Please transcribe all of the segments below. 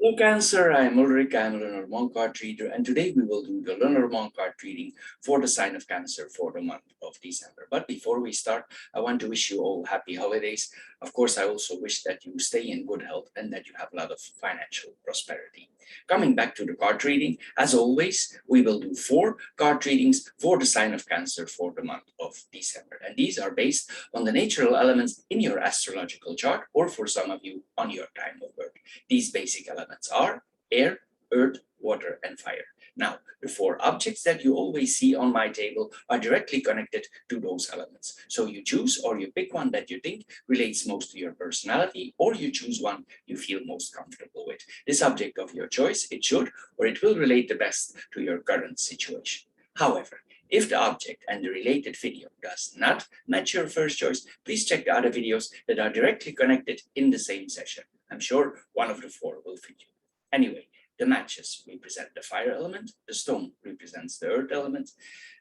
Hello Cancer, I am Ulrich, I am a Lenormand card reader, and today we will do the Lenormand card reading for the sign of Cancer for the month of December. But before we start, I want to wish you all happy holidays. Of course, I also wish that you stay in good health and that you have a lot of financial prosperity. Coming back to the card reading, as always, we will do 4 card readings for the sign of Cancer for the month of December. And these are based on the natural elements in your astrological chart, or for some of you on your time of birth. These basic elements are air, earth, water, and fire. Now, the 4 objects that you always see on my table are directly connected to those elements. So you choose or you pick one that you think relates most to your personality, or you choose one you feel most comfortable with. This object of your choice, it should or it will relate the best to your current situation. However, if the object and the related video does not match your first choice, please check the other videos that are directly connected in the same session. I'm sure one of the 4 will fit you. Anyway, the matches represent the fire element, the stone represents the earth element,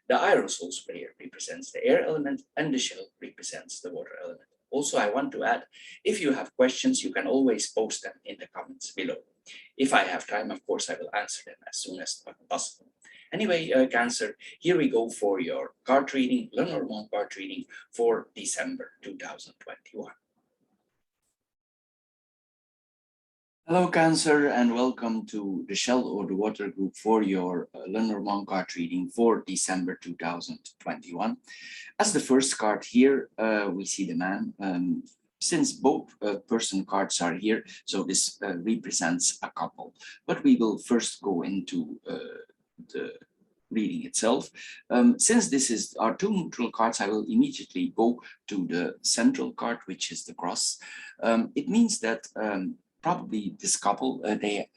the aerosol sprayer represents the air element, and the shell represents the water element. Also, I want to add, if you have questions, you can always post them in the comments below. If I have time, of course, I will answer them as soon as possible. Anyway, Cancer, here we go for your card reading, Lenormand card reading for December 2021. Hello Cancer, and welcome to the Shell or the Water group for your Lenormand card reading for December 2021. As the first card here, we see the man. Since both person cards are here, so this represents a couple. But we will first go into the reading itself. Since this is our 2 neutral cards, I will immediately go to the central card, which is the cross. It means that probably this couple,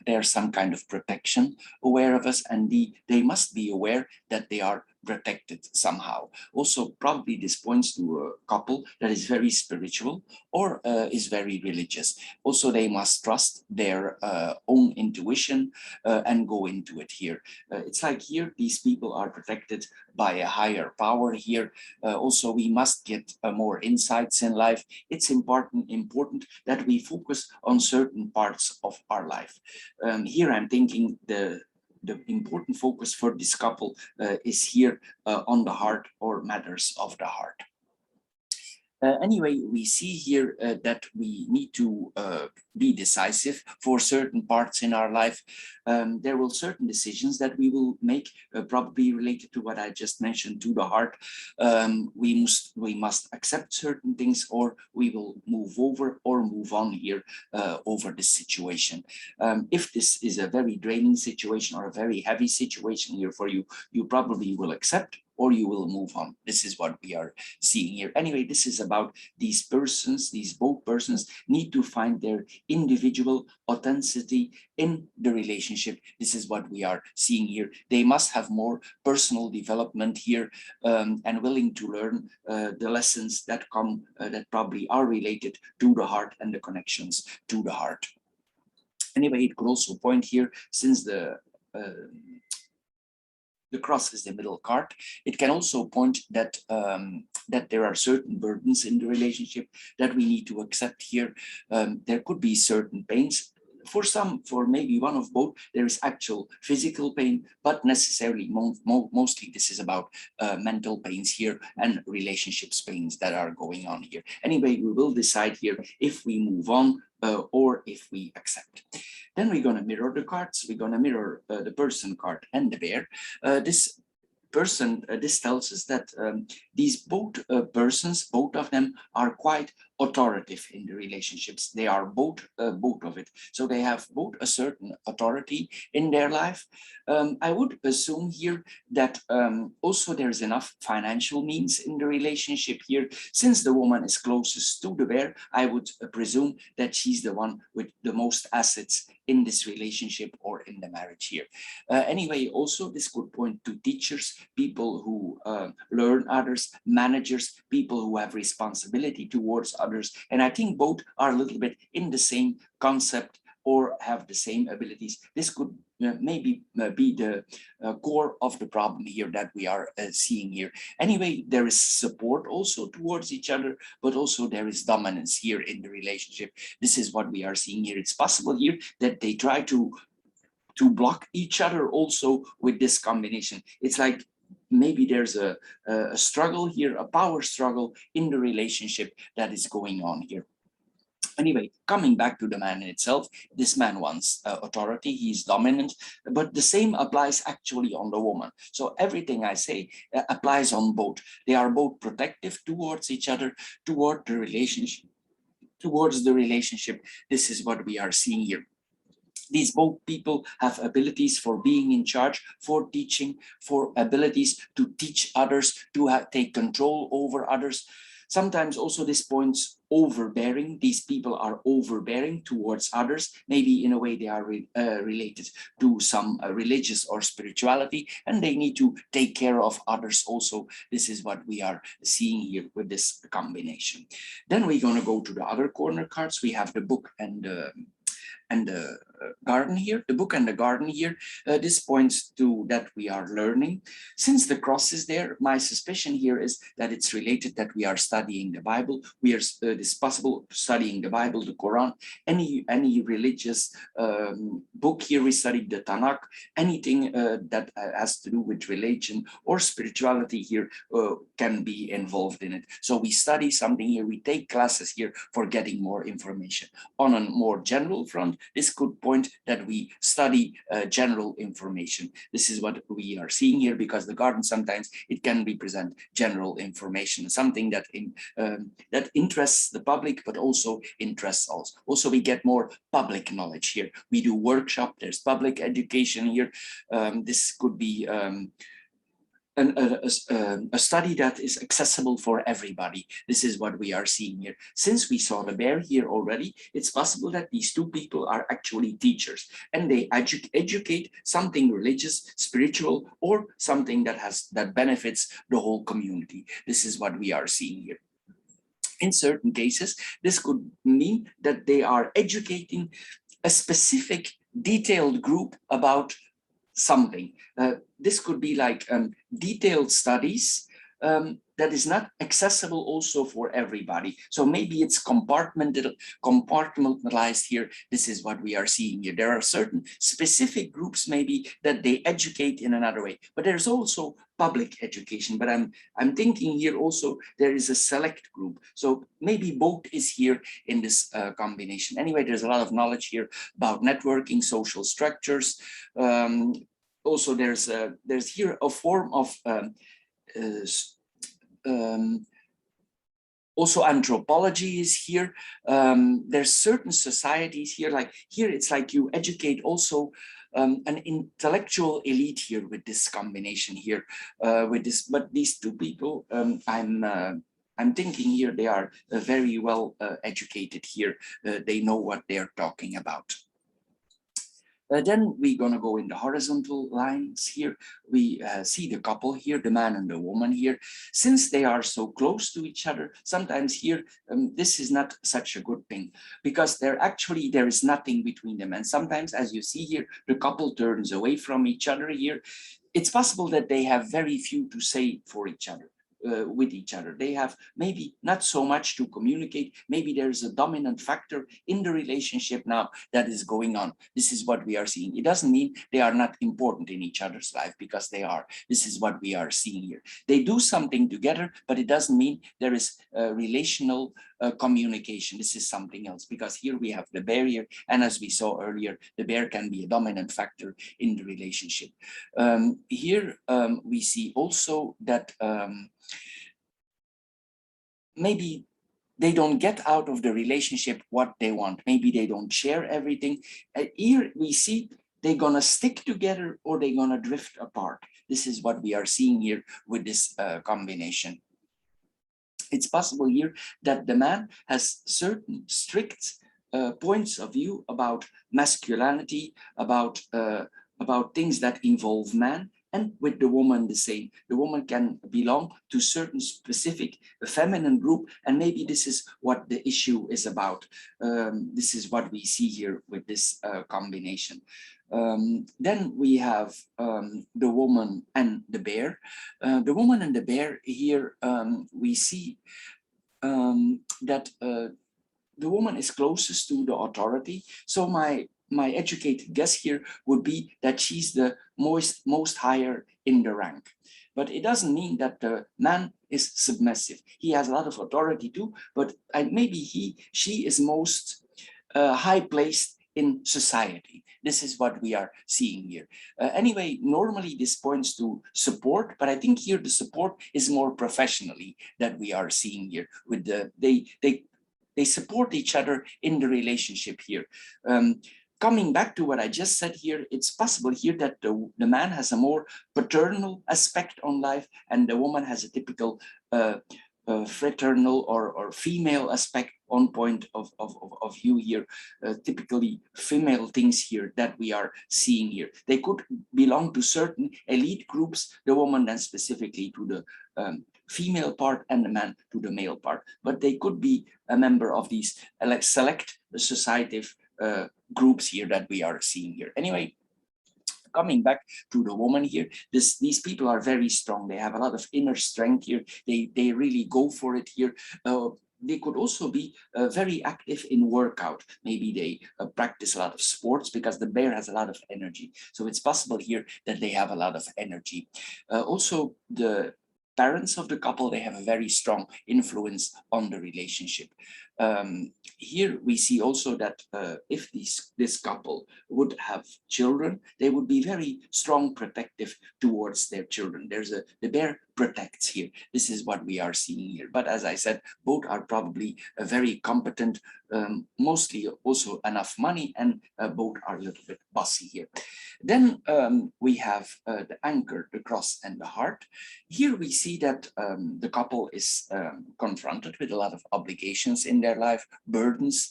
there's some kind of protection aware of us, and they must be aware that they are protected somehow. Also, probably this points to a couple that is very spiritual or is very religious. Also, they must trust their own intuition and go into it here. It's like here, these people are protected by a higher power here. Also, we must get more insights in life. It's important that we focus on certain parts of our life. Here I'm thinking the important focus for this couple is here on the heart or matters of the heart. Anyway, we see here that we need to be decisive for certain parts in our life. There will certain decisions that we will make, probably related to what I just mentioned, to the heart. We must accept certain things, or we will move over or move on here over this situation. If this is a very draining situation or a very heavy situation here for you, you probably will accept or you will move on. This is what we are seeing here. Anyway, this is about these persons, both persons need to find their individual authenticity in the relationship. This is what we are seeing here. They must have more personal development here and willing to learn the lessons that come, that probably are related to the heart and the connections to the heart. Anyway, it could also point here, since the cross is the middle card, it can also point that that there are certain burdens in the relationship that we need to accept here. There could be certain pains. For some, for maybe one of both, there is actual physical pain, but necessarily mostly this is about mental pains here and relationships pains that are going on here. Anyway, we will decide here if we move on or if we accept. Then we're going to mirror the cards. We're going to mirror the person card and the bear. This person, this tells us that these both persons, both of them are quite authoritative in the relationships. They are both of it. So they have both a certain authority in their life. I would assume here that also there's enough financial means in the relationship here. Since the woman is closest to the bear, I would presume that she's the one with the most assets in this relationship or in the marriage here. Anyway, also this could point to teachers, people who learn others, managers, people who have responsibility towards others. And I think both are a little bit in the same concept or have the same abilities. This could maybe be the core of the problem here that we are seeing here. Anyway, there is support also towards each other, but also there is dominance here in the relationship. This is what we are seeing here. It's possible here that they try to block each other also with this combination. It's like maybe there's a struggle here, a power struggle in the relationship that is going on here. Anyway, coming back to the man itself, this man wants authority, he's dominant, but the same applies actually on the woman. So everything I say applies on both. They are both protective towards each other, toward the relationship, towards the relationship. This is what we are seeing here. These both people have abilities for being in charge, for teaching, for abilities to teach others, to take control over others. Sometimes also this points overbearing. These people are overbearing towards others. Maybe in a way they are related to some religious or spirituality, and they need to take care of others also. This is what we are seeing here with this combination. Then we're going to go to the other corner cards. We have the book and the garden here, the book and the garden here. This points to that we are learning. Since the cross is there, my suspicion here is that it's related that we are studying the Bible. We are, this possible, studying the Bible, the Quran, any religious book here. We studied the Tanakh, anything that has to do with religion or spirituality here can be involved in it. So we study something here, we take classes here for getting more information. On a more general front, this could point that we study general information. This is what we are seeing here, because the garden sometimes it can represent general information, something that that interests the public, but also interests us. Also, we get more public knowledge here. We do workshop. There's public education here. This could be a study that is accessible for everybody. This is what we are seeing here. Since we saw the bear here already, it's possible that these two people are actually teachers, and they educate something religious, spiritual, or something that benefits the whole community. This is what we are seeing here. In certain cases, this could mean that they are educating a specific detailed group about something. This could be like detailed studies that is not accessible also for everybody. So maybe it's compartmentalized here. This is what we are seeing here. There are certain specific groups maybe that they educate in another way, but there's also public education. But I'm thinking here also there is a select group. So maybe both is here in this combination. Anyway, there's a lot of knowledge here about networking, social structures. Also, there's here a form of also anthropology is here. There's certain societies here, like here it's like you educate also an intellectual elite here with this combination here, with this. But these two people, I'm thinking here they are very well educated here. They know what they're talking about. Then we're going to go in the horizontal lines here. We see the couple here, the man and the woman here. Since they are so close to each other, sometimes here, this is not such a good thing, because there is nothing between them. And sometimes, as you see here, the couple turns away from each other here. It's possible that they have very few to say for each other. With each other. They have maybe not so much to communicate. Maybe there's a dominant factor in the relationship now that is going on. This is what we are seeing. It doesn't mean they are not important in each other's life, because they are. This is what we are seeing here. They do something together, but it doesn't mean there is relational communication. This is something else, because here we have the barrier, and as we saw earlier, the bear can be a dominant factor in the relationship. Here we see also that maybe they don't get out of the relationship what they want. Maybe they don't share everything. Here we see they're gonna stick together or they're gonna drift apart. This is what we are seeing here with this combination. It's possible here that the man has certain strict points of view about masculinity, about things that involve man, And with the woman, the same. The woman can belong to certain specific feminine group, and maybe this is what the issue is about. This is what we see here with this combination. Then we have the woman and the bear. The woman and the bear here, we see that the woman is closest to the authority. So my educated guess here would be that she's the most higher in the rank. But it doesn't mean that the man is submissive. He has a lot of authority too, but maybe she is most high placed in society. This is what we are seeing here. Anyway, normally this points to support, but I think here the support is more professionally that we are seeing here. With they support each other in the relationship here. Coming back to what I just said here, it's possible here that the man has a more paternal aspect on life, and the woman has a typical fraternal or female aspect on point of view here. Typically female things here that we are seeing here. They could belong to certain elite groups, the woman then specifically to the female part and the man to the male part, but they could be a member of these select societal groups here that we are seeing here. Anyway, coming back to the woman here, these people are very strong. They have a lot of inner strength here. They really go for it here. They could also be very active in workout. Maybe they practice a lot of sports, because the bear has a lot of energy. So it's possible here that they have a lot of energy. Also, the parents of the couple, they have a very strong influence on the relationship. Here we see also that if this couple would have children, they would be very strong protective towards their children. The bear protects here. This is what we are seeing here. But as I said, both are probably very competent, mostly also enough money, and both are a little bit bossy here. Then we have the anchor, the cross, and the heart. Here we see that the couple is confronted with a lot of obligations in their life, burdens.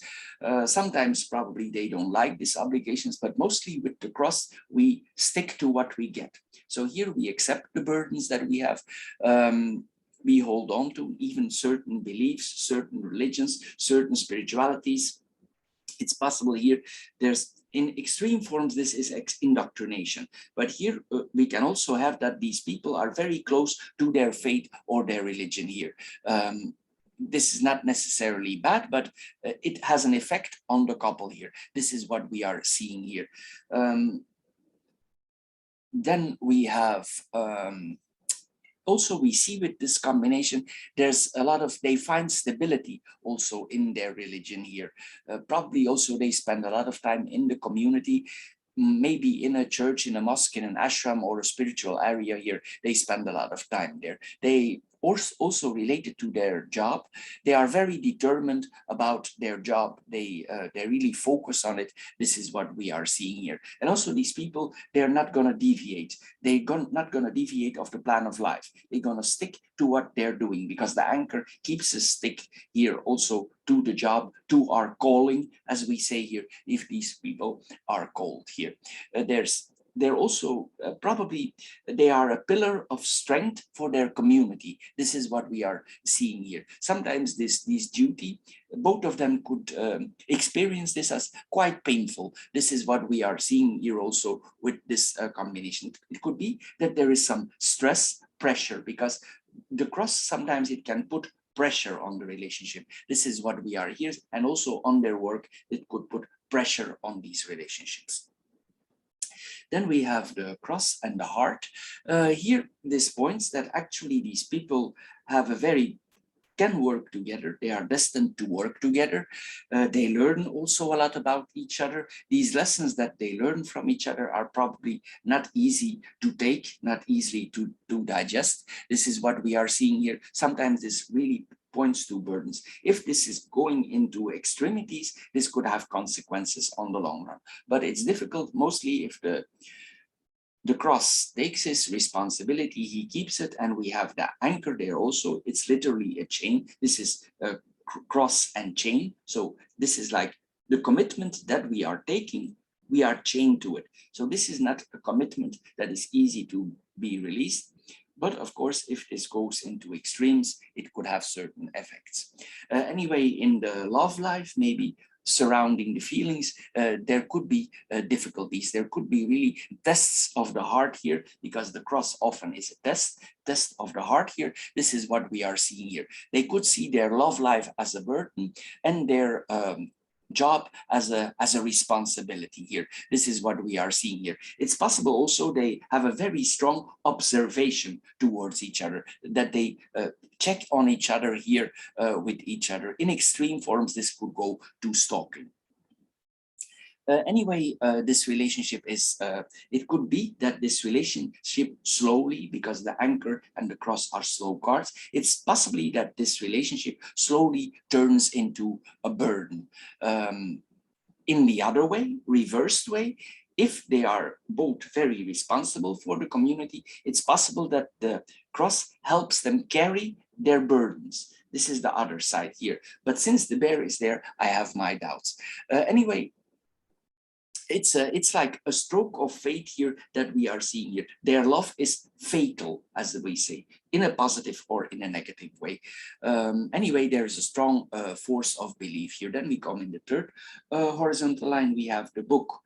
Sometimes probably they don't like these obligations, but mostly with the cross, we stick to what we get. So here we accept the burdens that we have. We hold on to even certain beliefs, certain religions, certain spiritualities. It's possible here, in extreme forms, this is indoctrination. But here we can also have that these people are very close to their faith or their religion here. This is not necessarily bad, but it has an effect on the couple here. This is what we are seeing here. Then we have also, we see with this combination, there's a lot of, they find stability also in their religion here. Probably also they spend a lot of time in the community, maybe in a church, in a mosque, in an ashram, or a spiritual area here. They spend a lot of time there. They also related to their job. They are very determined about their job. They really focus on it. This is what we are seeing here. And also these people, they're not going to deviate. They're not going to deviate of the plan of life. They're going to stick to what they're doing, because the anchor keeps us stick here also to the job, to our calling, as we say here, if these people are called here. They're also probably, they are a pillar of strength for their community. This is what we are seeing here. Sometimes this duty, both of them could experience this as quite painful. This is what we are seeing here also with this combination. It could be that there is some stress, pressure, because the cross, sometimes it can put pressure on the relationship. This is what we are here. And also on their work, it could put pressure on these relationships. Then we have the cross and the heart. Here, this points that actually these people have can work together. They are destined to work together. They learn also a lot about each other. These lessons that they learn from each other are probably not easy to take, not easily to digest. This is what we are seeing here. Sometimes this really points to burdens. If this is going into extremities, this could have consequences on the long run. But it's difficult, mostly if the cross takes his responsibility, he keeps it, and we have the anchor there also. It's literally a chain. This is a cross and chain. So this is like the commitment that we are taking we are chained to it. So this is not a commitment that is easy to be released. But of course, if this goes into extremes, it could have certain effects. Anyway, in the love life, maybe surrounding the feelings, there could be difficulties. There could be really tests of the heart here, because the cross often is a test of the heart here. This is what we are seeing here. They could see their love life as a burden and their job as a responsibility here. This is what we are seeing here. It's possible also they have a very strong observation towards each other, that they check on each other here with each other. In extreme forms, this could go to stalking. Anyway, this relationship is, it could be that this relationship slowly, because the anchor and the cross are slow cards, it's possibly that this relationship slowly turns into a burden. In the other way, reversed way, if they are both very responsible for the community, it's possible that the cross helps them carry their burdens. This is the other side here. But since the bear is there, I have my doubts. Anyway, it's like a stroke of fate here that we are seeing here. Their love is fatal, as we say, in a positive or in a negative way. Anyway, there is a strong force of belief here. Then we come in the third horizontal line. We have the book,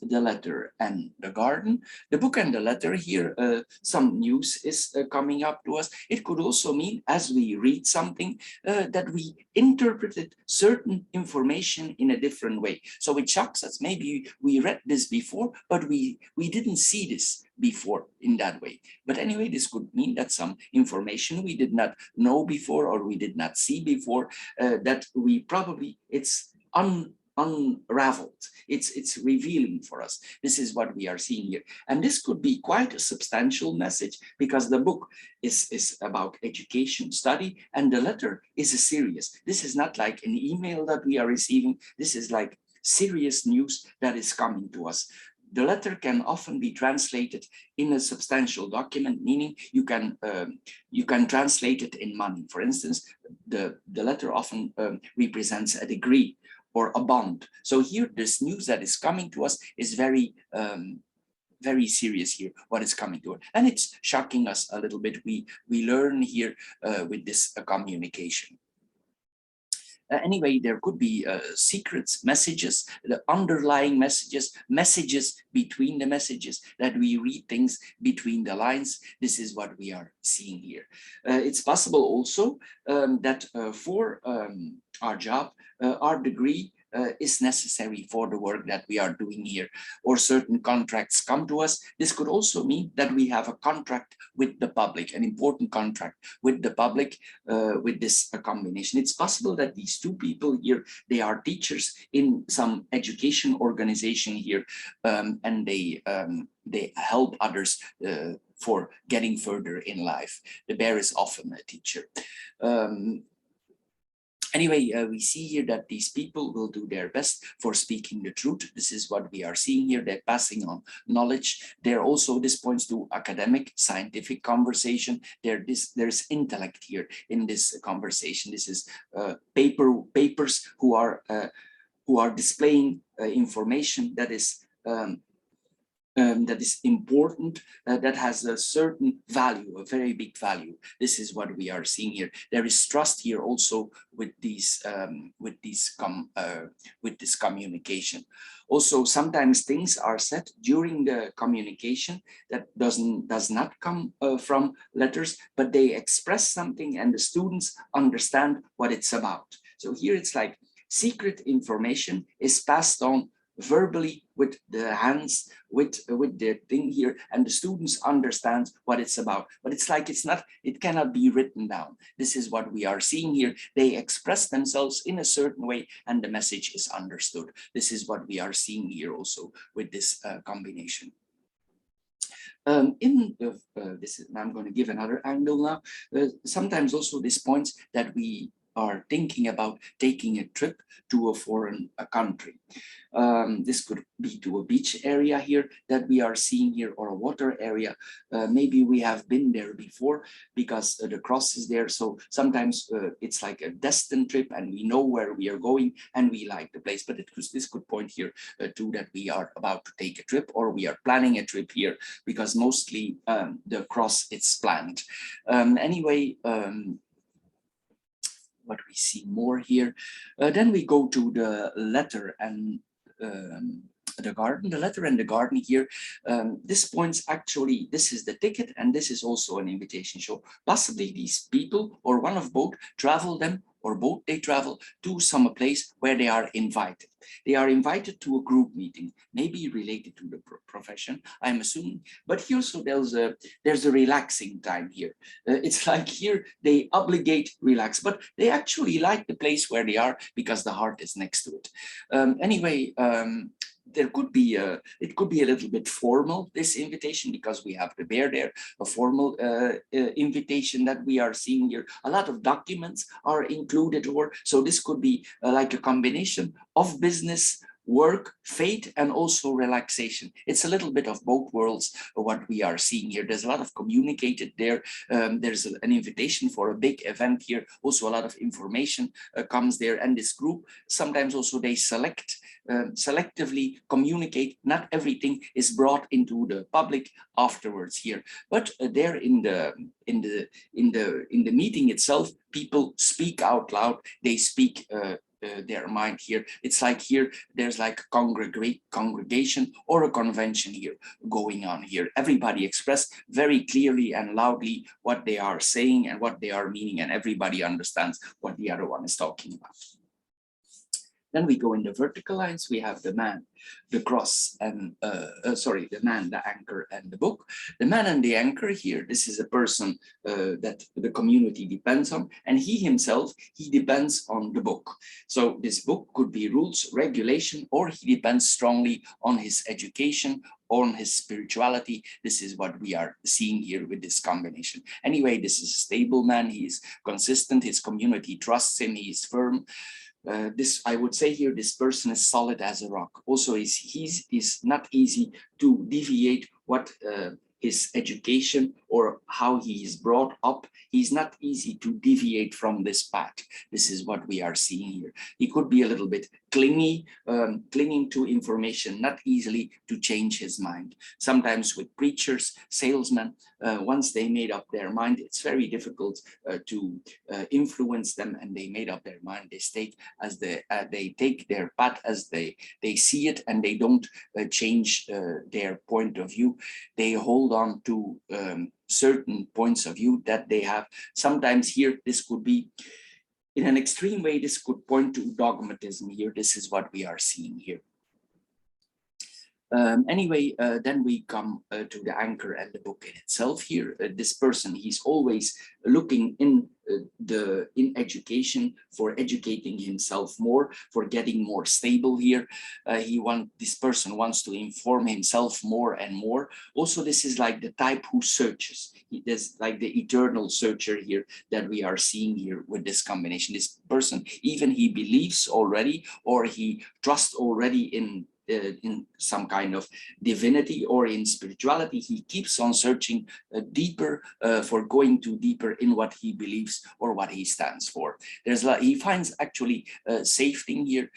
the letter, and the garden. The book and the letter here, some news is coming up to us. It could also mean, as we read something, that we interpreted certain information in a different way. So it shocks us. Maybe we read this before, but we didn't see this before in that way. But anyway, this could mean that some information we did not know before, or we did not see before, that we probably, it's unraveled. It's revealing for us. This is what we are seeing here. And this could be quite a substantial message, because the book is about education, study, and the letter is a serious. This is not like an email that we are receiving. This is like serious news that is coming to us. The letter can often be translated in a substantial document, meaning you can translate it in money. For instance, the letter often represents a degree or a bond. So here, this news that is coming to us is very very serious here, what is coming to it. And it's shocking us a little bit. We learn here with this communication. Anyway, there could be secrets, messages, the underlying messages, messages between the messages, that we read things between the lines. This is what we are seeing here. It's possible also that for our job, our degree is necessary for the work that we are doing here, or certain contracts come to us. This could also mean that we have a contract with the public, an important contract with the public, with this combination. It's possible that these two people here, they are teachers in some education organization here, and they help others for getting further in life. The bear is often a teacher. Anyway, we see here that these people will do their best for speaking the truth. This is what we are seeing here. They're passing on knowledge. There also, this points to academic, scientific conversation. There's intellect here in this conversation. This is papers who are displaying information that is important, that has a certain value, a very big value. This is what we are seeing here. There is trust here also with this communication. Also, sometimes things are said during the communication that does not come from letters, but they express something, and the students understand what it's about. So here it's like secret information is passed on verbally with the hands, with the thing here, and the students understand what it's about. But it's like it cannot be written down. This is what we are seeing here. They express themselves in a certain way, and the message is understood. This is what we are seeing here also with this combination. I'm going to give another angle now. Sometimes also this points that we are thinking about taking a trip to a foreign country. This could be to a beach area here that we are seeing here, or a water area. Maybe we have been there before because the cross is there. So sometimes it's like a destined trip and we know where we are going and we like the place. But this could point here to that we are about to take a trip, or we are planning a trip here, because mostly the cross it's planned. Anyway, what we see more here. Then we go to the letter and the garden. The letter and the garden here. This points actually, this is the ticket and this is also an invitation. So possibly these people, or one of both, travel them, or both they travel to some place where they are invited. They are invited to a group meeting, maybe related to the profession, I'm assuming. But here, so there's a relaxing time here. It's like here they obligate relax, but they actually like the place where they are because the heart is next to it. Anyway, there could be it could be a little bit formal, this invitation, because we have the bear there, a formal invitation that we are seeing here. A lot of documents are included, or so this could be like a combination of business, work, faith, and also relaxation. It's a little bit of both worlds what we are seeing here. There's a lot of communicated there. There's an invitation for a big event here. Also a lot of information comes there, and this group sometimes also they selectively communicate. Not everything is brought into the public afterwards here, but there in the meeting itself, people speak out loud. They speak their mind here. It's like here there's like a congregation or a convention here going on here. Everybody express very clearly and loudly what they are saying and what they are meaning, and everybody understands what the other one is talking about. Then we go in the vertical lines. We have the man, the cross, and the man, the anchor, and the book. The man and the anchor here, this is a person that the community depends on, and he himself, he depends on the book. So this book could be rules, regulation, or he depends strongly on his education, on his spirituality. This is what we are seeing here with this combination. Anyway, this is a stable man. He is consistent. His community trusts him. He is firm. This, I would say here, this person is solid as a rock. Also, is not easy to deviate what his education or how he is brought up. He's not easy to deviate from this path. This is what we are seeing here. He could be a little bit clingy, clinging to information, not easily to change his mind. Sometimes with preachers, salesmen, once they made up their mind, it's very difficult to influence them, and they made up their mind. They stay as they take their path as they see it, and they don't change their point of view. They hold on to certain points of view that they have. Sometimes here, this could be, in an extreme way, this could point to dogmatism here. This is what we are seeing here. Anyway, then we come to the anchor and the book in itself here. This person, he's always looking in education, for educating himself more, for getting more stable here. This person wants to inform himself more and more. Also, this is like the type who searches. There's like the eternal searcher here that we are seeing here with this combination. This person, even he believes already, or he trusts already in some kind of divinity or in spirituality. He keeps on searching deeper, for going to deeper in what he believes or what he stands for. He finds actually safety here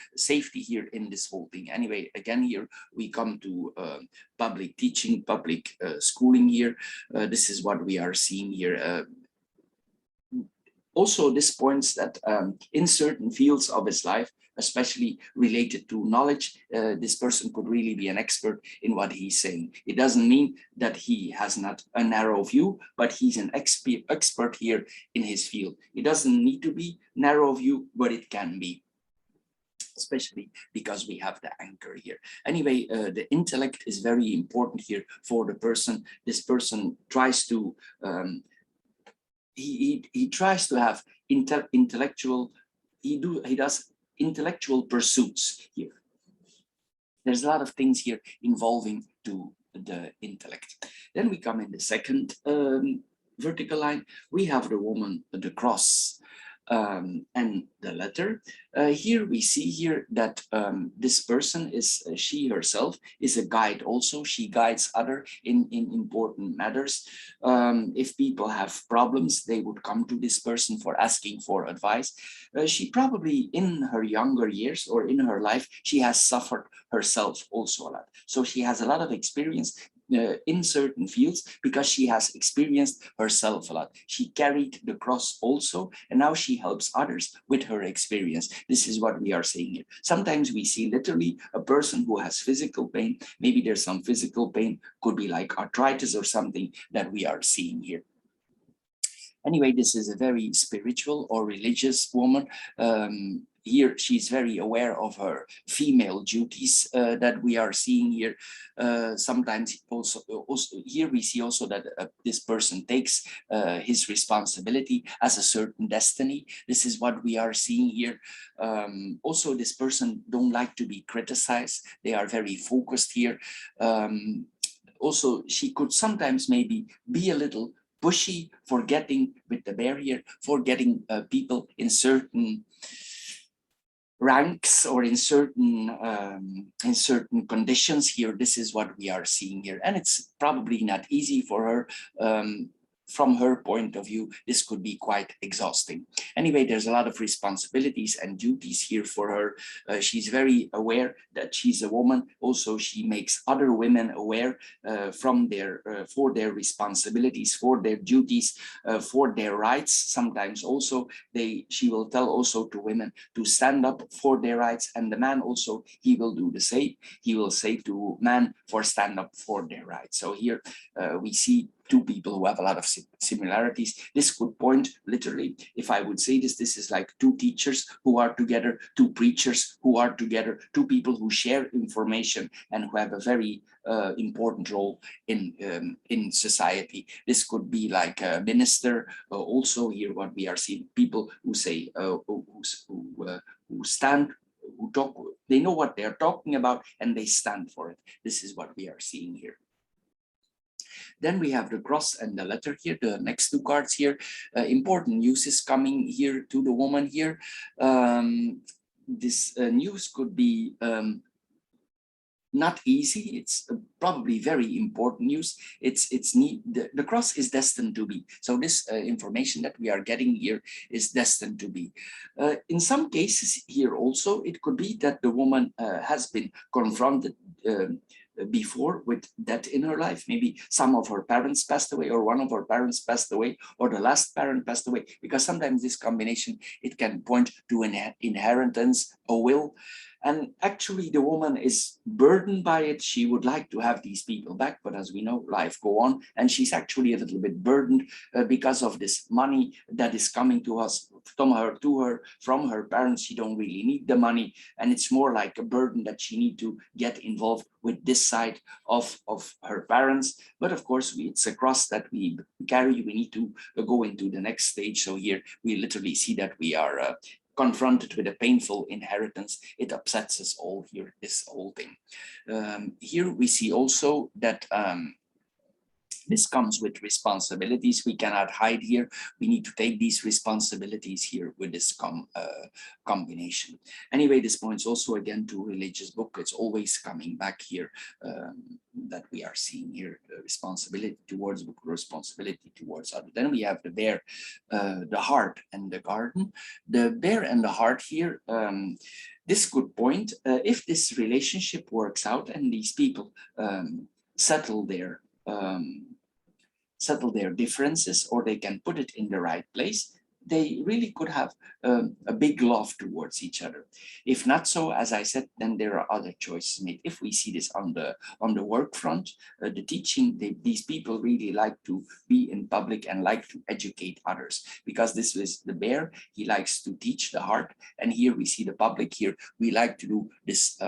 in this whole thing. Anyway, again, here we come to public teaching, public schooling here. This is what we are seeing here. Also, this points that in certain fields of his life, especially related to knowledge, this person could really be an expert in what he's saying. It doesn't mean that he has not a narrow view, but he's an expert here in his field. It doesn't need to be narrow view, but it can be, especially because we have the anchor here. Anyway, the intellect is very important here for the person. This person tries to he tries to have intellectual. He does intellectual pursuits here. There's a lot of things here involving to the intellect. Then we come in the second vertical line. We have the woman, the cross. and the letter. Here we see here that this person is, she herself is a guide also. She guides other in important matters. If people have problems, they would come to this person for asking for advice. She probably in her younger years or in her life, she has suffered herself also a lot. So she has a lot of experience in certain fields because she has experienced herself a lot. She carried the cross also, and now she helps others with her experience. This is what we are saying here. Sometimes we see literally a person who has physical pain. Maybe there's some physical pain, could be like arthritis or something that we are seeing here. Anyway, this is a very spiritual or religious woman. Here, she's very aware of her female duties that we are seeing here. Sometimes also here we see also that this person takes his responsibility as a certain destiny. This is what we are seeing here. Also, this person don't like to be criticized. They are very focused here. Also, she could sometimes maybe be a little pushy for getting with the barrier, for getting people in certain ranks or in certain conditions here. This is what we are seeing here, and it's probably not easy for her. From her point of view, this could be quite exhausting. Anyway, there's a lot of responsibilities and duties here for her. She's very aware that she's a woman. Also, she makes other women aware from for their responsibilities, for their duties, for their rights. Sometimes also she will tell also to women to stand up for their rights, and the man also, he will do the same. He will say to men for stand up for their rights. So here we see two people who have a lot of similarities. This could point literally, if I would say this, this is like two teachers who are together, two preachers who are together, two people who share information and who have a very important role in society. This could be like a minister. Also here what we are seeing, people who say, who stand, who talk, they know what they're talking about and they stand for it. This is what we are seeing here. Then we have the cross and the letter here, the next two cards here. Important news is coming here to the woman here. This news could be not easy. It's probably very important news. The cross is destined to be. So this information that we are getting here is destined to be. In some cases here also, it could be that the woman has been confronted before with death in her life. Maybe some of her parents passed away, or one of her parents passed away, or the last parent passed away, because sometimes this combination, it can point to an inheritance, a will. And actually the woman is burdened by it. She would like to have these people back, but as we know, life go on, and she's actually a little bit burdened because of this money that is coming to us, from her parents. She don't really need the money, and it's more like a burden that she need to get involved with this side of her parents. But of course, it's a cross that we carry. We need to go into the next stage. So here we literally see that we are confronted with a painful inheritance. It upsets us all here, this whole thing. Here we see also that this comes with responsibilities. We cannot hide here. We need to take these responsibilities here with this combination. Anyway, this points also again to religious book. It's always coming back here that we are seeing here, responsibility towards book, responsibility towards other. Then we have the bear, the heart, and the garden. The bear and the heart here, this could point, if this relationship works out and these people settle their differences, or they can put it in the right place, they really could have a big love towards each other. If not so, as I said, then there are other choices made. If we see this on the work front, the teaching, these people really like to be in public and like to educate others, because this is the bear. He likes to teach the heart, and here we see the public. Here we like to do this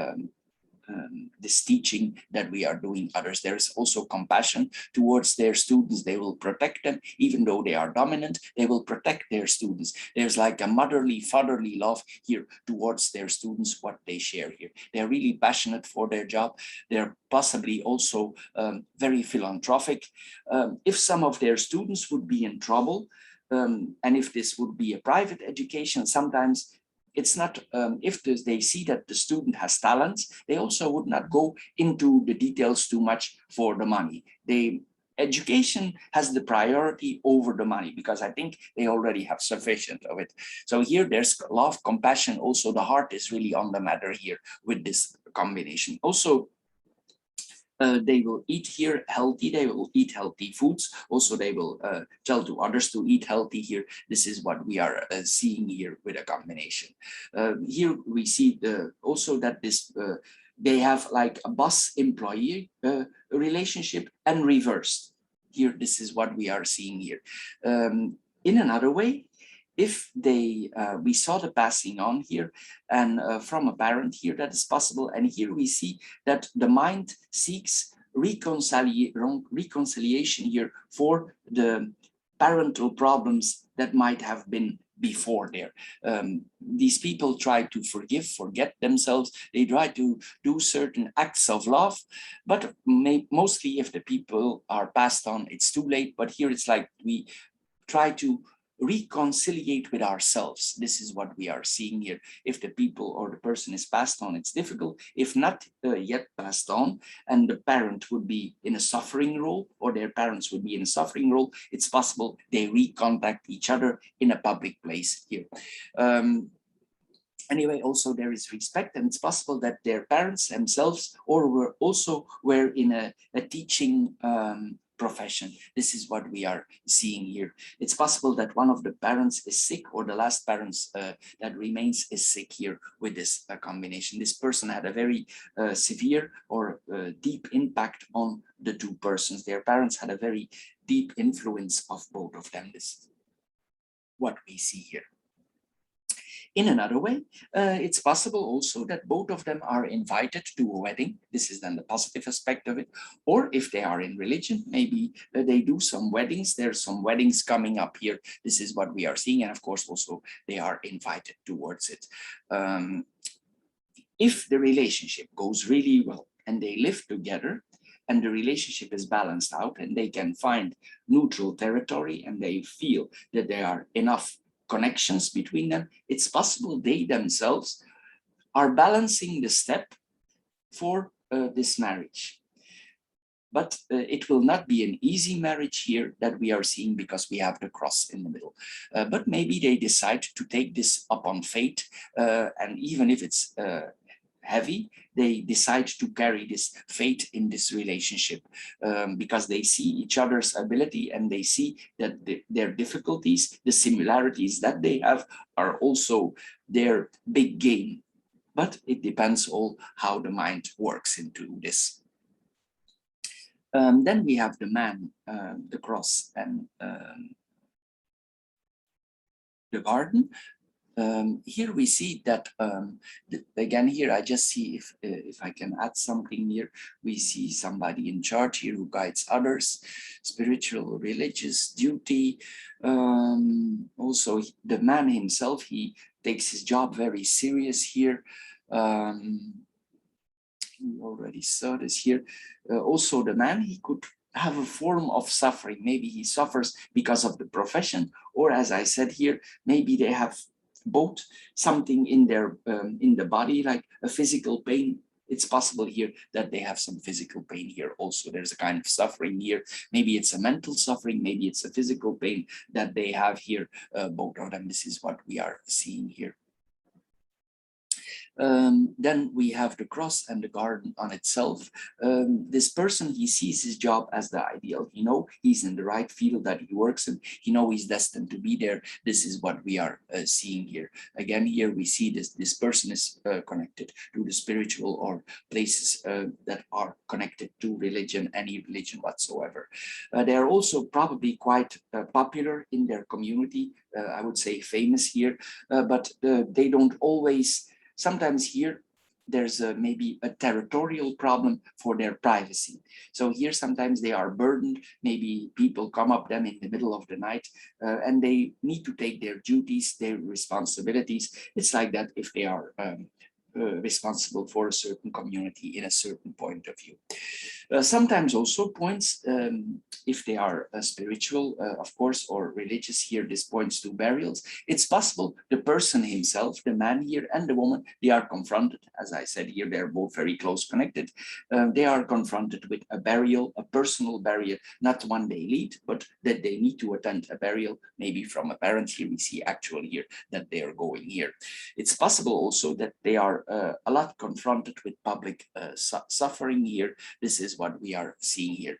this teaching that we are doing others. There's also compassion towards their students. They will protect them, even though they are dominant. They will protect their students. There's like a motherly, fatherly love here towards their students, what they share here. They're really passionate for their job. They're possibly also very philanthropic. If some of their students would be in trouble, And if this would be a private education, sometimes it's not, if they see that the student has talents, they also would not go into the details too much for the money. Education has the priority over the money, because I think they already have sufficient of it. So here there's a lot of compassion. Also, the heart is really on the matter here with this combination. Also, they will eat here healthy, they will eat healthy foods. Also, they will tell to others to eat healthy here. This is what we are seeing here with a combination. Here we see also that this they have like a boss-employee relationship and reversed. Here, this is what we are seeing here. In another way, if they, we saw the passing on here, and from a parent here, that is possible. And here we see that the mind seeks reconciliation here for the parental problems that might have been before there. These people try to forgive, forget themselves. They try to do certain acts of love, but mostly if the people are passed on, it's too late. But here it's like we try to reconciliate with ourselves. This is what we are seeing here. If the people or the person is passed on, it's difficult. If not yet passed on, and the parent would be in a suffering role, or their parents would be in a suffering role, it's possible they recontact each other in a public place here. Anyway, also there is respect, and it's possible that their parents themselves were in a teaching profession. This is what we are seeing here. It's possible that one of the parents is sick, or the last parents that remains is sick here with this combination. This person had a very severe or deep impact on the two persons. Their parents had a very deep influence of both of them. This is what we see here. In another way, it's possible also that both of them are invited to a wedding. This is then the positive aspect of it. Or if they are in religion, maybe they do some weddings. There's some weddings coming up here. This is what we are seeing. And of course, also they are invited towards it. If the relationship goes really well and they live together, and the relationship is balanced out, and they can find neutral territory, and they feel that there are enough connections between them, it's possible they themselves are balancing the step for this marriage. But it will not be an easy marriage here that we are seeing, because we have the cross in the middle. But maybe they decide to take this upon fate, and even if it's heavy, they decide to carry this fate in this relationship, because they see each other's ability, and they see that their difficulties, the similarities that they have, are also their big gain. But it depends all how the mind works into this. Then we have the man, the cross, and the garden. Here we see that, again, here I just see if I can add something here. We see somebody in charge here who guides others, spiritual, religious duty. Also, the man himself, he takes his job very serious here. We already saw this here. Also, the man, he could have a form of suffering. Maybe he suffers because of the profession, or as I said here, maybe they have both something in their in the body, like a physical pain. It's possible here that they have some physical pain here also. There's a kind of suffering here. Maybe it's a mental suffering, maybe it's a physical pain that they have here, both of them. This is what we are seeing here. Then we have the cross and the garden on itself. This person, he sees his job as the ideal. He knows he's in the right field that he works in. He knows he's destined to be there. This is what we are seeing here. Again, here we see this person is connected to the spiritual, or places that are connected to religion, any religion whatsoever. They are also probably quite popular in their community. I would say famous here, but they don't always. Sometimes here there's maybe a territorial problem for their privacy. So here sometimes they are burdened. Maybe people come up them in the middle of the night, and they need to take their duties, their responsibilities. It's like that if they are responsible for a certain community in a certain point of view. Sometimes also points, if they are spiritual, of course, or religious, here this points to burials. It's possible the person himself, the man here and the woman, they are confronted, as I said here, they're both very close connected. They are confronted with a burial, a personal burial, not one they lead, but that they need to attend a burial, maybe from a parent. Here we see actual here that they are going here. It's possible also that they are a lot confronted with public suffering here. This is what we are seeing here.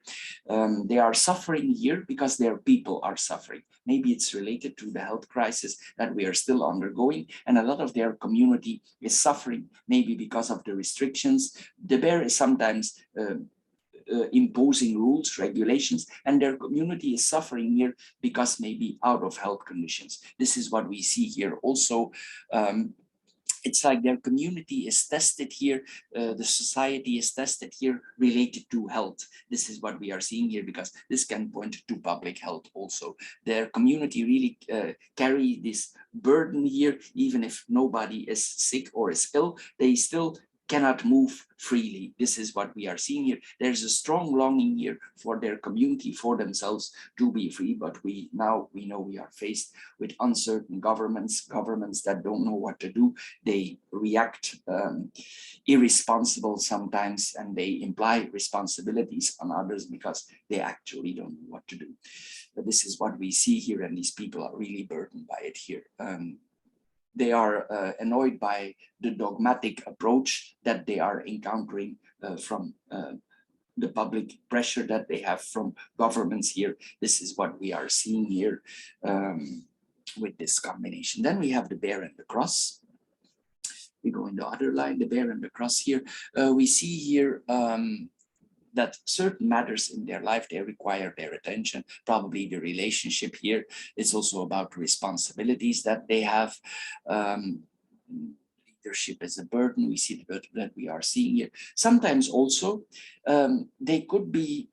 They are suffering here because their people are suffering. Maybe it's related to the health crisis that we are still undergoing, and a lot of their community is suffering, maybe because of the restrictions. The bear is sometimes imposing rules, regulations, and their community is suffering here because maybe out of health conditions. This is what we see here also. It's like their community is tested here, the society is tested here related to health. This is what we are seeing here, because this can point to public health also. Their community really carry this burden here, even if nobody is sick or is ill, they still cannot move freely. This is what we are seeing here. There's a strong longing here for their community, for themselves to be free, but we know we are faced with uncertain governments that don't know what to do. They react irresponsible sometimes, and they imply responsibilities on others because they actually don't know what to do. But this is what we see here, and these people are really burdened by it here. They are annoyed by the dogmatic approach that they are encountering from the public pressure that they have from governments here. This is what we are seeing here with this combination. Then we have the bear and the cross. We go in the other line, the bear and the cross here. We see here that certain matters in their life, they require their attention. Probably the relationship here is also about responsibilities that they have. Leadership is a burden. We see the burden that we are seeing here. Sometimes also they could be,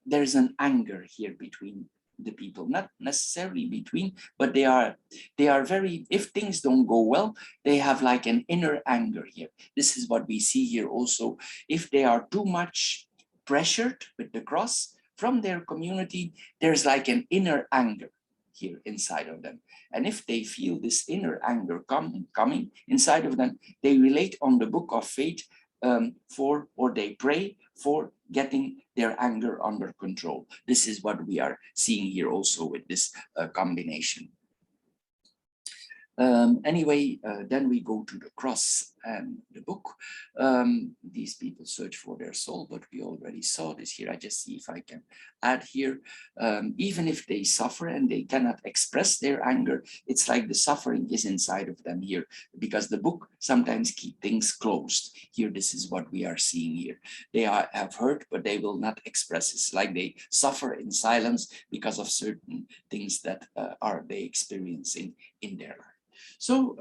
there's an anger here between the people, not necessarily between, but they are very, if things don't go well, they have like an inner anger here. This is what we see here also. If they are too much pressured with the cross from their community, there's like an inner anger here inside of them. And if they feel this inner anger coming inside of them, they relate on the book of faith or they pray for getting their anger under control. This is what we are seeing here also with this combination. Anyway, then we go to the cross and the book. These people search for their soul, but we already saw this here. I just see if I can add here. Even if they suffer and they cannot express their anger, it's like the suffering is inside of them here, because the book sometimes keep things closed. Here, this is what we are seeing here. They have hurt, but they will not express. It's like they suffer in silence because of certain things that are they experiencing in their life. So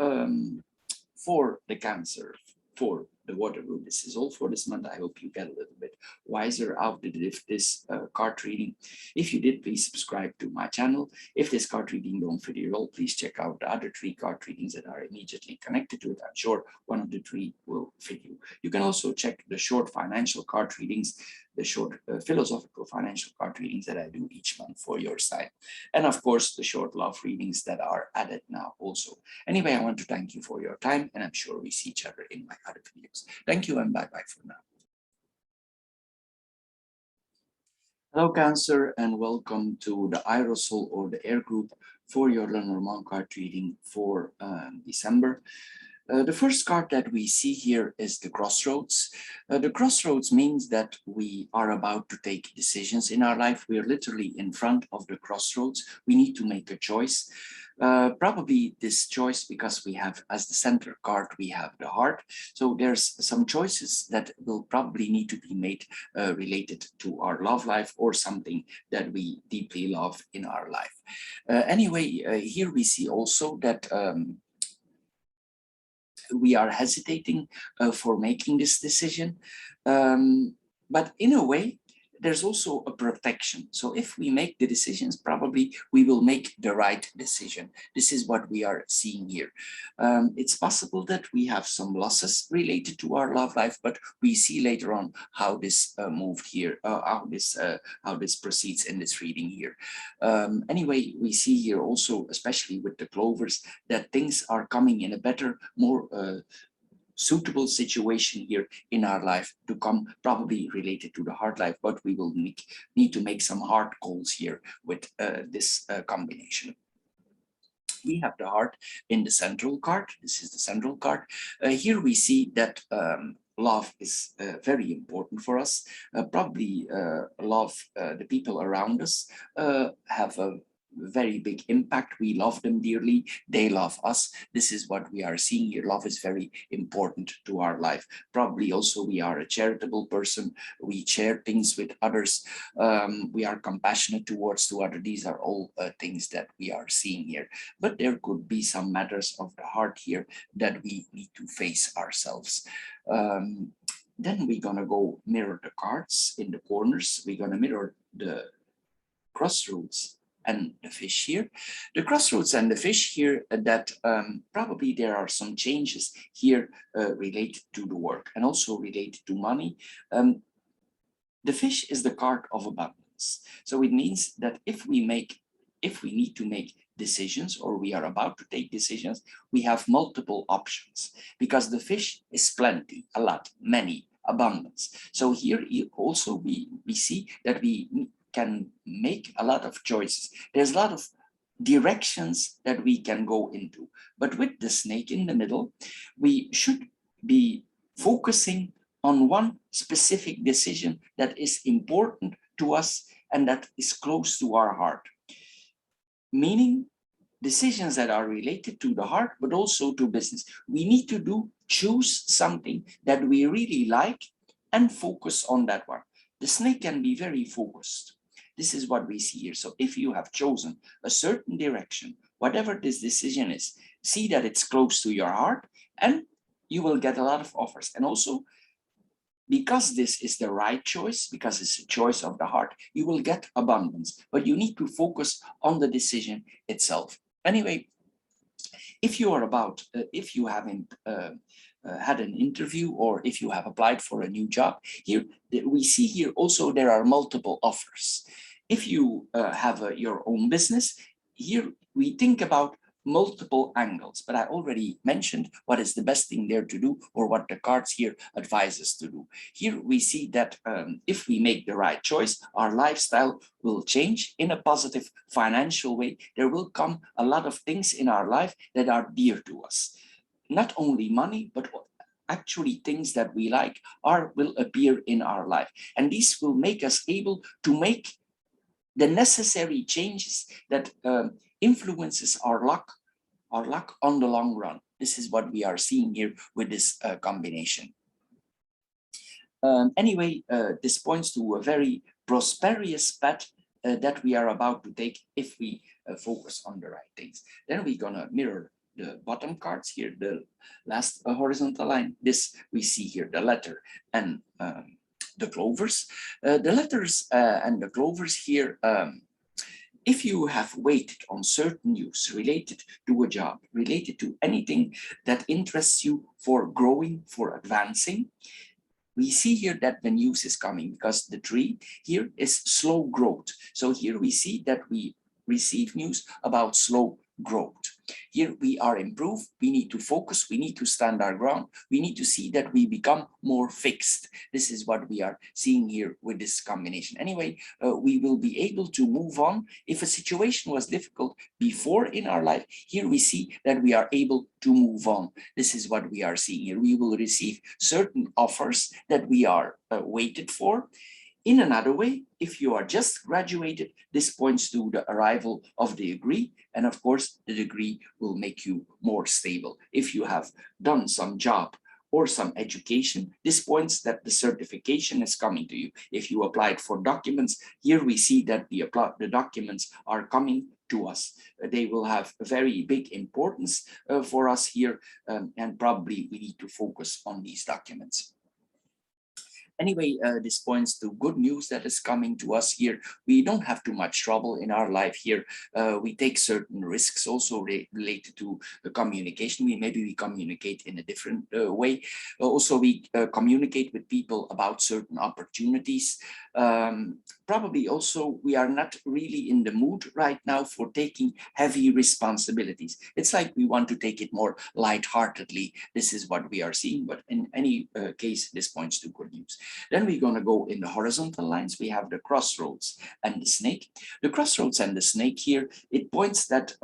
for the Cancer, for the water group, this is all for this month. I hope you get a little bit wiser out of this card reading. If you did, please subscribe to my channel. If this card reading don't fit your role, please check out the other 3 card readings that are immediately connected to it. I'm sure one of the 3 will fit you. You can also check the short financial card readings, the short philosophical financial card readings that I do each month for your site. And of course, the short love readings that are added now also. Anyway, I want to thank you for your time, and I'm sure we see each other in my other videos. Thank you, and bye-bye for now. Hello, Cancer, and welcome to the Aerosol or the Air group for your Lenormand card reading for December. The first card that we see here is the crossroads. The crossroads means that we are about to take decisions in our life. We are literally in front of the crossroads. We need to make a choice. Probably this choice, because we have as the center card, we have the heart. So there's some choices that will probably need to be made related to our love life or something that we deeply love in our life. Anyway, here we see also that we are hesitating for making this decision. But in a way, there's also a protection. So if we make the decisions, probably we will make the right decision. This is what we are seeing here. It's possible that we have some losses related to our love life, but we see later on how this moved here, how this proceeds in this reading here. Anyway, we see here also, especially with the clovers, that things are coming in a better, more suitable situation here in our life to come, probably related to the heart life, but we will need to make some hard calls here with this combination. We have the heart in the central card. This is the central card. Here we see that love is very important for us. Probably love the people around us, have a very big impact. We love them dearly, they love us. This is what we are seeing here. Love is very important to our life. Probably also we are a charitable person, we share things with others, we are compassionate towards to others. These are all things that we are seeing here, but there could be some matters of the heart here that we need to face ourselves. Then we're gonna go mirror the cards in the corners. We're gonna mirror the crossroads and the fish here. The crossroads and the fish here, that probably there are some changes here related to the work and also related to money. The fish is the card of abundance. So it means that if we need to make decisions, or we are about to take decisions, we have multiple options, because the fish is plenty, a lot, many, abundance. So here also we see that we can make a lot of choices. There's a lot of directions that we can go into, but with the snake in the middle, we should be focusing on one specific decision that is important to us and that is close to our heart. Meaning decisions that are related to the heart, but also to business. We need to choose something that we really like and focus on that one. The snake can be very focused. This is what we see here. So if you have chosen a certain direction, whatever this decision is, see that it's close to your heart, and you will get a lot of offers. And also, because this is the right choice, because it's a choice of the heart, you will get abundance, but you need to focus on the decision itself. Anyway, if you are if you haven't had an interview, or if you have applied for a new job, here we see here also there are multiple offers. If you have your own business, here we think about multiple angles, but I already mentioned what is the best thing there to do, or what the cards here advise us to do. Here we see that if we make the right choice, our lifestyle will change in a positive financial way. There will come a lot of things in our life that are dear to us. Not only money, but actually things that we like will appear in our life. And these will make us able to make the necessary changes that influences our luck on the long run. This is what we are seeing here with this combination. Anyway, this points to a very prosperous path that we are about to take if we focus on the right things. Then we're gonna mirror the bottom cards here, the last horizontal line. This we see here, the letter and the clovers. The letters and the clovers here, if you have waited on certain news related to a job, related to anything that interests you for growing, for advancing, we see here that the news is coming, because the tree here is slow growth. So here we see that we receive news about slow growth. Here we are improved, we need to focus, we need to stand our ground, we need to see that we become more fixed. This is what we are seeing here with this combination. Anyway, we will be able to move on. If a situation was difficult before in our life, here we see that we are able to move on. This is what we are seeing here. We will receive certain offers that we are waited for. In another way, if you are just graduated, this points to the arrival of the degree. And of course, the degree will make you more stable. If you have done some job or some education, this points that the certification is coming to you. If you applied for documents, here we see that the documents are coming to us. They will have a very big importance for us here, and probably we need to focus on these documents. Anyway, this points to good news that is coming to us here. We don't have too much trouble in our life here. We take certain risks also related to the communication. Maybe we communicate in a different way. Also, we communicate with people about certain opportunities. Probably also we are not really in the mood right now for taking heavy responsibilities. It's like we want to take it more lightheartedly. This is what we are seeing, but in any case, this points to good news. Then we're going to go in the horizontal lines. We have the crossroads and the snake. The crossroads and the snake here, it points that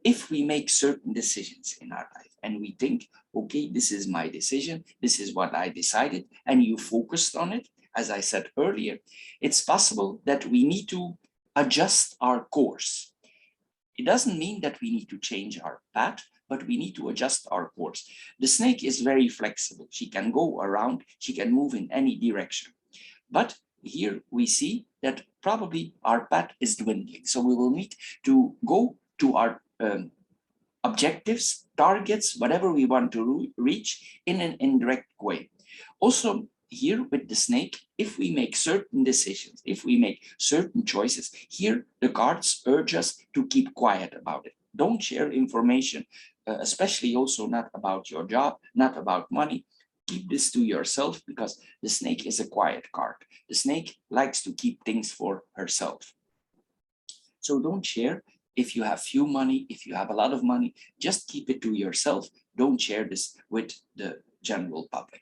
if we make certain decisions in our life and we think, okay, this is my decision, this is what I decided, and you focused on it, as I said earlier, it's possible that we need to adjust our course. It doesn't mean that we need to change our path, but we need to adjust our course. The snake is very flexible. She can go around, she can move in any direction. But here we see that probably our path is dwindling. So we will need to go to our objectives, targets, whatever we want to reach in an indirect way. Also, here with the snake, if we make certain decisions, if we make certain choices, here the cards urge us to keep quiet about it. Don't share information, especially also not about your job, not about money. Keep this to yourself because the snake is a quiet card. The snake likes to keep things for herself. So don't share. If you have few money, if you have a lot of money, just keep it to yourself. Don't share this with the general public.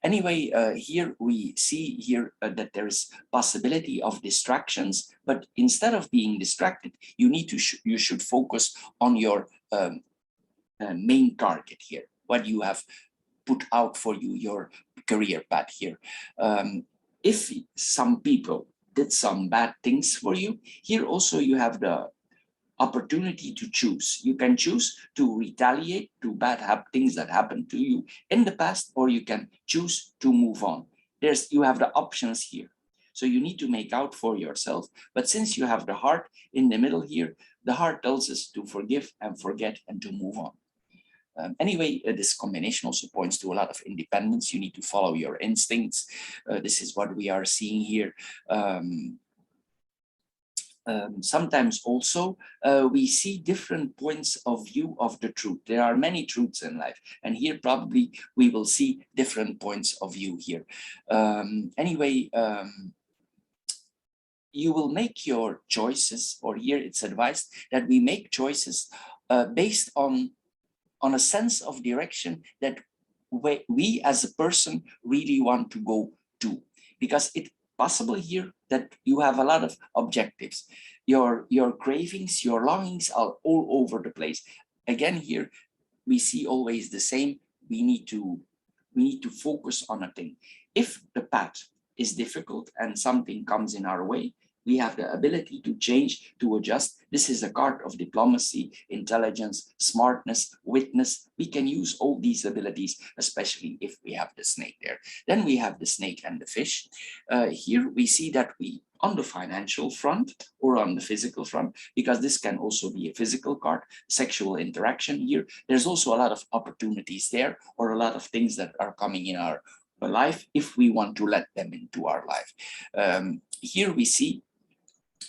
Anyway, here we see here that there is possibility of distractions, but instead of being distracted, you should focus on your main target here, what you have put out for you, your career path here. If some people did some bad things for you, here also you have the opportunity to choose. You can choose to retaliate to bad things that happened to you in the past, or you can choose to move on. You have the options here. So you need to make out for yourself. But since you have the heart in the middle here, the heart tells us to forgive and forget and to move on. Anyway, this combination also points to a lot of independence. You need to follow your instincts. This is what we are seeing here. Sometimes also we see different points of view of the truth. There are many truths in life, and here probably we will see different points of view here. Anyway, you will make your choices, or here it's advised that we make choices based on a sense of direction that we as a person really want to go to, because it's possible here that you have a lot of objectives. Your cravings, your longings are all over the place. Again, here we see always the same. We need to focus on a thing. If the path is difficult and something comes in our way, we have the ability to change, to adjust. This is a card of diplomacy, intelligence, smartness, witness. We can use all these abilities, especially if we have the snake there. Then we have the snake and the fish. Here we see that we, on the financial front or on the physical front, because this can also be a physical card, sexual interaction here. There's also a lot of opportunities there, or a lot of things that are coming in our life if we want to let them into our life. Here we see,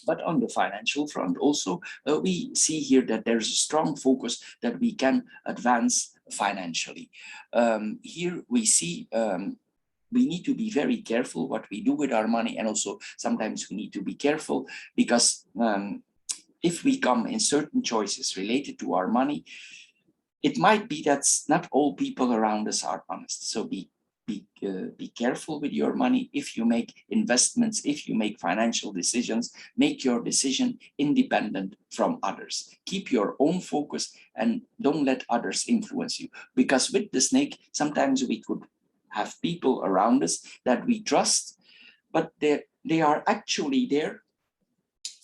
but on the financial front also, we see here that there's a strong focus that we can advance financially. Here we see we need to be very careful what we do with our money, and also sometimes we need to be careful because if we come in certain choices related to our money, it might be that not all people around us are honest. So be careful with your money. If you make investments, if you make financial decisions, make your decision independent from others. Keep your own focus and don't let others influence you. Because with the snake, sometimes we could have people around us that we trust, but they are actually there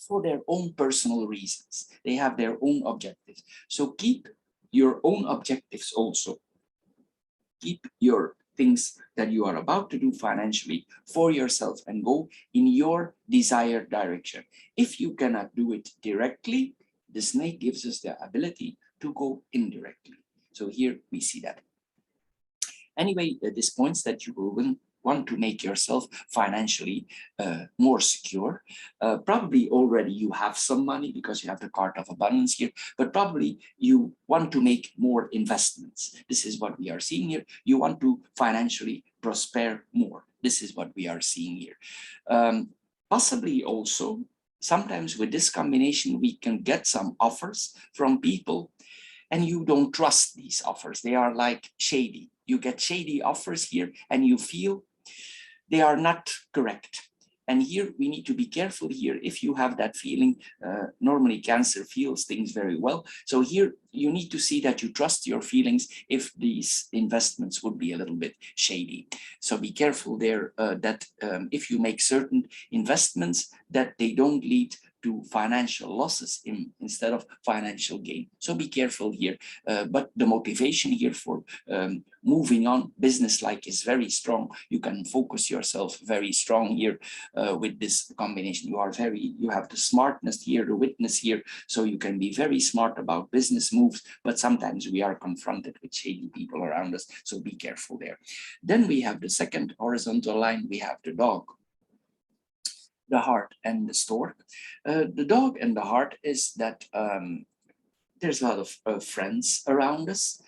for their own personal reasons. They have their own objectives. So keep your own objectives also. Keep your things that you are about to do financially for yourself and go in your desired direction. If you cannot do it directly, the snake gives us the ability to go indirectly. So here we see that. Anyway, this points that you will win want to make yourself financially more secure. Probably already you have some money because you have the card of abundance here, but probably you want to make more investments. This is what we are seeing here. You want to financially prosper more. This is what we are seeing here. Possibly also, sometimes with this combination, we can get some offers from people and you don't trust these offers. They are like shady. You get shady offers here and you feel they are not correct. And here we need to be careful here. If you have that feeling, normally Cancer feels things very well. So here you need to see that you trust your feelings if these investments would be a little bit shady. So be careful there that if you make certain investments, that they don't lead to financial losses instead of financial gain. So be careful here. But the motivation here for moving on business-like is very strong. You can focus yourself very strong here with this combination. You have the smartness here, the witness here, so you can be very smart about business moves, but sometimes we are confronted with shady people around us, so be careful there. Then we have the second horizontal line, we have the dog, the heart, and the stork. The dog and the heart is that there's a lot of friends around us.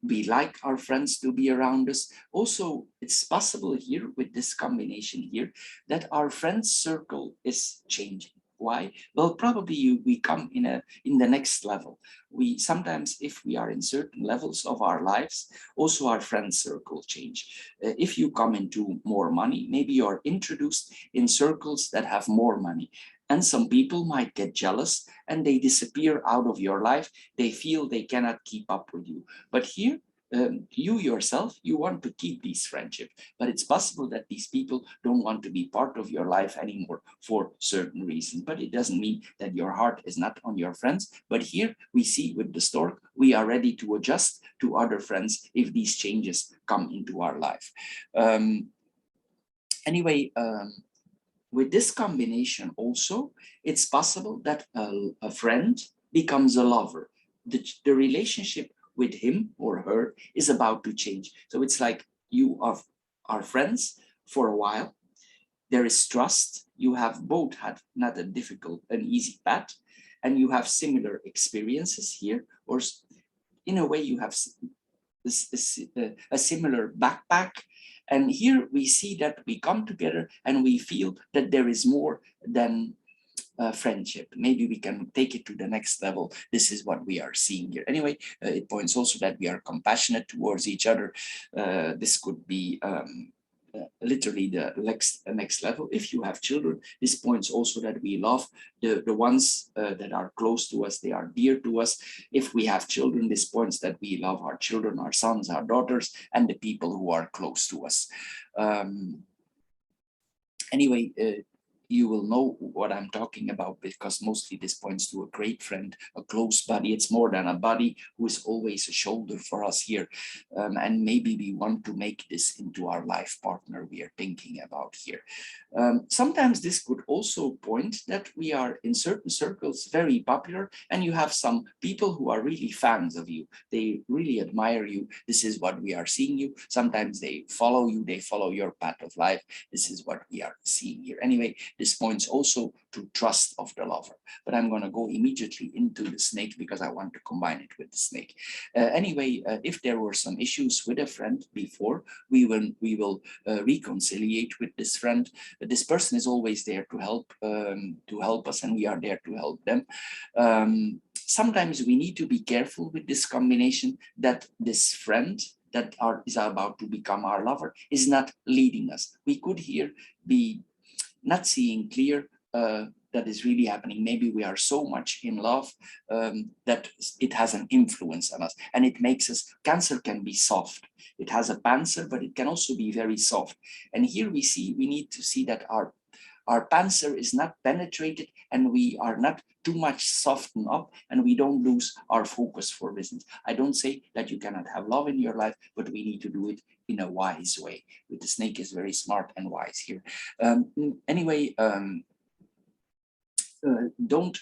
We like our friends to be around us. Also, it's possible here with this combination here that our friends circle is changing. Why? Well, probably we come in the next level. We sometimes, if we are in certain levels of our lives, also our friend circle change. If you come into more money, maybe you're introduced in circles that have more money. And some people might get jealous and they disappear out of your life. They feel they cannot keep up with you. But here, you yourself, you want to keep these friendships, but it's possible that these people don't want to be part of your life anymore for certain reasons. But it doesn't mean that your heart is not on your friends. But here we see with the stork, we are ready to adjust to other friends if these changes come into our life. With this combination also, it's possible that a friend becomes a lover. The relationship with him or her is about to change. So it's like you are friends for a while. There is trust. You have both had not an easy path, and you have similar experiences here, or in a way you have a similar backpack. And here we see that we come together and we feel that there is more than friendship. Maybe we can take it to the next level. This is what we are seeing here. Anyway, it points also that we are compassionate towards each other. This could be literally the next level. If you have children, this points also that we love the ones that are close to us, they are dear to us. If we have children, this points that we love our children, our sons, our daughters, and the people who are close to us. Anyway, you will know what I'm talking about, because mostly this points to a great friend, a close buddy. It's more than a buddy who is always a shoulder for us here. And maybe we want to make this into our life partner we are thinking about here. Sometimes this could also point that we are in certain circles very popular, and you have some people who are really fans of you. They really admire you. This is what we are seeing you. Sometimes they follow you, they follow your path of life. This is what we are seeing here. Anyway, this points also to trust of the lover. But I'm going to go immediately into the snake because I want to combine it with the snake. Anyway, if there were some issues with a friend before, we will reconciliate with this friend. This person is always there to help us, and we are there to help them. Sometimes we need to be careful with this combination, that this friend that is about to become our lover is not leading us. We could here be not seeing clear that is really happening. Maybe we are so much in love that it has an influence on us, and it makes us, Cancer can be soft. It has a panzer, but it can also be very soft. And here we need to see that our panzer is not penetrated, and we are not too much softened up, and we don't lose our focus for business. I don't say that you cannot have love in your life, but we need to do it in a wise way. With the snake is very smart and wise here. Anyway, Don't,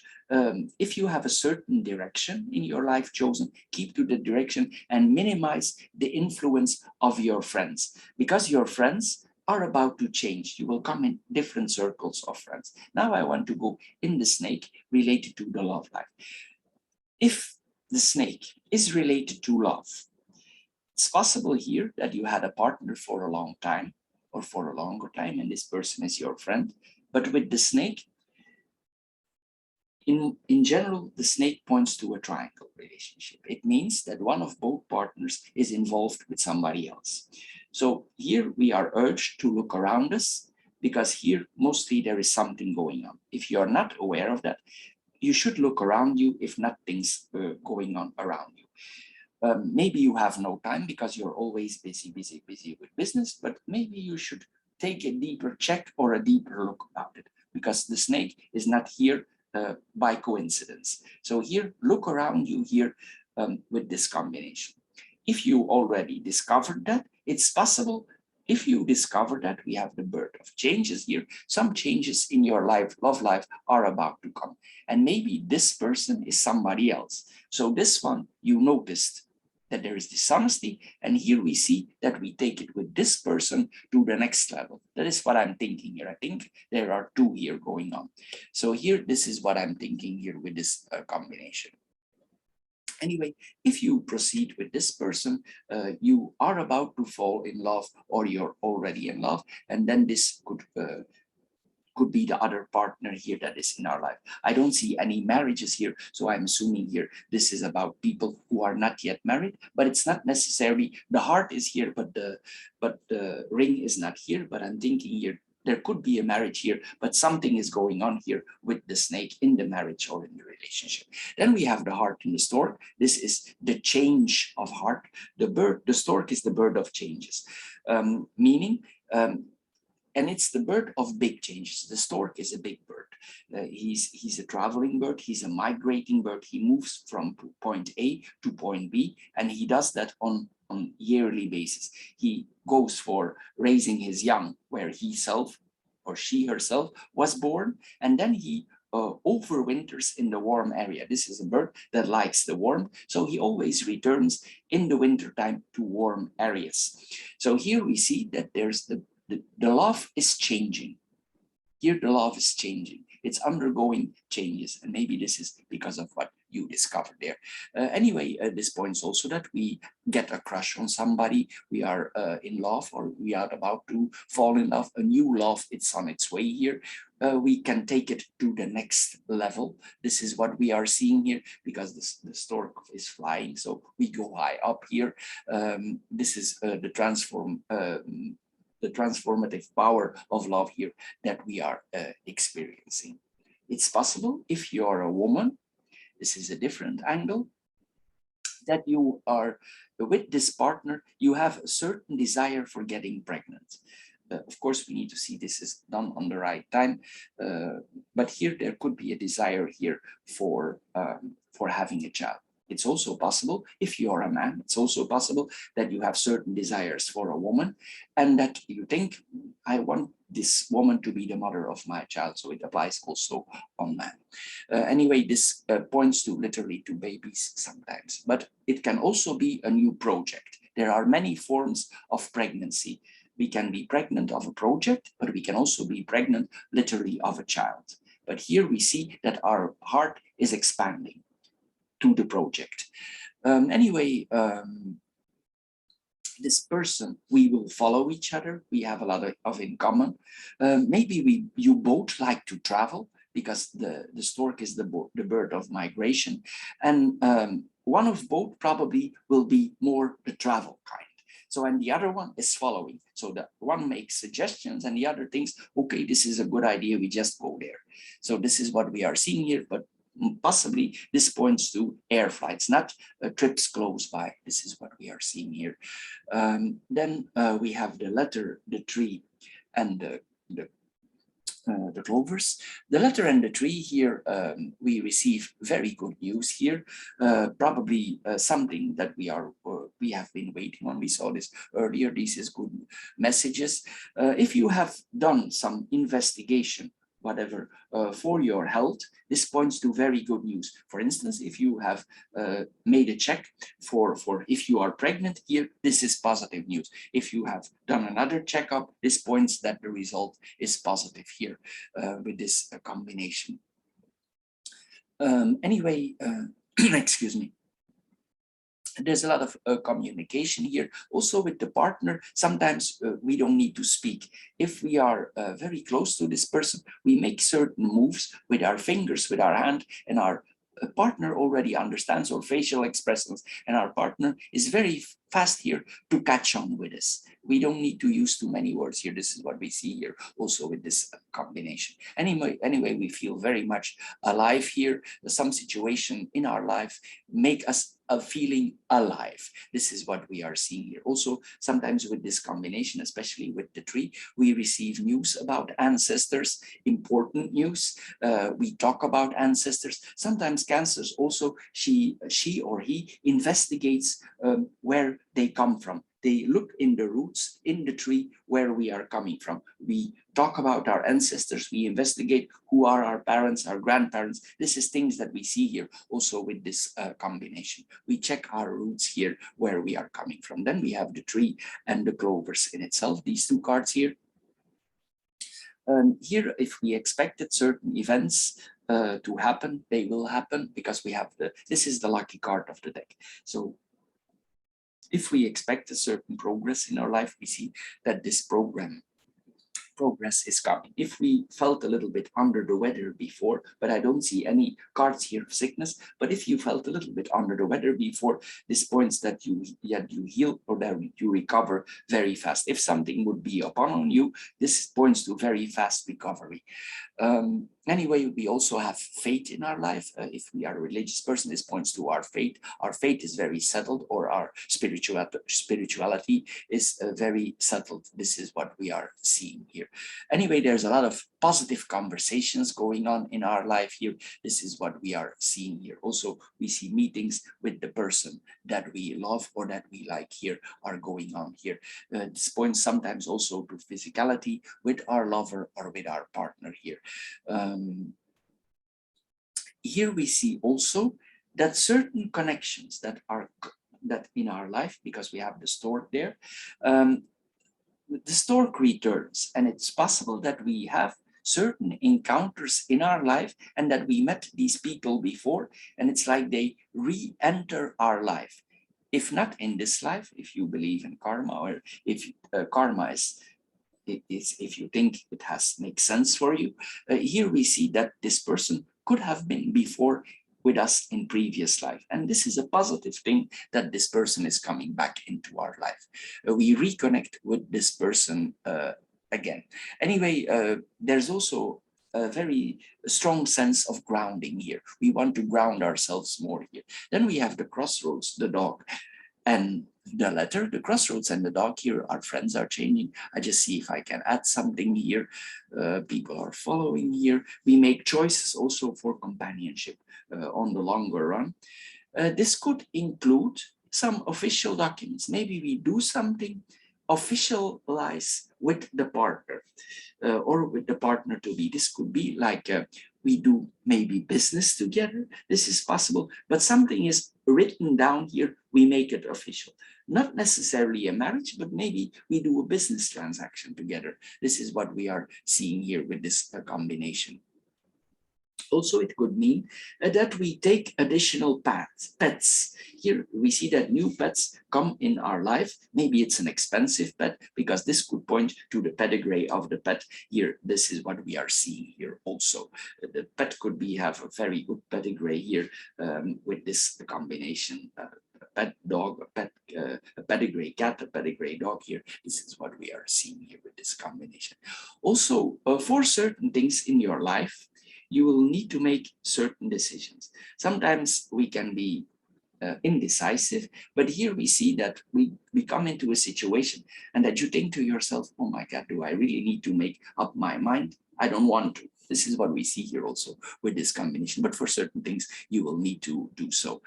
if you have a certain direction in your life chosen, keep to the direction and minimize the influence of your friends, because your friends are about to change. You will come in different circles of friends. Now I want to go in the snake related to the love life. If the snake is related to love, it's possible here that you had a partner for a long time or for a longer time, and this person is your friend. But with the snake, in general, the snake points to a triangle relationship. It means that one of both partners is involved with somebody else. So here we are urged to look around us, because here mostly there is something going on. If you are not aware of that, you should look around you if nothing's going on around you. Maybe you have no time because you're always busy with business, but maybe you should take a deeper check or a deeper look about it, because the snake is not here by coincidence. So here, look around you here with this combination. If you already discovered that, it's possible. If you discover that, we have the birth of changes here. Some changes in your life, love life, are about to come. And maybe this person is somebody else. So this one, you noticed that there is dishonesty, and here we see that we take it with this person to the next level. That is what I'm thinking here. I think there are two here going on. So here, this is what I'm thinking here with this combination. Anyway, if you proceed with this person, you are about to fall in love, or you're already in love, and then this could be the other partner here that is in our life. I don't see any marriages here, so I'm assuming here this is about people who are not yet married, but it's not necessarily, the heart is here, but the ring is not here. But I'm thinking here, there could be a marriage here, but something is going on here with the snake in the marriage or in the relationship. Then we have the heart in the stork. This is the change of heart. The bird, the stork is the bird of changes, meaning, and it's the bird of big changes. The stork is a big bird. He's a traveling bird. He's a migrating bird. He moves from point A to point B, and he does that on yearly basis. He goes for raising his young where himself or she herself was born, and then he overwinters in the warm area. This is a bird that likes the warmth, so he always returns in the winter time to warm areas. So here we see that there's the love is changing. Here the love is changing. It's undergoing changes, and maybe this is because of what you discovered there. Anyway, this points also that we get a crush on somebody, we are in love, or we are about to fall in love. A new love, it's on its way here. We can take it to the next level. This is what we are seeing here, because the stork is flying, so we go high up here. This is the transformative power of love here that we are experiencing. It's possible, if you are a woman, this is a different angle, that you are with this partner, you have a certain desire for getting pregnant. Of course, we need to see this is done on the right time, but here there could be a desire here for having a child. It's also possible, if you're a man, it's also possible that you have certain desires for a woman, and that you think, I want this woman to be the mother of my child. So it applies also on man. Anyway, this points to literally to babies sometimes, but it can also be a new project. There are many forms of pregnancy. We can be pregnant of a project, but we can also be pregnant literally of a child. But here we see that our heart is expanding to the project. Anyway, this person, we will follow each other. We have a lot of in common. Maybe you both like to travel, because the stork is the bird of migration. And one of both probably will be more the travel kind. So, and the other one is following. So the one makes suggestions and the other thinks, okay, this is a good idea, we just go there. So this is what we are seeing here, but possibly this points to air flights, not trips close by. This is what we are seeing here. Then we have the letter, the tree, and the clovers. The letter and the tree here, we receive very good news here. Probably something that we have been waiting on. We saw this earlier. This is good messages. If you have done some investigation whatever for your health, this points to very good news. For instance, if you have made a check for if you are pregnant here, this is positive news. If you have done another checkup, this points that the result is positive here with this combination. Anyway, excuse me. There's a lot of communication here also with the partner. Sometimes we don't need to speak. If we are very close to this person, we make certain moves with our fingers, with our hand, and our partner already understands our facial expressions, and our partner is very fast here to catch on with us. We don't need to use too many words here. This is what we see here also with this combination. Anyway, we feel very much alive here. Some situation in our life make us feeling alive. This is what we are seeing here. Also, sometimes with this combination, especially with the tree, we receive news about ancestors, important news. We talk about ancestors. Sometimes cancers also, she or he investigates where they come from. They look in the roots in the tree where we are coming from. We talk about our ancestors. We investigate who are our parents, our grandparents. This is things that we see here also with this combination. We check our roots here where we are coming from. Then we have the tree and the clovers in itself, these two cards here. Here, if we expected certain events to happen, they will happen because we have this is the lucky card of the deck. So if we expect a certain progress in our life, we see that this progress is coming. If we felt a little bit under the weather before, but I don't see any cards here of sickness, but if you felt a little bit under the weather before, this points that you heal or that you recover very fast. If something would be upon you, this points to very fast recovery. Anyway, we also have faith in our life. If we are a religious person, this points to our faith. Our faith is very settled, or our spirituality is very settled. This is what we are seeing here. Anyway, there's a lot of positive conversations going on in our life here. This is what we are seeing here. Also, we see meetings with the person that we love or that we like here are going on here. This points sometimes also to physicality with our lover or with our partner here. Here we see also that certain connections that in our life, because we have the stork there, the stork returns, and it's possible that we have certain encounters in our life and that we met these people before, and it's like they re-enter our life. If not in this life, if you believe in karma, or if karma is if you think it makes sense for you, here we see that this person could have been before with us in previous life. And this is a positive thing that this person is coming back into our life. We reconnect with this person again. Anyway, there's also a very strong sense of grounding here. We want to ground ourselves more here. Then we have the crossroads, the dog, and the letter, the crossroads and the dog here. Our friends are changing. I just see if I can add something here. People are following here. We make choices also for companionship on the longer run. This could include some official documents. Maybe we do something officialize with the partner or with the partner to be. This could be like we do maybe business together. This is possible, but something is written down here. We make it official. Not necessarily a marriage, but maybe we do a business transaction together. This is what we are seeing here with this combination. Also, it could mean that we take additional pets. Here we see that new pets come in our life. Maybe it's an expensive pet, because this could point to the pedigree of the pet. Here, this is what we are seeing here also. The pet could have a very good pedigree here with this combination. Pet dog, a pedigree cat, a pedigree dog here. This is what we are seeing here with this combination. Also, for certain things in your life, you will need to make certain decisions. Sometimes we can be indecisive, but here we see that we come into a situation and that you think to yourself, oh my God, do I really need to make up my mind? I don't want to. This is what we see here also with this combination, but for certain things, you will need to do so.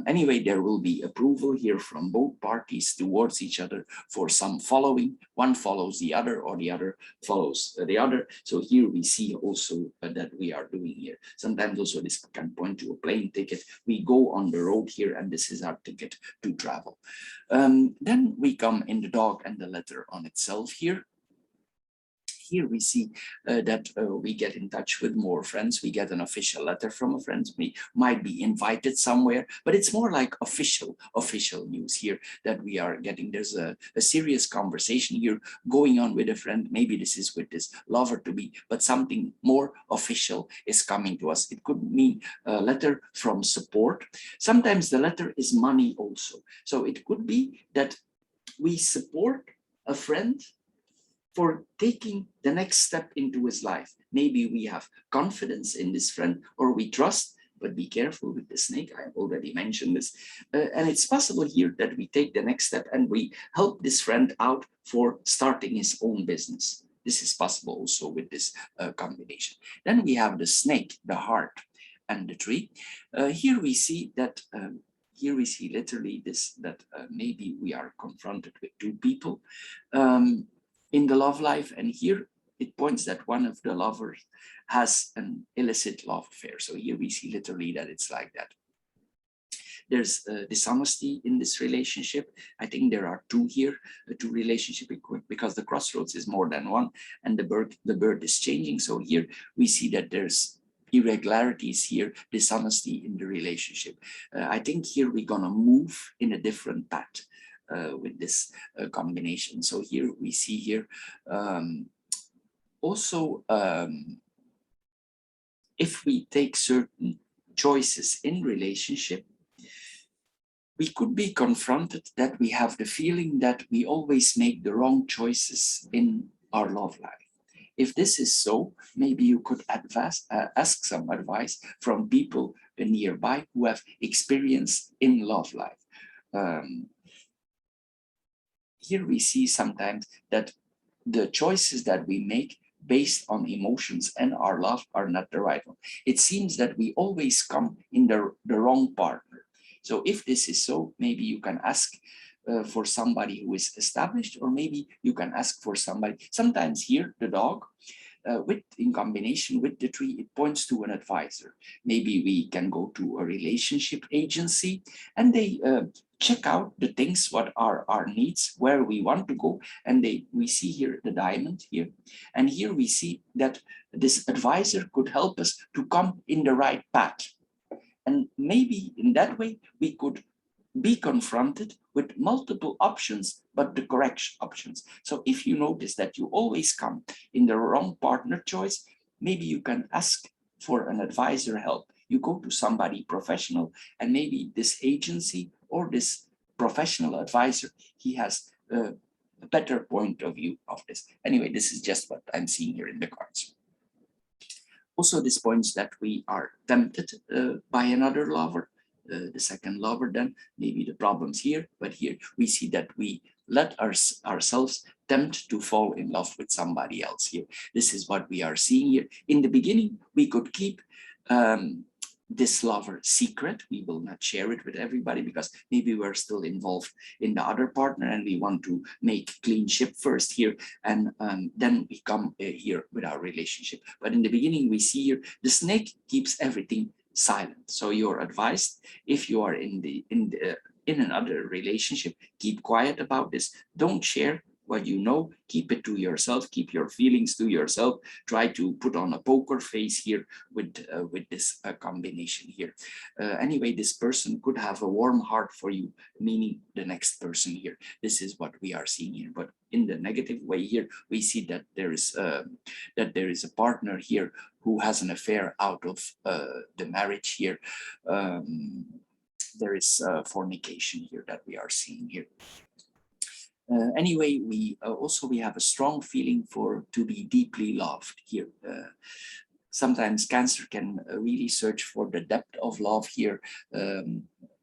Anyway, there will be approval here from both parties towards each other for some following. One follows the other, or the other follows the other. So here we see also that we are doing here. Sometimes also this can point to a plane ticket. We go on the road here, and this is our ticket to travel. Then we come in the dog and the letter on itself here. Here we see that we get in touch with more friends. We get an official letter from a friend. We might be invited somewhere, but it's more like official news here that we are getting. There's a serious conversation here going on with a friend. Maybe this is with this lover to be, but something more official is coming to us. It could mean a letter from support. Sometimes the letter is money also. So it could be that we support a friend for taking the next step into his life. Maybe we have confidence in this friend, or we trust, but be careful with the snake. I already mentioned this. And it's possible here that we take the next step and we help this friend out for starting his own business. This is possible also with this combination. Then we have the snake, the heart, and the tree. Here we see that here we see literally this, that maybe we are confronted with two people in the love life, and here it points that one of the lovers has an illicit love affair. So here we see literally that it's like that. There's dishonesty in this relationship. I think there are two here, two relationship, because the crossroads is more than one, and the bird is changing. So here we see that there's irregularities here, dishonesty in the relationship. I think here we're gonna move in a different path with this combination. So here we see here also if we take certain choices in relationship, we could be confronted that we have the feeling that we always make the wrong choices in our love life. If this is so, maybe you could ask some advice from people nearby who have experience in love life. Here we see sometimes that the choices that we make based on emotions and our love are not the right one. It seems that we always come in the wrong partner. So if this is so, maybe you can ask for somebody who is established, or maybe you can ask for somebody. Sometimes here, the dog, in combination with the tree, it points to an advisor. Maybe we can go to a relationship agency, and they check out the things, what are our needs, where we want to go. And we see here the diamond here. And here we see that this advisor could help us to come in the right path. And maybe in that way, we could be confronted with multiple options, but the correct options. So if you notice that you always come in the wrong partner choice, maybe you can ask for an advisor help. You go to somebody professional, and maybe this agency or this professional advisor, he has a better point of view of this. Anyway, this is just what I'm seeing here in the cards. Also, this points that we are tempted by another lover. The second lover, then maybe the problems here, but here we see that we let ourselves tempt to fall in love with somebody else here. This is what we are seeing here. In the beginning, we could keep this lover secret. We will not share it with everybody because maybe we're still involved in the other partner and we want to make clean ship first here, and then we come here with our relationship. But in the beginning, we see here the snake keeps everything silent. So you're advised, if you are in another relationship, keep quiet about this. Don't share what you know, keep it to yourself, keep your feelings to yourself. Try to put on a poker face here with this combination here. Anyway, this person could have a warm heart for you, meaning the next person here. This is what we are seeing here. But in the negative way here, we see that there is a partner here who has an affair out of the marriage here. There is fornication here that we are seeing here. Anyway, we have a strong feeling to be deeply loved here. Sometimes Cancer can really search for the depth of love here.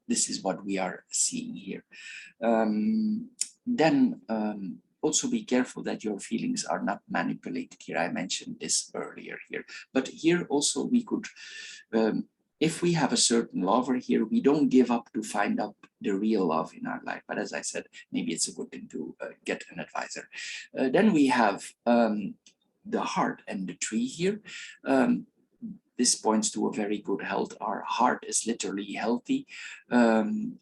This is what we are seeing here. Then also be careful that your feelings are not manipulated here. I mentioned this earlier here, but here also we could, if we have a certain lover here, we don't give up to find out the real love in our life. But as I said, maybe it's a good thing to get an advisor. Then we have the heart and the tree here. This points to a very good health. Our heart is literally healthy.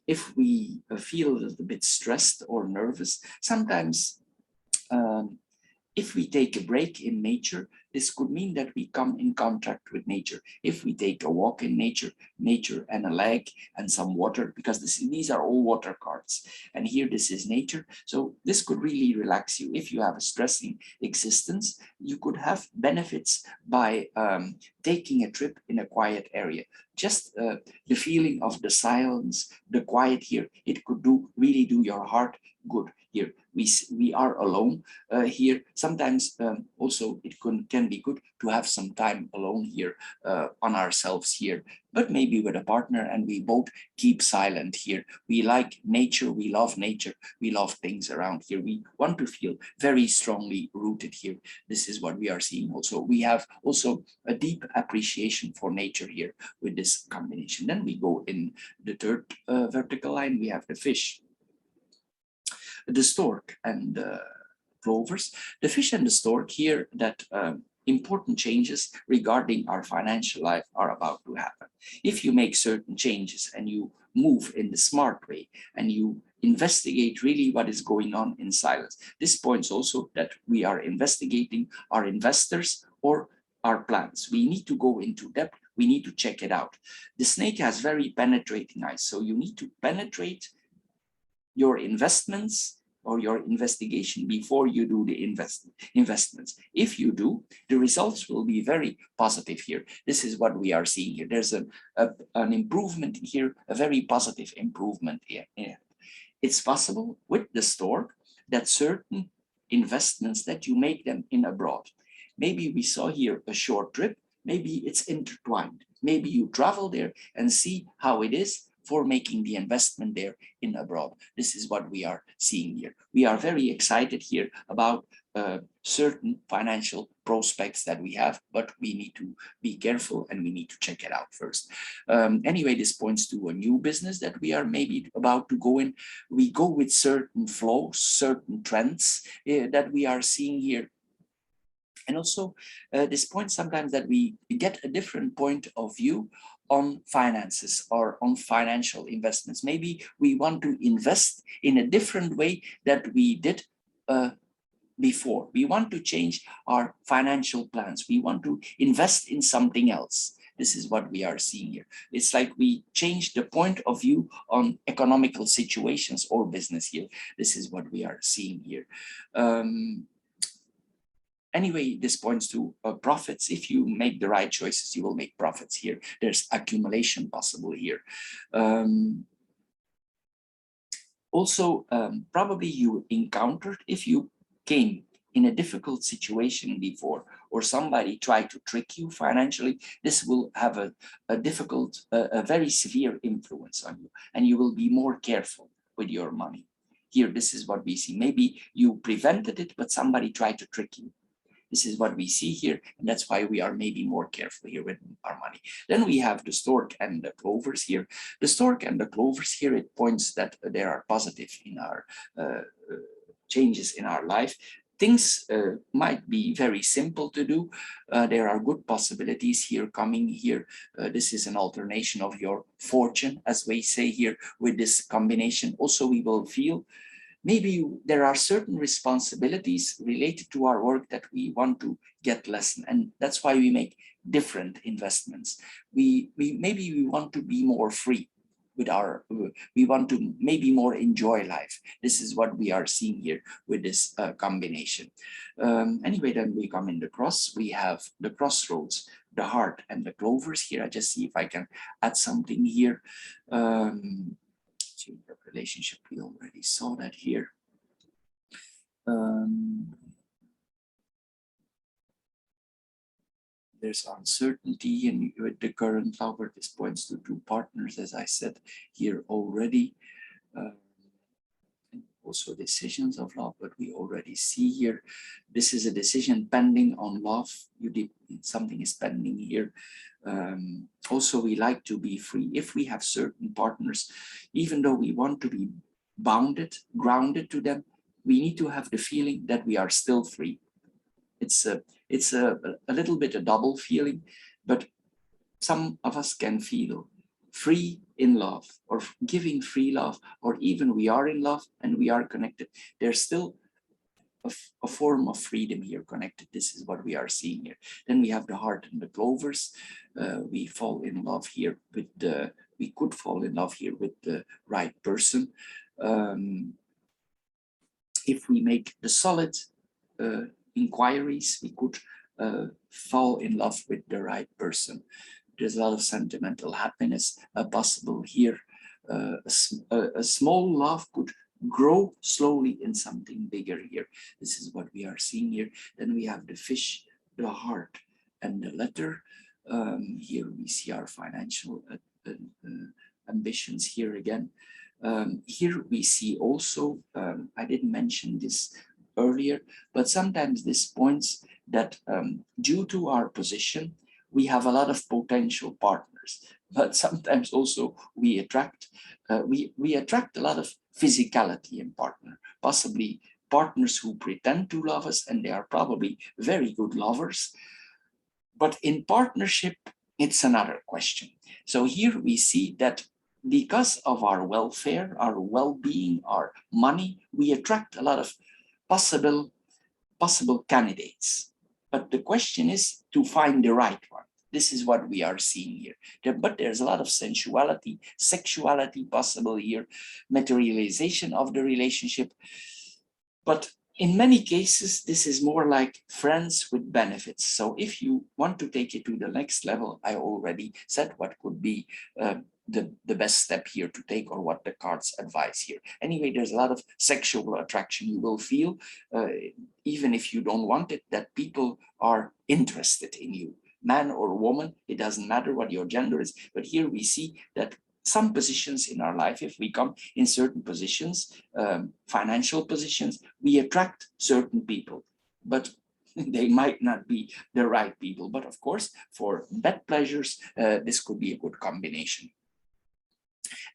If we feel a little bit stressed or nervous, sometimes if we take a break in nature, this could mean that we come in contact with nature. If we take a walk in nature and a lake and some water, because these are all water cards. And here this is nature. So this could really relax you. If you have a stressing existence, you could have benefits by taking a trip in a quiet area. Just the feeling of the silence, the quiet here, it could really do your heart good here. We are alone here. Sometimes also it can be good to have some time alone here on ourselves here, but maybe with a partner, and we both keep silent here. We like nature, we love nature, we love things around here. We want to feel very strongly rooted here. This is what we are seeing also. We have also a deep appreciation for nature here with this combination. Then we go in the third vertical line, we have the fish, the stork, and the plovers. The fish and the stork here, that important changes regarding our financial life are about to happen. If you make certain changes and you move in the smart way and you investigate really what is going on in silence, this points also that we are investigating our investors or our plans. We need to go into depth. We need to check it out. The snake has very penetrating eyes, so you need to penetrate your investments or your investigation before you do the investments. If you do, the results will be very positive here. This is what we are seeing here. There's an improvement here, a very positive improvement here. It's possible with the stork that certain investments that you make them in abroad. Maybe we saw here a short trip, maybe it's intertwined. Maybe you travel there and see how it is for making the investment there in abroad. This is what we are seeing here. We are very excited here about certain financial prospects that we have, but we need to be careful and we need to check it out first. Anyway, this points to a new business that we are maybe about to go in. We go with certain flows, certain trends that we are seeing here. And also this point sometimes that we get a different point of view on finances or on financial investments. Maybe we want to invest in a different way that we did before. We want to change our financial plans. We want to invest in something else. This is what we are seeing here. It's like we change the point of view on economical situations or business here. This is what we are seeing here. Anyway, this points to profits. If you make the right choices, you will make profits here. There's accumulation possible here. Also, probably you encountered, if you came in a difficult situation before, or somebody tried to trick you financially, this will have a very severe influence on you, and you will be more careful with your money. Here, this is what we see. Maybe you prevented it, but somebody tried to trick you. This is what we see here, and that's why we are maybe more careful here with our money. Then we have the stork and the plovers here. The stork and the plovers here, it points that there are positive in our changes in our life. Things might be very simple to do. There are good possibilities here coming here. This is an alternation of your fortune, as we say here, with this combination. Also, we will feel maybe there are certain responsibilities related to our work that we want to get less, and that's why we make different investments. Maybe we want to be more free with we want to maybe more enjoy life. This is what we are seeing here with this combination. Anyway, then we come in the cross. We have the crossroads, the heart, and the clovers here. I just see if I can add something here. The relationship, we already saw that here. There's uncertainty and with the current lover. This points to two partners, as I said here already. also decisions of love, but we already see here, this is a decision pending on love. You did something is pending here. Also, we like to be free. If we have certain partners, even though we want to be bounded, grounded to them, we need to have the feeling that we are still free. It's a little bit a double feeling, but some of us can feel free in love or giving free love, or even we are in love and we are connected. There's still a form of freedom here connected. This is what we are seeing here. Then we have the heart and the clovers. We fall in love here with the, we could fall in love here with the right person. If we make the solid inquiries, we could fall in love with the right person. There's a lot of sentimental happiness possible here. A small love could grow slowly in something bigger here. This is what we are seeing here. Then we have the fish, the heart, and the letter. Here we see our financial ambitions here again. Here we see also, I didn't mention this earlier, but sometimes this points that due to our position, we have a lot of potential partners, but sometimes also we attract a lot of physicality in partner, possibly partners who pretend to love us, and they are probably very good lovers. But in partnership, it's another question. So here we see that because of our welfare, our well-being, our money, we attract a lot of possible candidates. But the question is to find the right one. This is what we are seeing here. But there's a lot of sensuality, sexuality possible here, materialization of the relationship. But in many cases, this is more like friends with benefits. So if you want to take it to the next level, I already said what could be the best step here to take, or what the cards advise here. Anyway, there's a lot of sexual attraction you will feel, even if you don't want it, that people are interested in you. Man or woman, it doesn't matter what your gender is, but here we see that some positions in our life, if we come in certain positions, financial positions, we attract certain people, but they might not be the right people. But of course, for bed pleasures, this could be a good combination.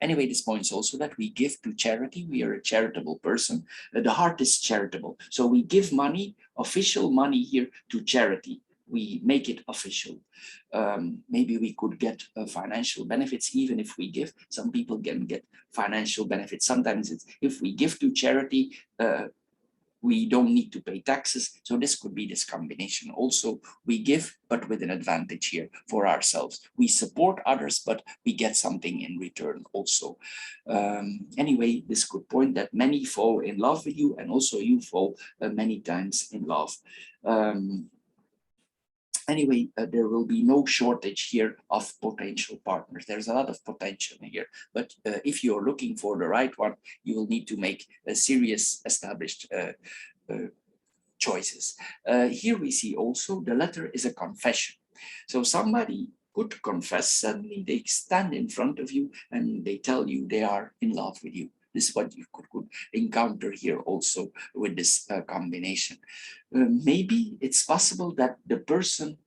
Anyway, this points also that we give to charity. We are a charitable person. The heart is charitable. So we give money, official money here, to charity. We make it official. Maybe we could get financial benefits even if we give. Some people can get financial benefits. Sometimes it's if we give to charity, we don't need to pay taxes. So this could be this combination. Also, we give, but with an advantage here for ourselves. We support others, but we get something in return also. Anyway, this could point that many fall in love with you, and also you fall many times in love. Anyway, there will be no shortage here of potential partners. There's a lot of potential here, but if you're looking for the right one, you will need to make a serious established choices. Here we see also the letter is a confession. So somebody could confess, suddenly they stand in front of you and they tell you they are in love with you. This is what you could encounter here also with this combination. Maybe it's possible that the person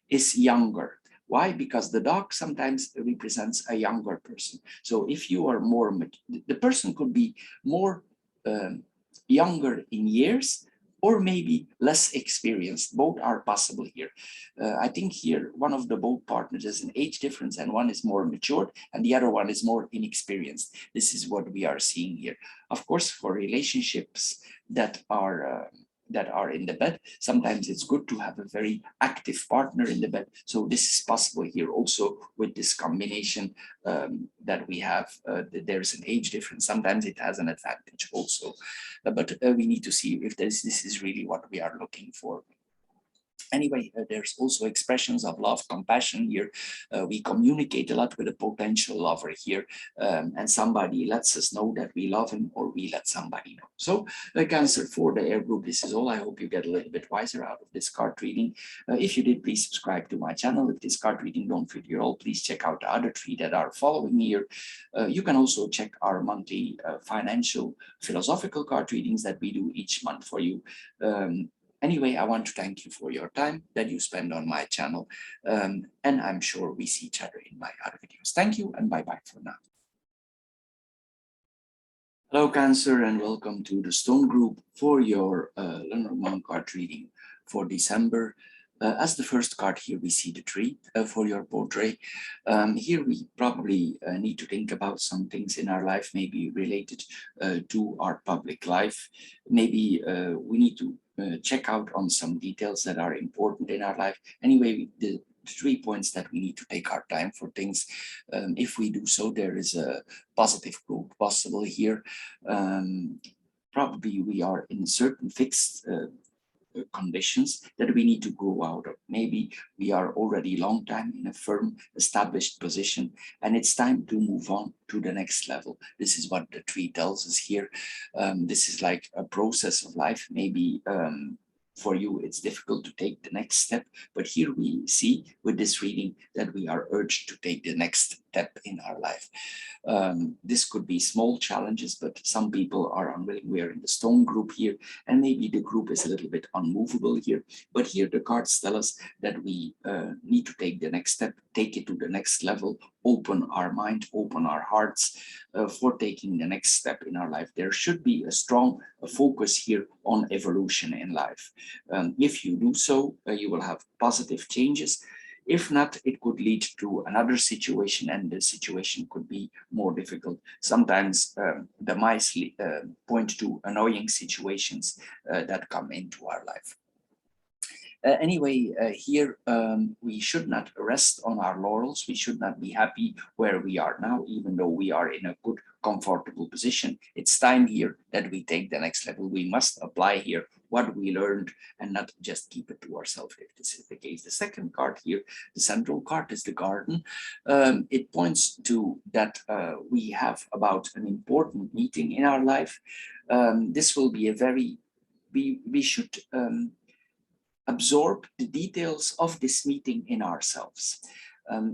is younger. Why? Because the dog sometimes represents a younger person. So if you are more, the person could be more younger in years, or maybe less experienced. Both are possible here. I think here one of the both partners has an age difference, and one is more matured and the other one is more inexperienced. This is what we are seeing here. Of course, for relationships that are in the bed, sometimes it's good to have a very active partner in the bed. So this is possible here also with this combination that we have. There's an age difference. Sometimes it has an advantage also, but we need to see if this is really what we are looking for. Anyway, there's also expressions of love, compassion here. We communicate a lot with a potential lover here, and somebody lets us know that we love him, or we let somebody know. So, Cancer, for the air group, this is all. I hope you get a little bit wiser out of this card reading. If you did, please subscribe to my channel. If this card reading don't fit you all, please check out the other three that are following here. You can also check our monthly financial philosophical card readings that we do each month for you. Anyway, I want to thank you for your time that you spend on my channel, and I'm sure we see each other in my other videos. Thank you, and bye-bye for now. Hello, Cancer, and welcome to the Stone Group for your Lenormand card reading for December. As the first card here, we see the tree for your portrait. Here we probably need to think about some things in our life, maybe related to our public life. Maybe we need to check out on some details that are important in our life. Anyway, the 3 points that we need to take our time for things. If we do so, there is a positive growth possible here. Probably we are in certain fixed conditions that we need to grow out of. Maybe we are already long time in a firm established position, and it's time to move on to the next level. This is what the tree tells us here. This is like a process of life. Maybe for you, it's difficult to take the next step, but here we see with this reading that we are urged to take the next step in our life. This could be small challenges, but some people are unwilling. We are in the stone group here, and maybe the group is a little bit unmovable here. But here the cards tell us that we need to take the next step, take it to the next level, open our mind, open our hearts for taking the next step in our life. There should be a strong focus here on evolution in life. If you do so, you will have positive changes. If not, it could lead to another situation, and the situation could be more difficult. Sometimes the mice point to annoying situations that come into our life. Anyway, here we should not rest on our laurels. We should not be happy where we are now, even though we are in a good, comfortable position. It's time here that we take the next level. We must apply here what we learned and not just keep it to ourselves if this is the case. The second card here, the central card, is the garden. It points to that we have about an important meeting in our life. This will be a very, we should absorb the details of this meeting in ourselves.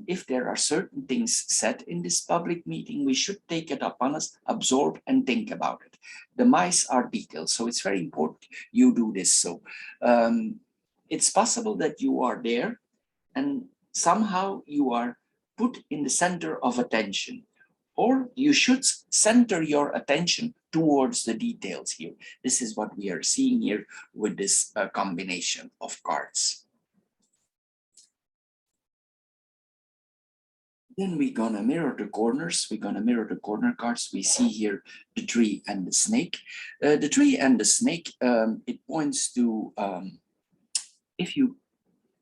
If there are certain things said in this public meeting, we should take it upon us, absorb and think about it. The mice are details, so it's very important you do this. So it's possible that you are there and somehow you are put in the center of attention, or you should center your attention towards the details here. This is what we are seeing here with this combination of cards. Then we're gonna mirror the corners. We're gonna mirror the corner cards. We see here the tree and the snake. The tree and the snake, it points to if you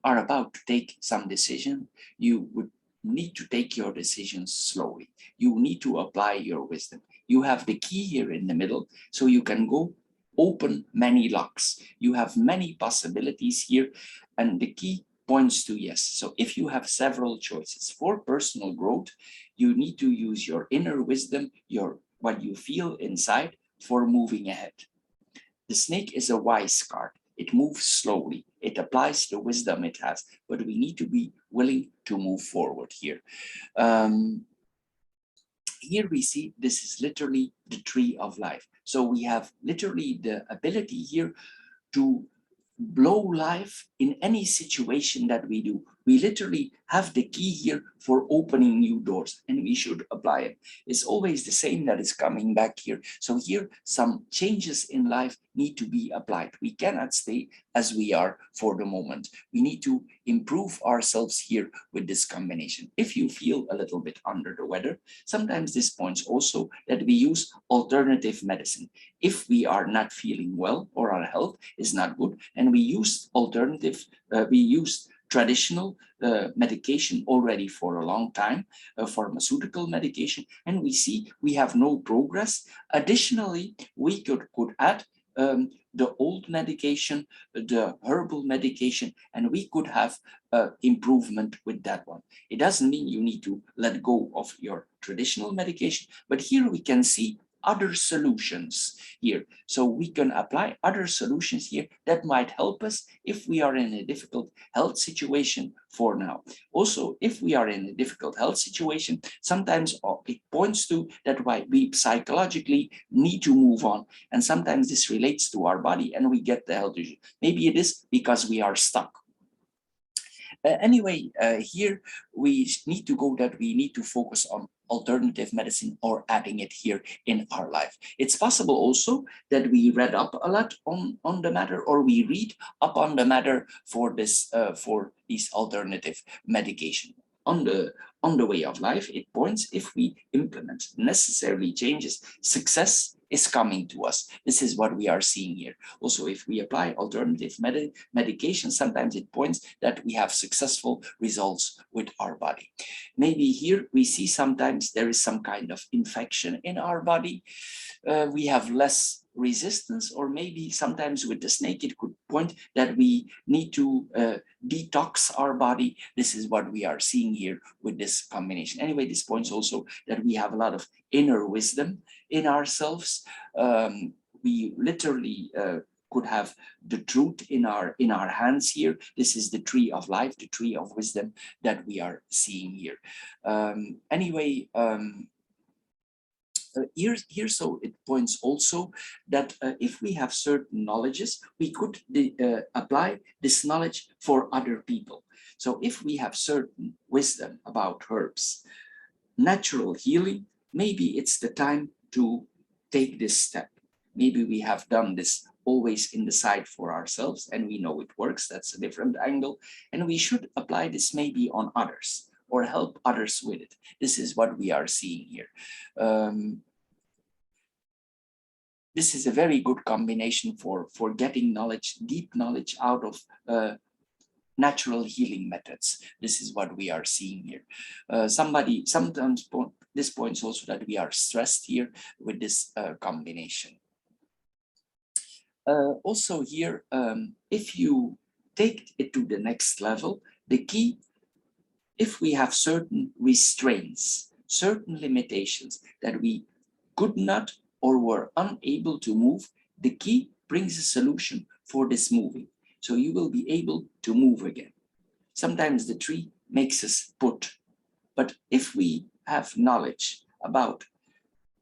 are about to take some decision, you would need to take your decisions slowly. You need to apply your wisdom. You have the key here in the middle, so you can go open many locks. You have many possibilities here, and the key points to yes. So if you have several choices for personal growth, you need to use your inner wisdom, what you feel inside for moving ahead. The snake is a wise card. It moves slowly. It applies the wisdom it has, but we need to be willing to move forward here. Here we see this is literally the tree of life. So we have literally the ability here to blow life in any situation that we do. We literally have the key here for opening new doors, and we should apply it. It's always the same that is coming back here. So here, some changes in life need to be applied. We cannot stay as we are for the moment. We need to improve ourselves here with this combination. If you feel a little bit under the weather, sometimes this points also that we use alternative medicine. If we are not feeling well or our health is not good, and we use alternative, we use traditional medication already for a long time, pharmaceutical medication, and we see we have no progress. Additionally, we could add the old medication, the herbal medication, and we could have improvement with that one. It doesn't mean you need to let go of your traditional medication, but here we can see other solutions here. So we can apply other solutions here that might help us if we are in a difficult health situation for now. Also, if we are in a difficult health situation, sometimes it points to that why we psychologically need to move on. And sometimes this relates to our body and we get the health issue. Maybe it is because we are stuck. Anyway, here we need to go that we need to focus on alternative medicine or adding it here in our life. It's possible also that we read up a lot on the matter, or we read up on the matter for this for these alternative medication. On the way of life, it points if we implement necessarily changes, success is coming to us. This is what we are seeing here. Also, if we apply alternative medication, sometimes it points that we have successful results with our body. Maybe here we see sometimes there is some kind of infection in our body. We have less resistance, or maybe sometimes with the snake it could point that we need to detox our body. This is what we are seeing here with this combination. Anyway, this points also that we have a lot of inner wisdom in ourselves. We literally could have the truth in our hands here. This is the tree of life, the tree of wisdom that we are seeing here. Anyway, here so it points also that if we have certain knowledges, we could apply this knowledge for other people. So if we have certain wisdom about herbs, natural healing, maybe it's the time to take this step. Maybe we have done this always in the side for ourselves and we know it works. That's a different angle, and we should apply this maybe on others or help others with it. This is what we are seeing here. This is a very good combination for getting knowledge, deep knowledge out of natural healing methods. This is what we are seeing here. Sometimes this points also that we are stressed here with this combination. Also here, if you take it to the next level, the key, if we have certain restraints, certain limitations that we could not or were unable to move, the key brings a solution for this moving. So you will be able to move again. Sometimes the tree makes us put, but if we have knowledge about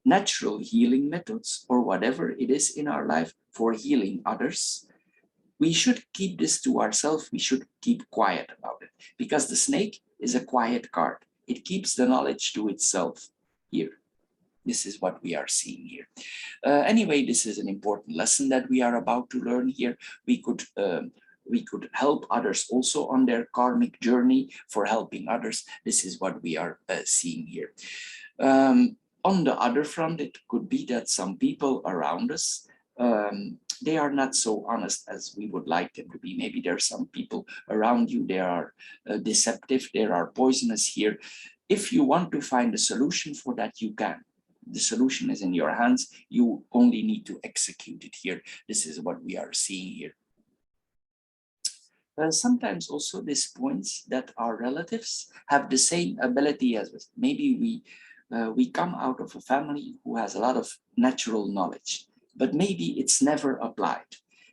natural healing methods or whatever it is in our life for healing others, we should keep this to ourselves. We should keep quiet about it, because the snake is a quiet card. It keeps the knowledge to itself here. This is what we are seeing here. Anyway, this is an important lesson that we are about to learn here. We could help others also on their karmic journey for helping others. This is what we are seeing here. On the other front, it could be that some people around us, they are not so honest as we would like them to be. Maybe there are some people around you, they are deceptive, they are poisonous here. If you want to find a solution for that, you can. The solution is in your hands. You only need to execute it here. This is what we are seeing here. Sometimes also this points that our relatives have the same ability as us. Maybe we come out of a family who has a lot of natural knowledge, but maybe it's never applied.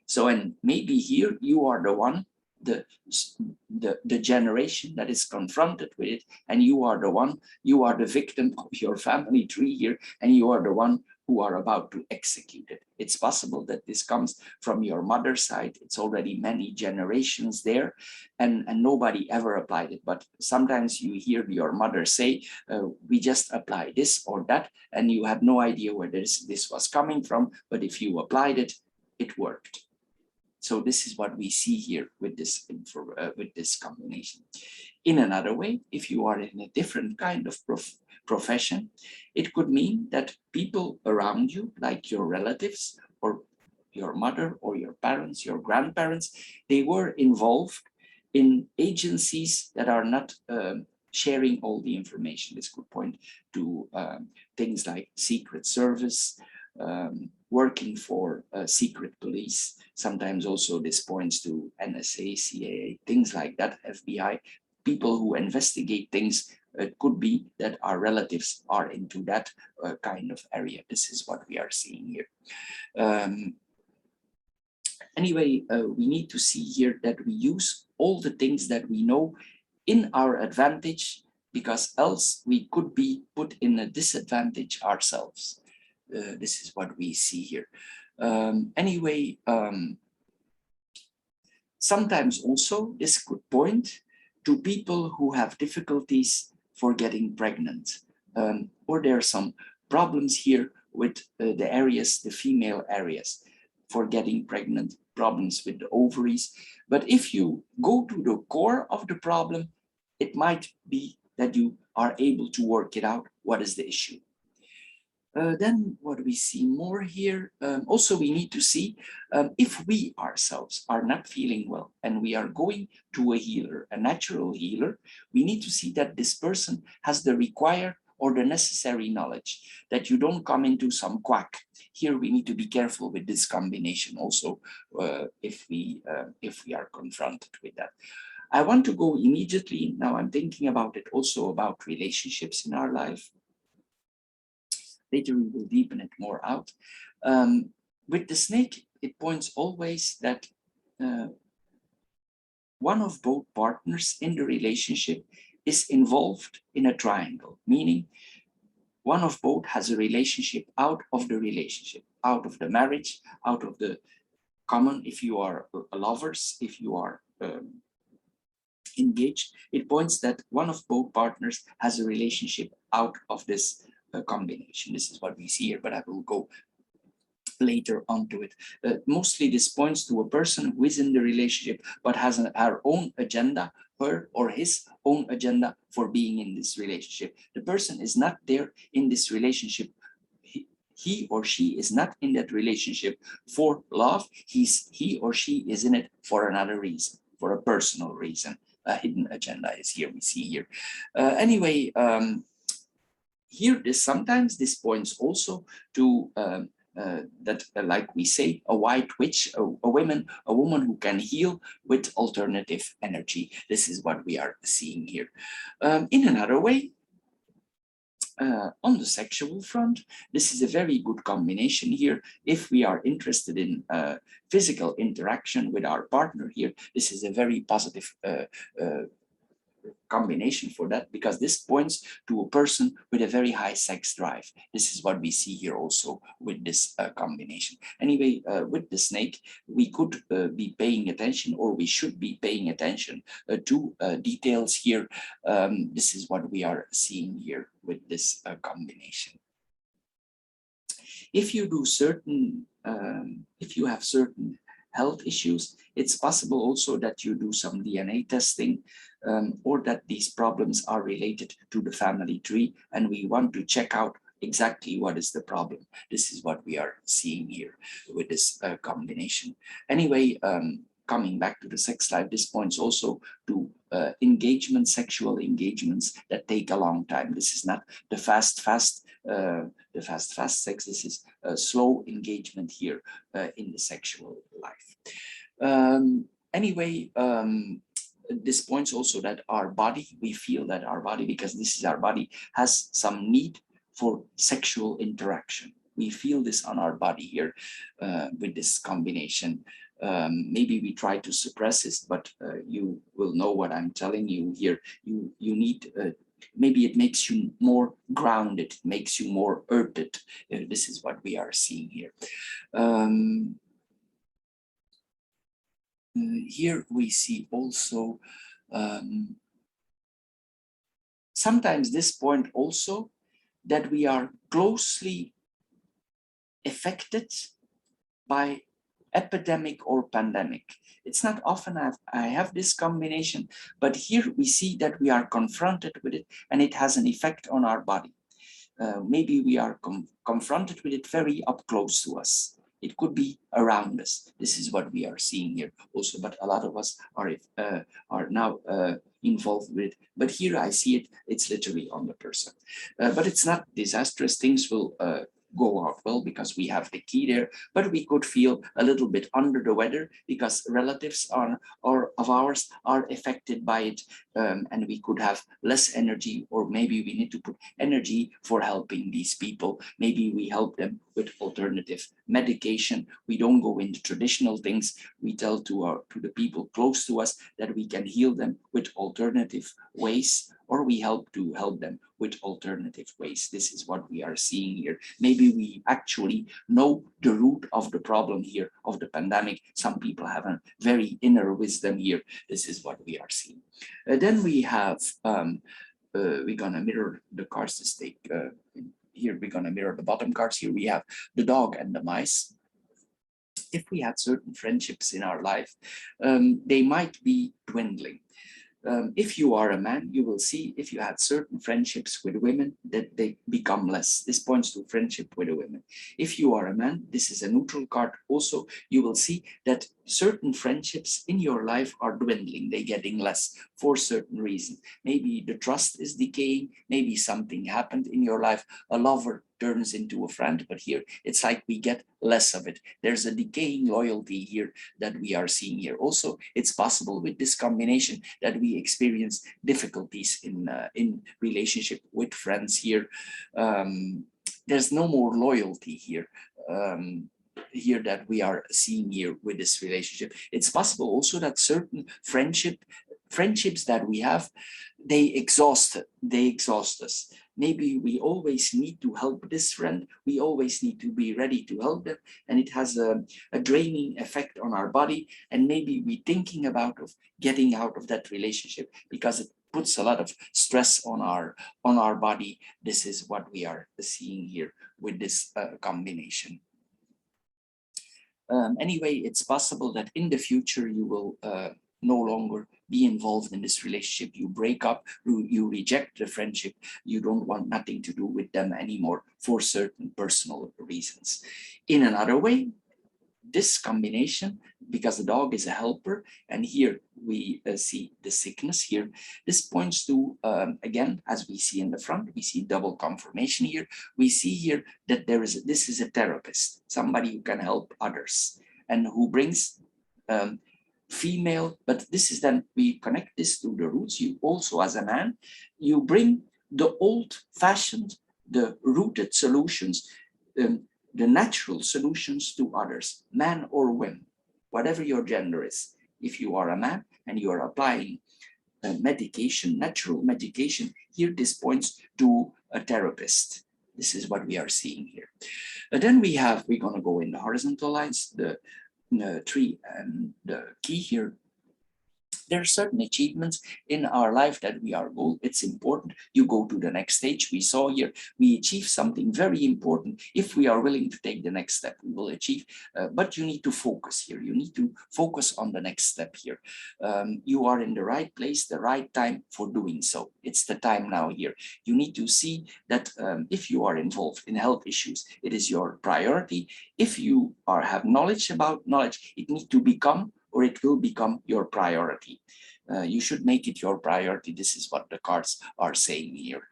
So, and maybe here you are the one, the generation that is confronted with it, and you are the one, you are the victim of your family tree here, and you are the one who are about to execute it. It's possible that this comes from your mother's side. It's already many generations there, and nobody ever applied it. But sometimes you hear your mother say, we just apply this or that, and you had no idea where this was coming from, but if you applied it, it worked. So this is what we see here with this combination. In another way, if you are in a different kind of profession, it could mean that people around you, like your relatives or your mother or your parents, your grandparents, they were involved in agencies that are not sharing all the information. This could point to things like Secret Service, working for secret police. Sometimes also this points to NSA, CIA, things like that, FBI, people who investigate things. It could be that our relatives are into that kind of area. This is what we are seeing here. Anyway, we need to see here that we use all the things that we know in our advantage, because else we could be put in a disadvantage ourselves. This is what we see here. Anyway, sometimes also this could point to people who have difficulties for getting pregnant, or there are some problems here with the areas, the female areas, for getting pregnant, problems with the ovaries. But if you go to the core of the problem, it might be that you are able to work it out. What is the issue? Then what we see more here, also we need to see if we ourselves are not feeling well and we are going to a healer, a natural healer, we need to see that this person has the required or the necessary knowledge, that you don't come into some quack. Here we need to be careful with this combination also, if we are confronted with that. I want to go immediately, now I'm thinking about it also about relationships in our life. Later we will deepen it more out. With the snake, it points always that one of both partners in the relationship is involved in a triangle, meaning one of both has a relationship, out of the marriage, out of the common, if you are lovers, if you are engaged, it points that one of both partners has a relationship out of this combination. This is what we see here, but I will go later onto it. Mostly this points to a person who is in the relationship but has her own agenda, her or his own agenda for being in this relationship. The person is not there in this relationship. He or she is not in that relationship for love. He or she is in it for another reason, for a personal reason. A hidden agenda is here, we see here. Anyway, here sometimes this points also to that, like we say, a white witch, a woman who can heal with alternative energy. This is what we are seeing here. In another way, on the sexual front, this is a very good combination here. If we are interested in physical interaction with our partner here, this is a very positive combination for that, because this points to a person with a very high sex drive. This is what we see here also with this combination. Anyway, with the snake, we could be paying attention, or we should be paying attention to details here. This is what we are seeing here with this combination. If you do certain, if you have certain health issues, it's possible also that you do some DNA testing, or that these problems are related to the family tree, and we want to check out exactly what is the problem. This is what we are seeing here with this combination. Anyway, coming back to the sex life, this points also to engagement, sexual engagements that take a long time. This is not the fast sex. This is a slow engagement here in the sexual life. Anyway, this points also that our body, we feel that our body, because this is our body, has some need for sexual interaction. We feel this on our body here with this combination. Maybe we try to suppress it, but you will know what I'm telling you here. You need, maybe it makes you more grounded, makes you more earthed. This is what we are seeing here. Here we see also sometimes this point also that we are closely affected by epidemic or pandemic. It's not often I have this combination, but here we see that we are confronted with it and it has an effect on our body. Maybe we are confronted with it very up close to us. It could be around us. This is what we are seeing here also, but a lot of us are now involved with it. But here I see it, it's literally on the person. But it's not disastrous. Things will go out well because we have the key there, but we could feel a little bit under the weather because relatives or of ours are affected by it, and we could have less energy, or maybe we need to put energy for helping these people. Maybe we help them with alternative medication. We don't go into traditional things. We tell to the people close to us that we can heal them with alternative ways, or we help them with alternative ways. This is what we are seeing here. Maybe we actually know the root of the problem here, of the pandemic. Some people have a very inner wisdom here. This is what we are seeing. Then we have, we're gonna mirror the cards to take, here we're gonna mirror the bottom cards. Here we have the dog and the mice. If we had certain friendships in our life, they might be dwindling. If you are a man, you will see if you had certain friendships with women that they become less. This points to friendship with a woman. If you are a man, this is a neutral card. Also, you will see that certain friendships in your life are dwindling. They're getting less for certain reason. Maybe the trust is decaying. Maybe something happened in your life. A lover turns into a friend, but here it's like we get less of it. There's a decaying loyalty here that we are seeing here. Also, it's possible with this combination that we experience difficulties in relationship with friends here. There's no more loyalty here. Here that we are seeing here with this relationship. It's possible also that certain friendships that we have, they exhaust us. Maybe we always need to help this friend. We always need to be ready to help them. And it has a draining effect on our body. And maybe we're thinking about of getting out of that relationship because it puts a lot of stress on our body. This is what we are seeing here with this combination. Anyway, it's possible that in the future you will no longer be involved in this relationship. You break up, you reject the friendship, you don't want nothing to do with them anymore for certain personal reasons. In another way, this combination, because the dog is a helper, and here we see the sickness here, this points to, again, as we see in the front, we see double confirmation here. We see here that this is a therapist, somebody who can help others and who brings female, but this is then, we connect this to the roots. You also, as a man, you bring the old-fashioned, the rooted solutions, the natural solutions to others, man or woman, whatever your gender is. If you are a man and you are applying medication, natural medication, here this points to a therapist. This is what we are seeing here. And then we're going to go in the horizontal lines, the tree and the key here. There are certain achievements in our life that we are goal. It's important. You go to the next stage. We saw here, we achieve something very important. If we are willing to take the next step, we will achieve. But you need to focus here. You need to focus on the next step here. You are in the right place, the right time for doing so. It's the time now here. You need to see that if you are involved in health issues, it is your priority. If you have knowledge about knowledge, it needs to become, or it will become, your priority. You should make it your priority. This is what the cards are saying here.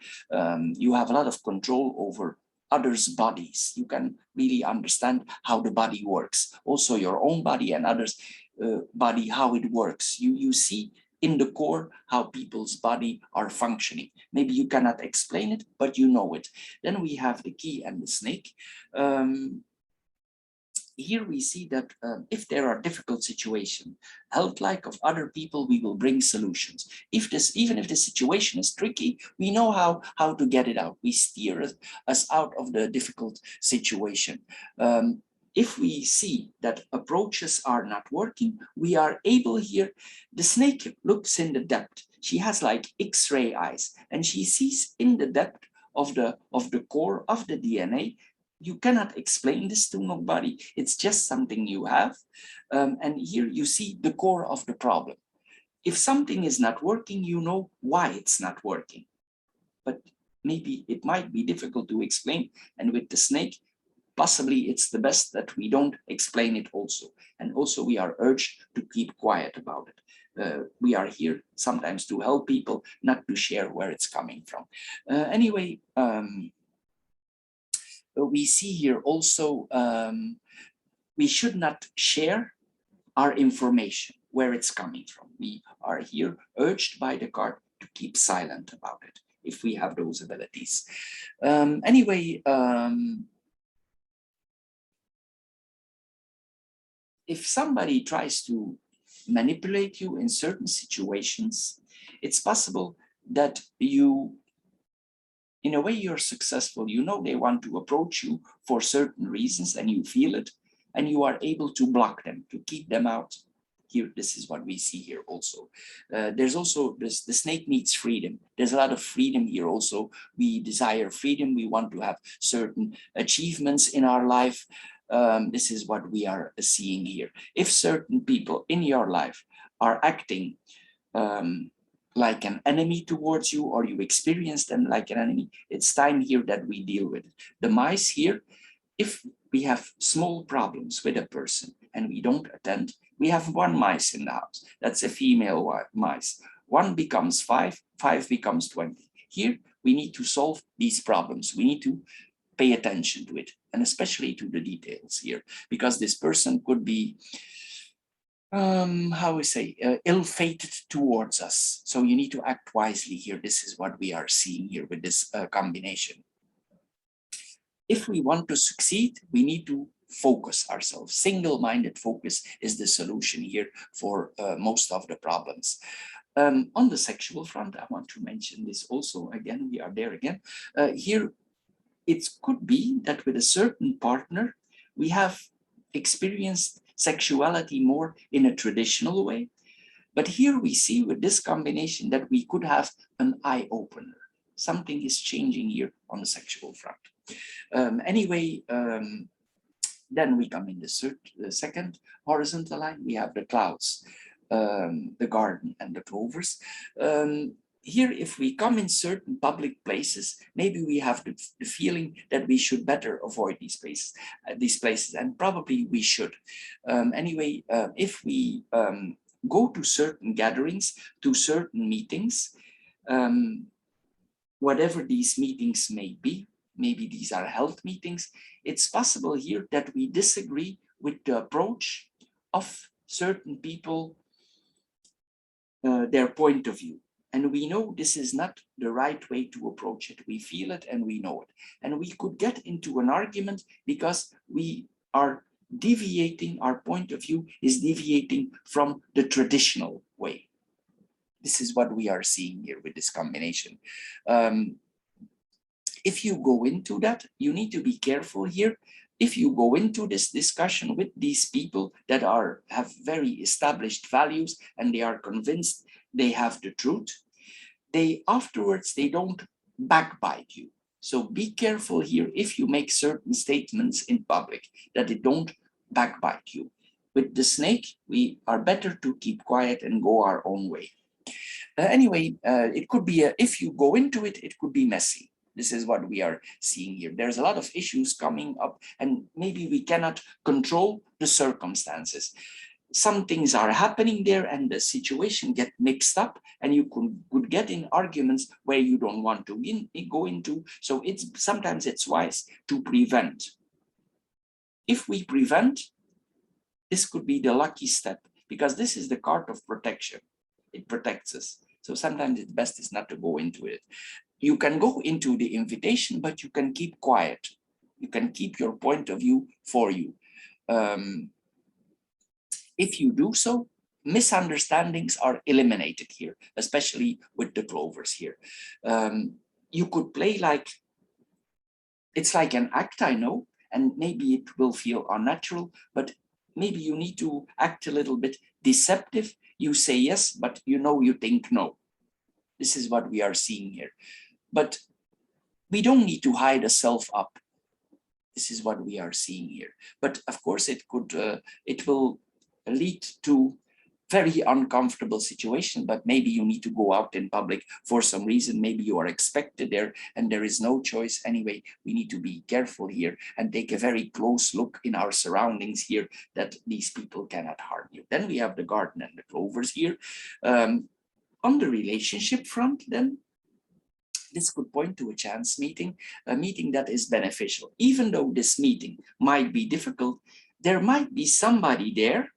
You have a lot of control over others' bodies. You can really understand how the body works. Also your own body and others' body, how it works. You see in the core how people's body are functioning. Maybe you cannot explain it, but you know it. Then we have the key and the snake. Here we see that if there are difficult situations, health-like of other people, we will bring solutions. Even if the situation is tricky, we know how to get it out. We steer us out of the difficult situation. If we see that approaches are not working, we are able here, the snake looks in the depth. She has like X-ray eyes, and she sees in the depth of the core of the DNA. You cannot explain this to nobody. It's just something you have. And here you see the core of the problem. If something is not working, you know why it's not working. But maybe it might be difficult to explain. And with the snake, possibly it's the best that we don't explain it also. And also we are urged to keep quiet about it. We are here sometimes to help people, not to share where it's coming from. Anyway, we see here also, we should not share our information, where it's coming from. We are here urged by the card to keep silent about it if we have those abilities. Anyway, if somebody tries to manipulate you in certain situations, it's possible that you, in a way, you're successful. You know they want to approach you for certain reasons and you feel it, and you are able to block them, to keep them out. Here, this is what we see here also. There's also this, the snake needs freedom. There's a lot of freedom here also. We desire freedom. We want to have certain achievements in our life. This is what we are seeing here. If certain people in your life are acting like an enemy towards you, or you experience them like an enemy, it's time here that we deal with it. The mice here, if we have small problems with a person and we don't attend, we have one mice in the house. That's a female mice. One becomes 5, 5 becomes 20. Here, we need to solve these problems. We need to pay attention to it, and especially to the details here, because this person could be, how we say, ill-fated towards us. So you need to act wisely here. This is what we are seeing here with this combination. If we want to succeed, we need to focus ourselves. Single-minded focus is the solution here for most of the problems. On the sexual front, I want to mention this also. Again, we are there again. Here, it could be that with a certain partner, we have experienced sexuality more in a traditional way. But here we see with this combination that we could have an eye-opener. Something is changing here on the sexual front. Anyway, then we come in the second horizontal line. We have the clouds, the garden, and the clovers. Here, if we come in certain public places, maybe we have the feeling that we should better avoid these places, and probably we should. Anyway, if we go to certain gatherings, to certain meetings, whatever these meetings may be, maybe these are health meetings, it's possible here that we disagree with the approach of certain people, their point of view. And we know this is not the right way to approach it. We feel it and we know it. And we could get into an argument because we are deviating, our point of view is deviating from the traditional way. This is what we are seeing here with this combination. If you go into that, you need to be careful here. If you go into this discussion with these people that have very established values and they are convinced they have the truth, afterwards they don't backbite you. So be careful here if you make certain statements in public that they don't backbite you. With the snake, we are better to keep quiet and go our own way. Anyway, it could be, if you go into it, it could be messy. This is what we are seeing here. There's a lot of issues coming up and maybe we cannot control the circumstances. Some things are happening there and the situation get mixed up and you could get in arguments where you don't want to go into. So sometimes it's wise to prevent. If we prevent, this could be the lucky step because this is the card of protection. It protects us. So sometimes it's best is not to go into it. You can go into the invitation, but you can keep quiet. You can keep your point of view for you. If you do so, misunderstandings are eliminated here, especially with the clovers here. You could play like, it's like an act, I know, and maybe it will feel unnatural, but maybe you need to act a little bit deceptive. You say yes, but you know you think no. This is what we are seeing here. But we don't need to hide a self up. This is what we are seeing here. But of course, it will lead to very uncomfortable situation, but maybe you need to go out in public for some reason. Maybe you are expected there and there is no choice. Anyway, we need to be careful here and take a very close look in our surroundings here that these people cannot harm you. Then we have the garden and the clovers here. On the relationship front, then, This could point to a chance meeting, a meeting that is beneficial. Even though this meeting might be difficult, there might be somebody there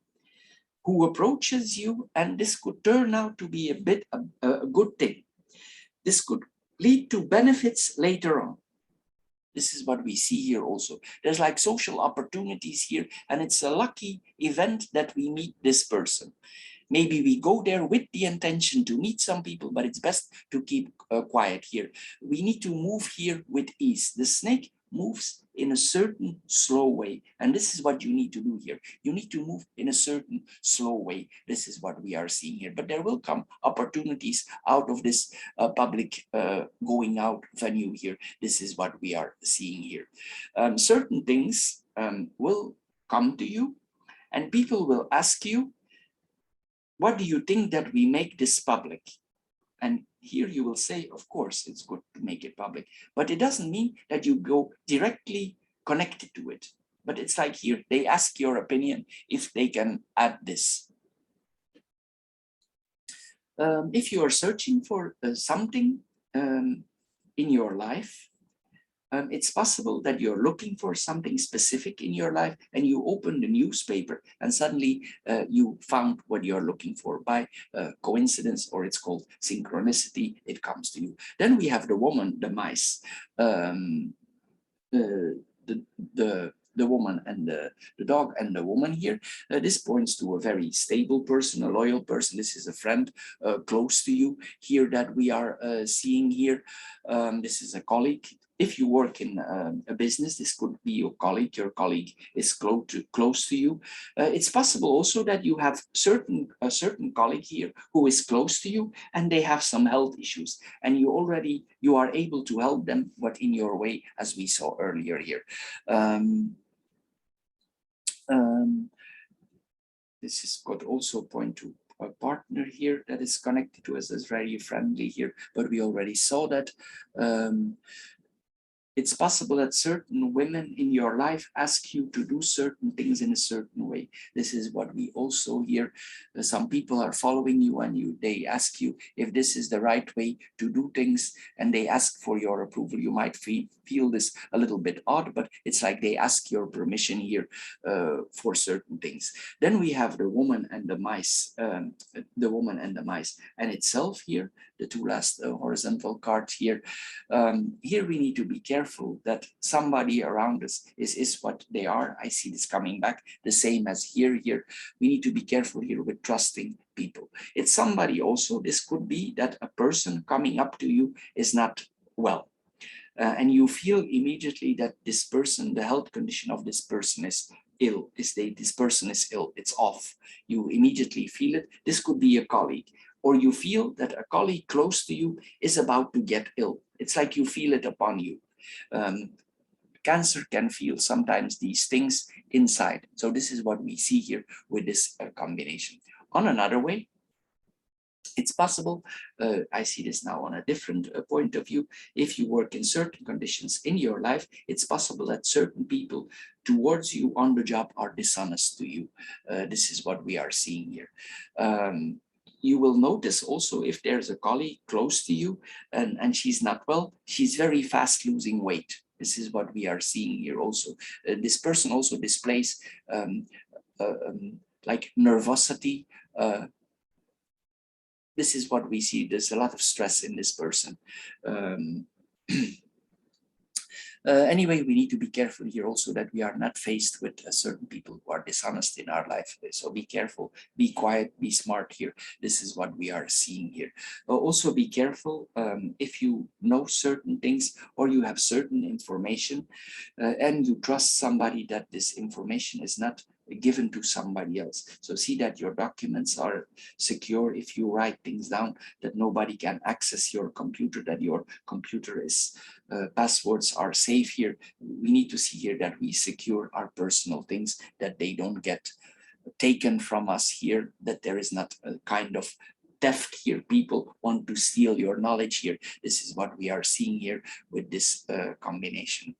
who approaches you, and this could turn out to be a good thing. This could lead to benefits later on. This is what we see here also. There's like social opportunities here, and it's a lucky event that we meet this person. Maybe we go there with the intention to meet some people, but it's best to keep quiet here. We need to move here with ease. The snake moves in a certain slow way, and this is what you need to do here. You need to move in a certain slow way. This is what we are seeing here, but there will come opportunities out of this public going out venue here. This is what we are seeing here. Certain things will come to you, and people will ask you, what do you think that we make this public? And here you will say, of course, it's good to make it public, but it doesn't mean that you go directly connected to it. But it's like here, they ask your opinion if they can add this. If you are searching for something in your life, it's possible that you're looking for something specific in your life, and you open the newspaper and suddenly you found what you're looking for by coincidence, or it's called synchronicity. It comes to you. Then we have the woman, the mice, the woman and the dog and the woman here. This points to a very stable person, a loyal person. This is a friend close to you here that we are seeing here. This is a colleague. If you work in a business, this could be your colleague. Your colleague is close to you. It's possible also that you have a certain colleague here who is close to you, and they have some health issues, and you are able to help them, but in your way, as we saw earlier here. This could also point to a partner here that is connected to us as very friendly here, but we already saw that. It's possible that certain women in your life ask you to do certain things in a certain way. This is what we also hear. Some people are following you, and they ask you if this is the right way to do things, and they ask for your approval. You might feel this a little bit odd, but it's like they ask your permission here for certain things. Then we have the woman and the mice, and itself here, the two last horizontal cards here. Here we need to be careful that somebody around us is what they are. I see this coming back, the same as here. We need to be careful here with trusting people. It's somebody also, this could be that a person coming up to you is not well. And you feel immediately that this person, the health condition of this person is ill. This person is ill, it's off. You immediately feel it. This could be a colleague, or you feel that a colleague close to you is about to get ill. It's like you feel it upon you. Cancer can feel sometimes these things inside. So this is what we see here with this combination. On another way, it's possible, I see this now on a different point of view, if you work in certain conditions in your life, it's possible that certain people towards you on the job are dishonest to you. This is what we are seeing here. You will notice also if there's a colleague close to you and she's not well, she's very fast losing weight. This is what we are seeing here also. This person also displays like nervosity. This is what we see. There's a lot of stress in this person. Anyway, we need to be careful here also that we are not faced with certain people who are dishonest in our life. So be careful, be quiet, be smart here. This is what we are seeing here. Also be careful if you know certain things or you have certain information and you trust somebody, that this information is not given to somebody else. So see that your documents are secure. If you write things down, that nobody can access your computer, that your computer is passwords are safe here. We need to see here that we secure our personal things, that they don't get taken from us here, that there is not a kind of theft here. People want to steal your knowledge here. This is what we are seeing here with this combination.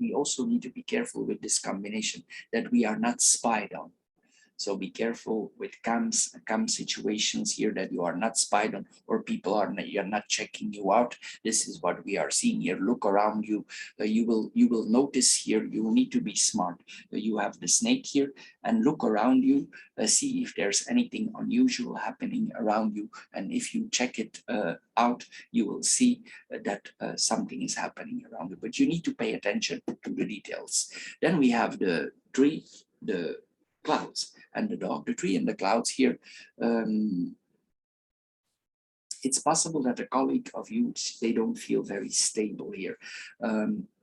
We also need to be careful with this combination that we are not spied on. So be careful with cam situations here, that you are not spied on, or people are not, you're not checking you out. This is what we are seeing here. Look around you. You will notice here, you need to be smart. You have the snake here, and look around you, see if there's anything unusual happening around you. And if you check it out, you will see that something is happening around you, but you need to pay attention to the details. Then we have the tree, the clouds, and the dog. The tree and the clouds here. It's possible that a colleague of you, they don't feel very stable here.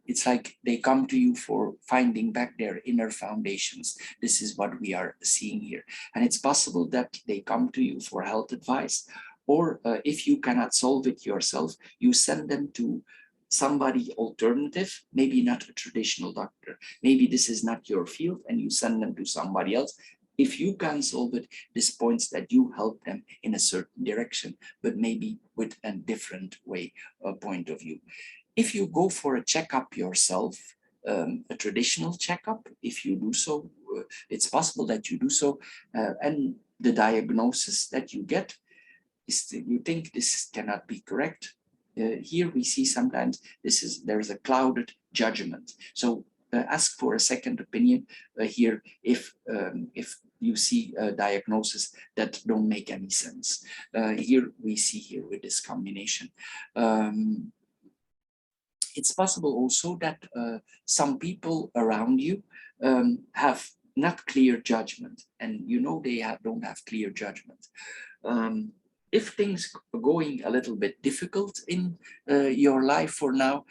It's like they come to you for finding back their inner foundations. This is what we are seeing here. And it's possible that they come to you for health advice, or if you cannot solve it yourself, you send them to somebody alternative, maybe not a traditional doctor. Maybe this is not your field and you send them to somebody else. If you can solve it, this points that you help them in a certain direction, but maybe with a different way, point of view. If you go for a checkup yourself, a traditional checkup, if you do so, it's possible that you do so, and the diagnosis that you get is you think this cannot be correct. Here we see sometimes there's a clouded judgment. So ask for a second opinion here if you see a diagnosis that don't make any sense. Here we see here with this combination. It's possible also that some people around you have not clear judgment, and you know they don't have clear judgment. If things are going a little bit difficult in your life for now,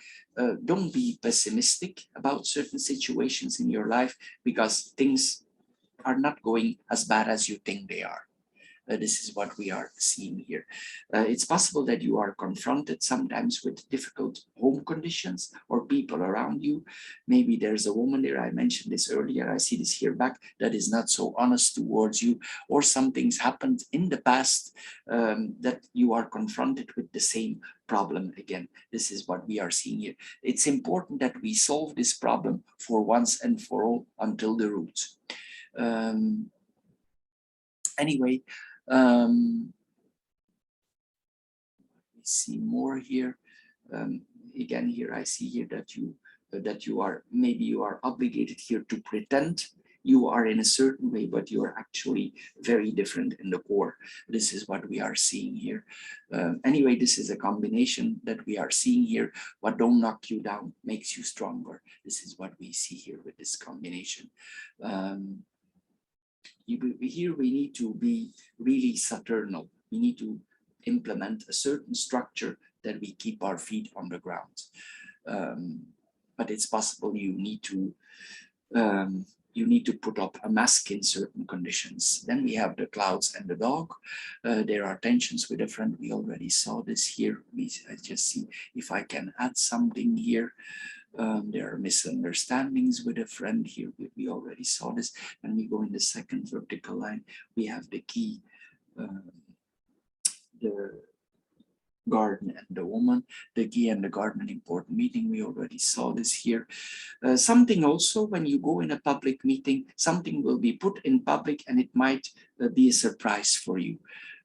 don't be pessimistic about certain situations in your life, because things are not going as bad as you think they are. This is what we are seeing here. It's possible that you are confronted sometimes with difficult home conditions or people around you. Maybe there's a woman there, I mentioned this earlier, I see this here back, that is not so honest towards you, or something's happened in the past that you are confronted with the same problem again. This is what we are seeing here. It's important that we solve this problem for once and for all until the roots. Anyway, we see more here. Again, here I see here that you are, maybe you are obligated here to pretend you are in a certain way, but you are actually very different in the core. This is what we are seeing here. Anyway, this is a combination that we are seeing here. What don't knock you down makes you stronger. This is what we see here with this combination. Here we need to be really saturnal. We need to implement a certain structure that we keep our feet on the ground. But it's possible you need to put up a mask in certain conditions. Then we have the clouds and the dog. There are tensions with a friend. We already saw this here. I just see if I can add something here. There are misunderstandings with a friend here. We already saw this. And we go in the second vertical line. We have the key, the garden and the woman, the key and the garden, an important meeting. We already saw this here. Something also, when you go in a public meeting, something will be put in public and it might be a surprise for you.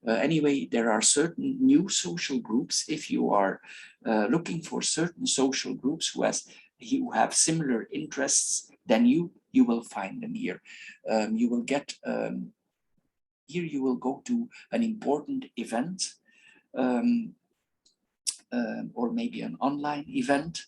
Anyway, there are certain new social groups. If you are looking for certain social groups who have similar interests than you will find them here. You will get, here you will go to an important event, or maybe an online event,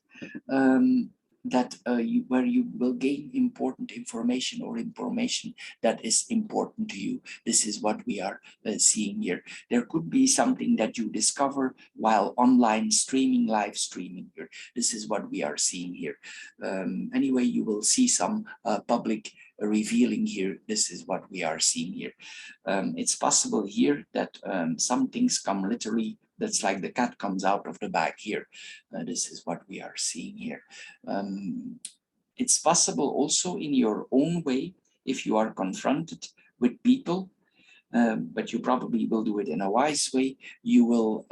where you will gain important information, or information that is important to you. This is what we are seeing here. There could be something that you discover while online streaming, live streaming here. This is what we are seeing here. Anyway, you will see some public revealing here. This is what we are seeing here. It's possible here that some things come literally, that's like the cat comes out of the bag here. This is what we are seeing here. It's possible also in your own way, if you are confronted with people, but you probably will do it in a wise way, you will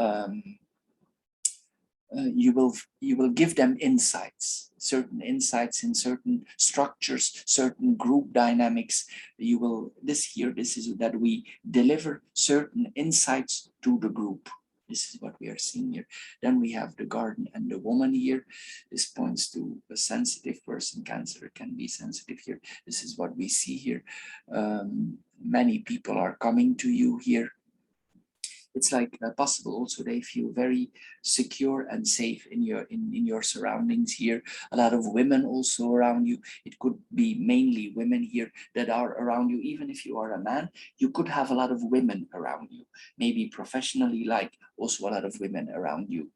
you will give them insights, certain insights in certain structures, certain group dynamics. You will this is that we deliver certain insights to the group. This is what we are seeing here. Then we have the garden and the woman here. This points to a sensitive person. Cancer can be sensitive here. This is what we see here. Many people are coming to you here. It's like possible also they feel very secure and safe in your surroundings here. A lot of women also around you. It could be mainly women here that are around you. Even if you are a man, you could have a lot of women around you, maybe professionally, like also a lot of women around you.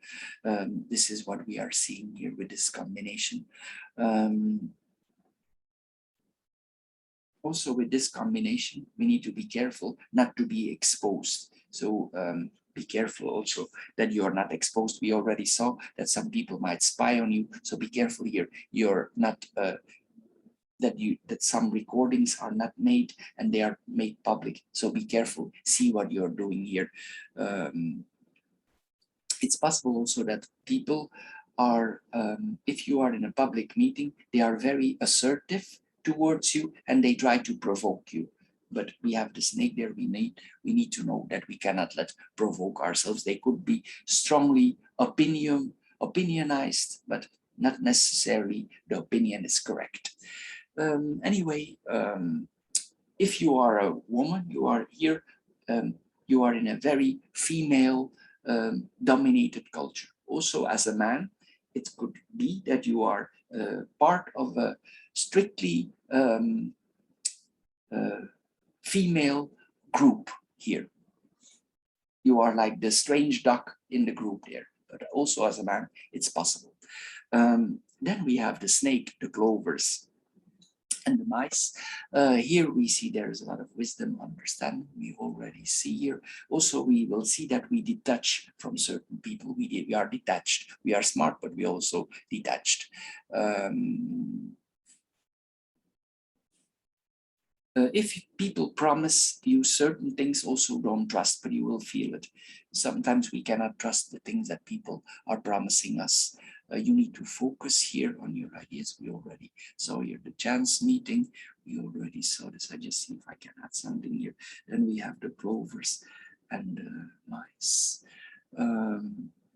This is what we are seeing here with this combination. Also with this combination, we need to be careful not to be exposed. So be careful also that you are not exposed. We already saw that some people might spy on you. So be careful here. You're not that some recordings are not made and they are made public. So be careful. See what you're doing here. It's possible also that people are, if you are in a public meeting, they are very assertive towards you and they try to provoke you. But we have the snake there. We need to know that we cannot let provoke ourselves. They could be strongly opinionized, but not necessarily the opinion is correct. Anyway, if you are a woman, you are here, you are in a very female dominated culture. Also as a man, it could be that you are part of a strictly female group here. You are like the strange duck in the group there, but also as a man, it's possible. Then we have the snake, the clovers, and the mice. Here we see there is a lot of wisdom, understanding. We already see here. Also, we will see that we detach from certain people. We are detached. We are smart, but we also detached. If people promise you certain things, also don't trust, but you will feel it. Sometimes we cannot trust the things that people are promising us. You need to focus here on your ideas. We already saw here the chance meeting. We already saw this. I just see if I can add something here. Then we have the clovers and the mice.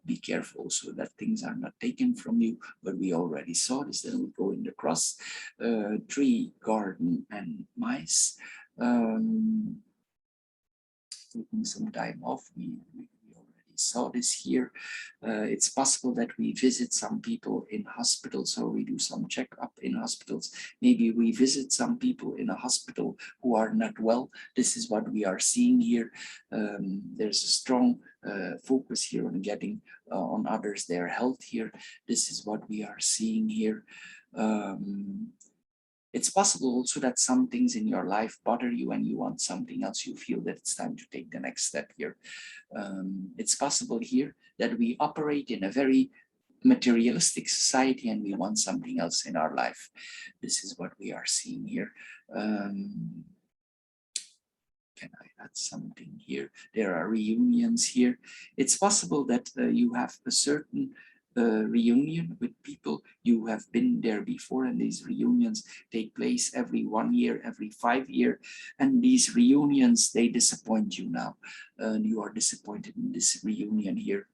Be careful so that things are not taken from you, but we already saw this. Then we go in the cross, tree, garden, and mice. Taking some time off, we already saw this here. It's possible that we visit some people in hospitals, or we do some checkup in hospitals. Maybe we visit some people in a hospital who are not well. This is what we are seeing here. There's a strong focus here on getting on others, their health here. This is what we are seeing here. It's possible also that some things in your life bother you and you want something else. You feel that it's time to take the next step here. It's possible here that we operate in a very materialistic society and we want something else in our life. This is what we are seeing here. Can I add something here? There are reunions here. It's possible that you have a certain reunion with people you have been there before, and these reunions take place every 1 year, every 5 years, and these reunions, they disappoint you now, and you are disappointed in this reunion here.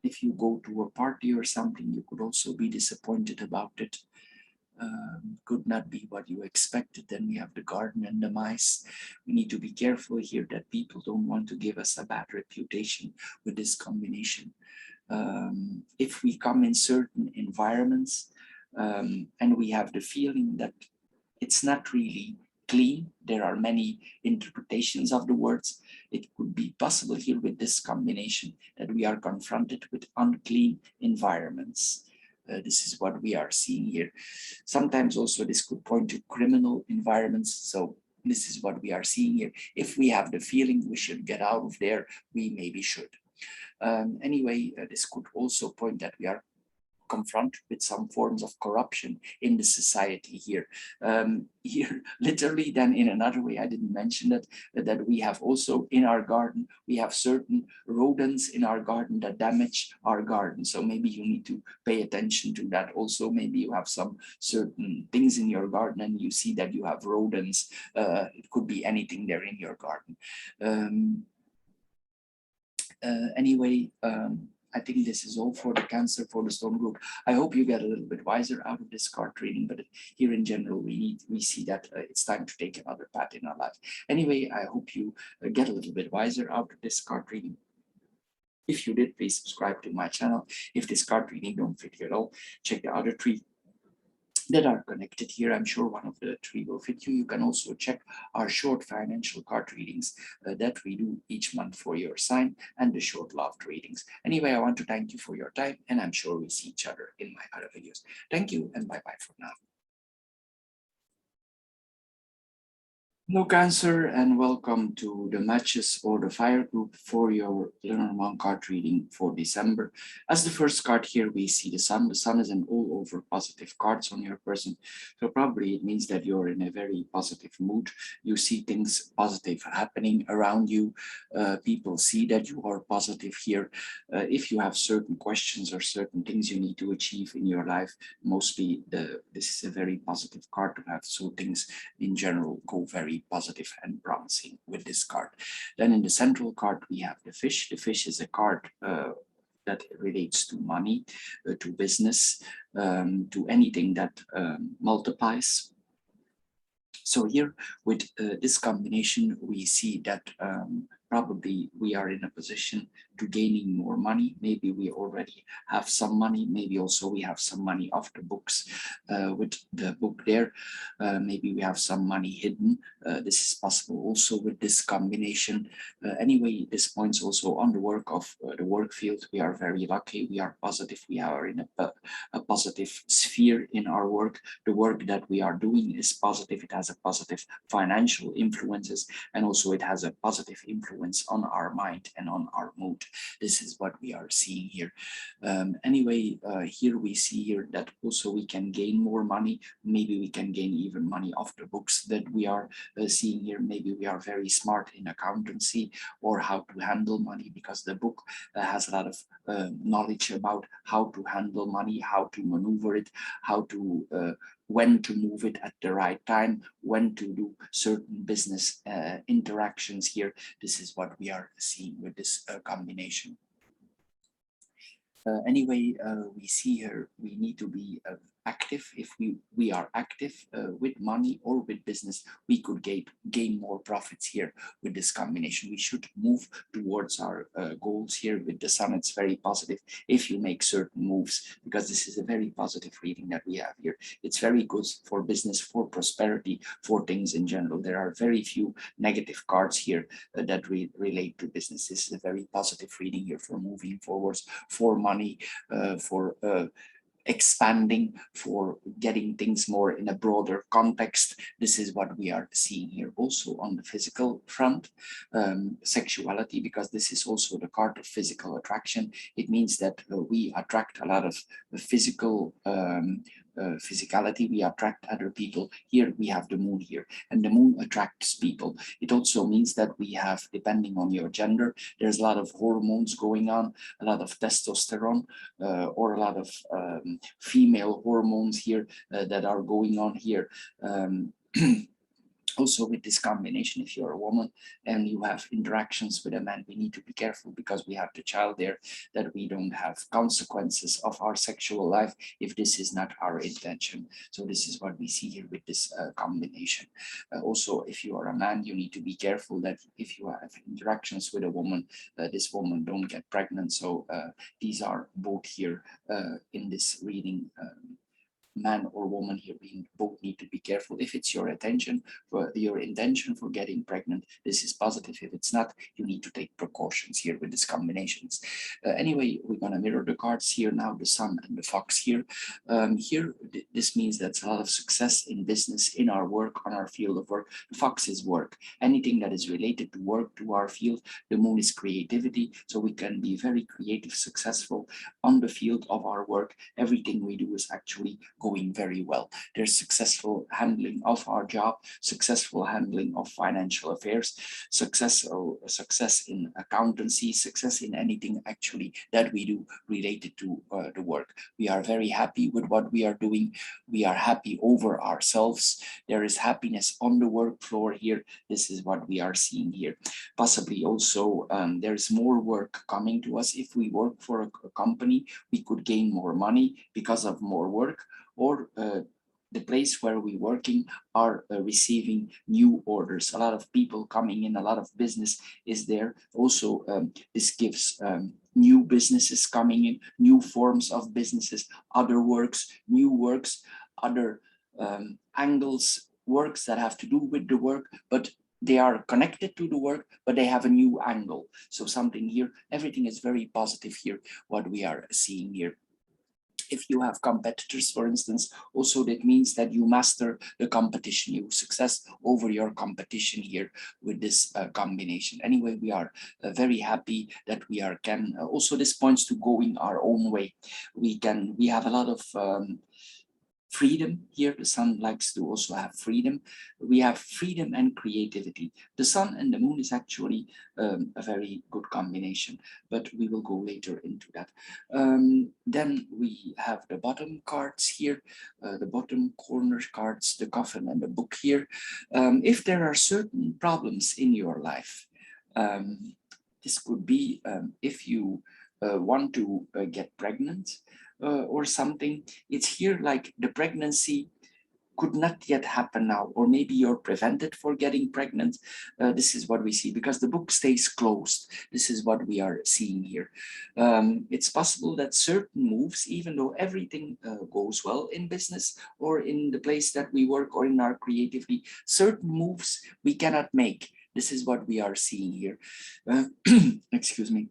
If you go to a party or something, you could also be disappointed about it. Could not be what you expected. Then we have the garden and the mice. We need to be careful here that people don't want to give us a bad reputation with this combination. If we come in certain environments and we have the feeling that it's not really clean, there are many interpretations of the words. It could be possible here with this combination that we are confronted with unclean environments. This is what we are seeing here. Sometimes also this could point to criminal environments. So this is what we are seeing here. If we have the feeling we should get out of there, we maybe should. Anyway, this could also point that we are confront with some forms of corruption in the society here. Here, literally, then in another way, I didn't mention that we have also in our garden, we have certain rodents in our garden that damage our garden. So maybe you need to pay attention to that also. Maybe you have some certain things in your garden and you see that you have rodents. It could be anything there in your garden. Anyway, I think this is all for the Cancer for the Storm group. I hope you get a little bit wiser out of this card reading, but here in general, we see that it's time to take another path in our life. Anyway, I hope you get a little bit wiser out of this card reading. If you did, please subscribe to my channel. If this card reading don't fit you at all, check the other three that are connected here. I'm sure one of the three will fit you. You can also check our short financial card readings that we do each month for your sign, and the short love readings. Anyway, I want to thank you for your time, and I'm sure we see each other in my other videos. Thank you, and bye-bye for now. Hello Cancer, and welcome to the matches or the fire group for your Lenormand card reading for December. As the first card here, we see the sun. The sun is an all over positive cards on your person. So probably it means that you're in a very positive mood. You see things positive happening around you. People see that you are positive here. If you have certain questions or certain things you need to achieve in your life, mostly this is a very positive card to have. So things in general go very positive and promising with this card. Then in the central card, we have the fish. The fish is a card that relates to money, to business, to anything that multiplies. So here with this combination, we see that probably we are in a position to gaining more money. Maybe we already have some money. Maybe also we have some money off the books with the book there. Maybe we have some money hidden. This is possible also with this combination. Anyway, this points also on the work of the work field. We are very lucky. We are positive. We are in a positive sphere in our work. The work that we are doing is positive. It has a positive financial influences, and also it has a positive influence on our mind and on our mood. This is what we are seeing here. Anyway, here we see here that also we can gain more money. Maybe we can gain even money off the books that we are seeing here. Maybe we are very smart in accountancy or how to handle money, because the book has a lot of knowledge about how to handle money, how to maneuver it, how to when to move it at the right time, when to do certain business interactions here. This is what we are seeing with this combination. Anyway, we see here we need to be active. If we are active with money or with business, we could gain more profits here with this combination. We should move towards our goals here. With the sun, it's very positive if you make certain moves, because this is a very positive reading that we have here. It's very good for business, for prosperity, for things in general. There are very few negative cards here that relate to business. This is a very positive reading here for moving forwards, for money, for expanding, for getting things more in a broader context. This is what we are seeing here also on the physical front. Sexuality, because this is also the card of physical attraction. It means that we attract a lot of physical physicality. We attract other people. Here we have the moon here, and the moon attracts people. It also means that we have, depending on your gender, there's a lot of hormones going on, a lot of testosterone or a lot of female hormones here that are going on here. Also with this combination, if you're a woman and you have interactions with a man, we need to be careful, because we have the child there, that we don't have consequences of our sexual life if this is not our intention. So this is what we see here with this combination. Also, if you are a man, you need to be careful that if you have interactions with a woman, this woman don't get pregnant. So these are both here in this reading man or woman here, we both need to be careful. If it's your intention for getting pregnant, this is positive. If it's not, you need to take precautions here with these combinations. Anyway, we're going to mirror the cards here now, the sun and the fox here. This means that's a lot of success in business, in our work, on our field of work. The fox is work. Anything that is related to work, to our field. The moon is creativity, so we can be very creative, successful on the field of our work. Everything we do is actually going very well. There's successful handling of our job, successful handling of financial affairs, success in accountancy, success in anything actually that we do related to the work. We are very happy with what we are doing. We are happy over ourselves. There is happiness on the work floor here. This is what we are seeing here. Possibly also there's more work coming to us. If we work for a company, we could gain more money because of more work, or the place where we're working are receiving new orders. A lot of people coming in, a lot of business is there. Also, this gives new businesses coming in, new forms of businesses, other works, new works, other angles, works that have to do with the work, but they are connected to the work, but they have a new angle. So something here, everything is very positive here, what we are seeing here. If you have competitors, for instance, also that means that you master the competition, you success over your competition here with this combination. Anyway, we are very happy that we can also, this points to going our own way. We have a lot of freedom here. The sun likes to also have freedom. We have freedom and creativity. The sun and the moon is actually a very good combination, but we will go later into that. Then we have the bottom cards here, the bottom corner cards, the coffin and the book here. If there are certain problems in your life, this could be if you want to get pregnant, or something. It's here like the pregnancy could not yet happen now, or maybe you're prevented for getting pregnant. This is what we see because the book stays closed. This is what we are seeing here. It's possible that certain moves, even though everything goes well in business or in the place that we work or in our creativity, certain moves we cannot make. This is what we are seeing here. Excuse me.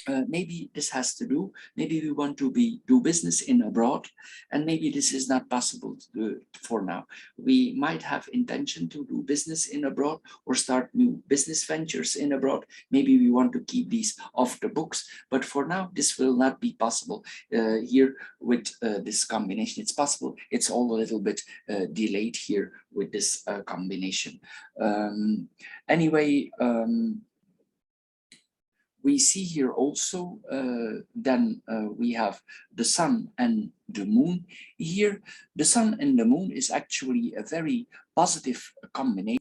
Maybe this has to do, maybe we want to do business in abroad, and maybe this is not possible to do for now. We might have intention to do business in abroad or start new business ventures in abroad. Maybe we want to keep these off the books, but for now this will not be possible here with this combination. It's possible, it's all a little bit delayed here with this combination. Anyway, we see here also, we have the sun and the moon. Here, the sun and the moon is actually a very positive combination.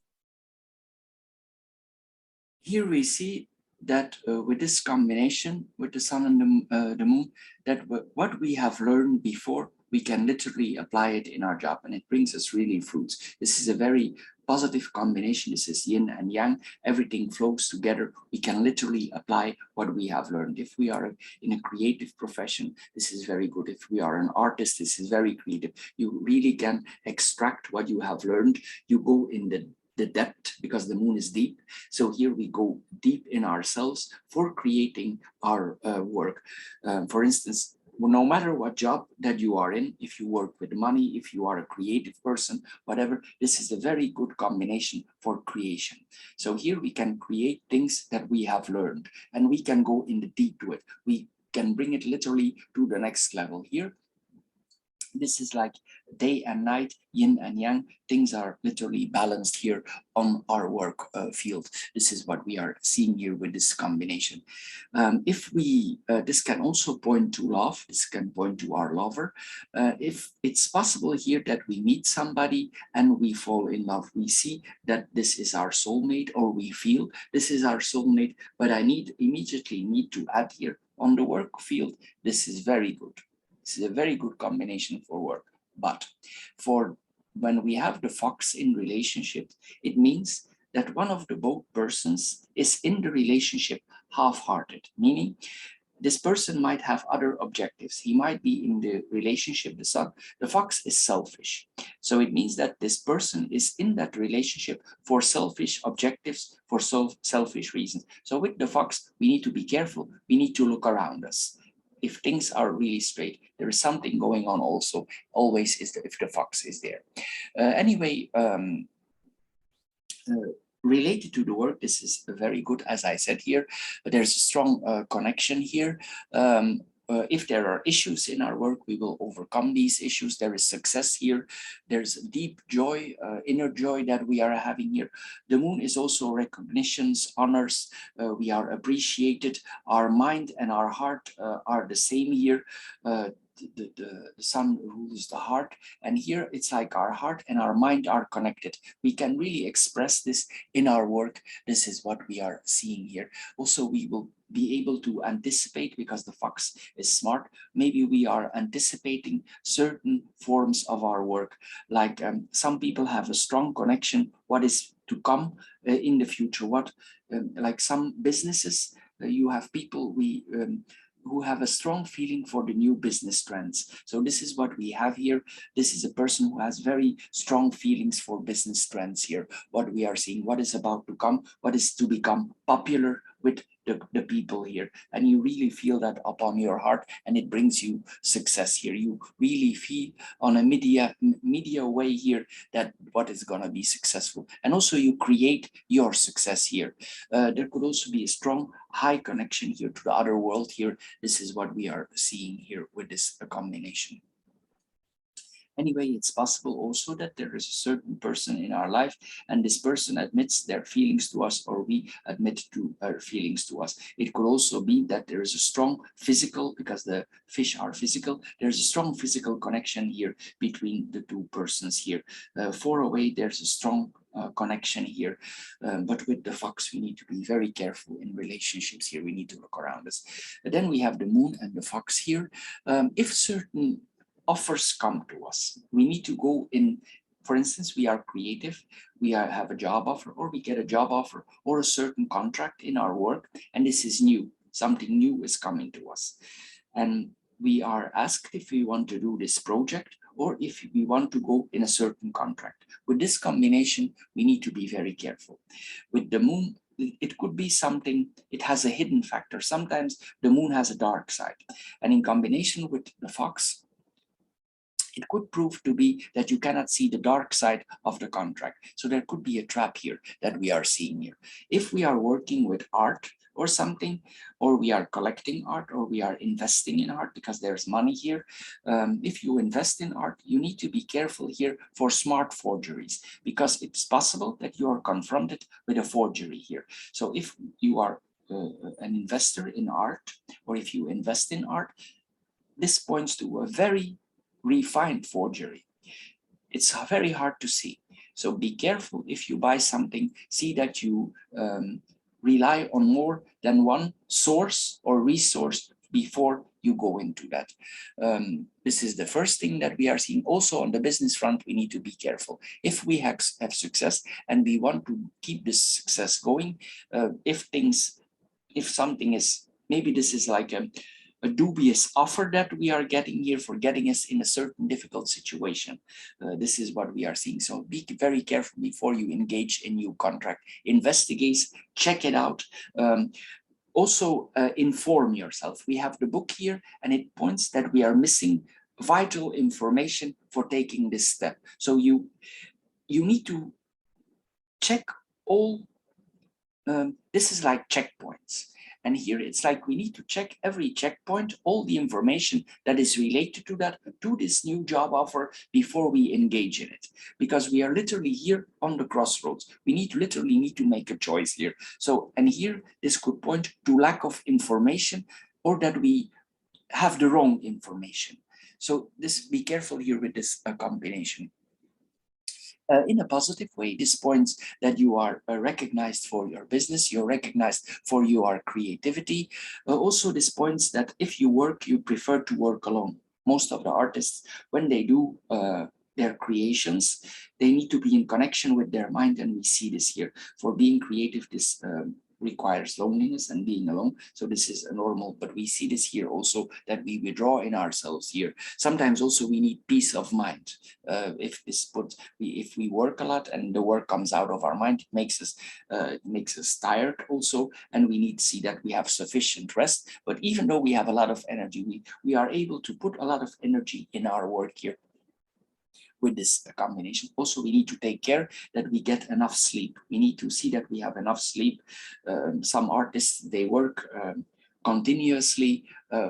Here we see that with this combination, with the sun and the moon, that what we have learned before, we can literally apply it in our job, and it brings us really fruits. This is a very positive combination. This is yin and yang. Everything flows together. We can literally apply what we have learned. If we are in a creative profession, this is very good. If we are an artist, this is very creative. You really can extract what you have learned. You go in the depth, because the moon is deep. So here we go deep in ourselves for creating our work. For instance, no matter what job that you are in, if you work with money, if you are a creative person, whatever, this is a very good combination for creation. So here we can create things that we have learned, and we can go in the deep to it. We can bring it literally to the next level here. This is like day and night, yin and yang. Things are literally balanced here on our work field. This is what we are seeing here with this combination. If we, this can also point to love. This can point to our lover. If it's possible here that we meet somebody and we fall in love, we see that this is our soulmate, or we feel this is our soulmate, but I immediately need to add here on the work field. This is very good. This is a very good combination for work. But for when we have the fox in relationship, it means that one of the both persons is in the relationship half-hearted, meaning this person might have other objectives. He might be in the relationship, the son. The fox is selfish. So it means that this person is in that relationship for selfish objectives, for selfish reasons. So with the fox, we need to be careful. We need to look around us. If things are really straight, there is something going on also, always is if the fox is there. Anyway, related to the work, this is very good, as I said here. There's a strong connection here. If there are issues in our work, we will overcome these issues. There is success here. There's deep joy, inner joy that we are having here. The moon is also recognitions, honors. We are appreciated. Our mind and our heart are the same here. The sun rules the heart, and here it's like our heart and our mind are connected. We can really express this in our work. This is what we are seeing here. Also, we will be able to anticipate, because the fox is smart. Maybe we are anticipating certain forms of our work, like some people have a strong connection what is to come in the future. What like some businesses, you have people who have a strong feeling for the new business trends. So this is what we have here. This is a person who has very strong feelings for business trends here. What we are seeing, what is about to come, what is to become popular with the people here, and you really feel that upon your heart, and it brings you success here. You really feel on a media way here that what is going to be successful, and also you create your success here. There could also be a strong high connection here to the other world here. This is what we are seeing here with this combination. Anyway, it's possible also that there is a certain person in our life, and this person admits their feelings to us, or we admit to our feelings to us. It could also be that there is a strong physical, because the fish are physical, there's a strong physical connection here between the two persons here. Far away, there's a strong connection here, but with the fox we need to be very careful in relationships here. We need to look around us. Then we have the moon and the fox here. If certain offers come to us, we need to go in. For instance, we are creative, we have a job offer, or we get a job offer or a certain contract in our work, and this is new, something new is coming to us, and we are asked if we want to do this project or if we want to go in a certain contract. With this combination, we need to be very careful. With the moon, it could be something, it has a hidden factor. Sometimes the moon has a dark side, and in combination with the fox, it could prove to be that you cannot see the dark side of the contract. So there could be a trap here that we are seeing here. If we are working with art or something, or we are collecting art, or we are investing in art because there's money here. If you invest in art, you need to be careful here for smart forgeries, because it's possible that you are confronted with a forgery here. So if you are an investor in art, or if you invest in art, this points to a very refined forgery. It's very hard to see. So be careful if you buy something, see that you rely on more than one source or resource before you go into that. This is the first thing that we are seeing. Also on the business front, we need to be careful. If we have success and we want to keep this success going, if something is, maybe this is like a dubious offer that we are getting here for getting us in a certain difficult situation. This is what we are seeing. So be very careful before you engage in new contract. Investigate, check it out. Also inform yourself. We have the book here, and it points that we are missing vital information for taking this step. So you need to check all, this is like checkpoints. And here it's like we need to check every checkpoint, all the information that is related to that, to this new job offer before we engage in it. Because we are literally here on the crossroads. We literally need to make a choice here. So, and here this could point to lack of information, or that we have the wrong information. So be careful here with this combination. In a positive way, this points that you are recognized for your business, you're recognized for your creativity. Also, this points that if you work, you prefer to work alone. Most of the artists, when they do their creations, they need to be in connection with their mind, and we see this here. For being creative, this requires loneliness and being alone. So this is a normal, but we see this here also, that we withdraw in ourselves here. Sometimes also we need peace of mind. If we work a lot and the work comes out of our mind, it makes us tired also, and we need to see that we have sufficient rest. But even though we have a lot of energy, we are able to put a lot of energy in our work here with this combination. Also, we need to take care that we get enough sleep. We need to see that we have enough sleep. Some artists, they work continuously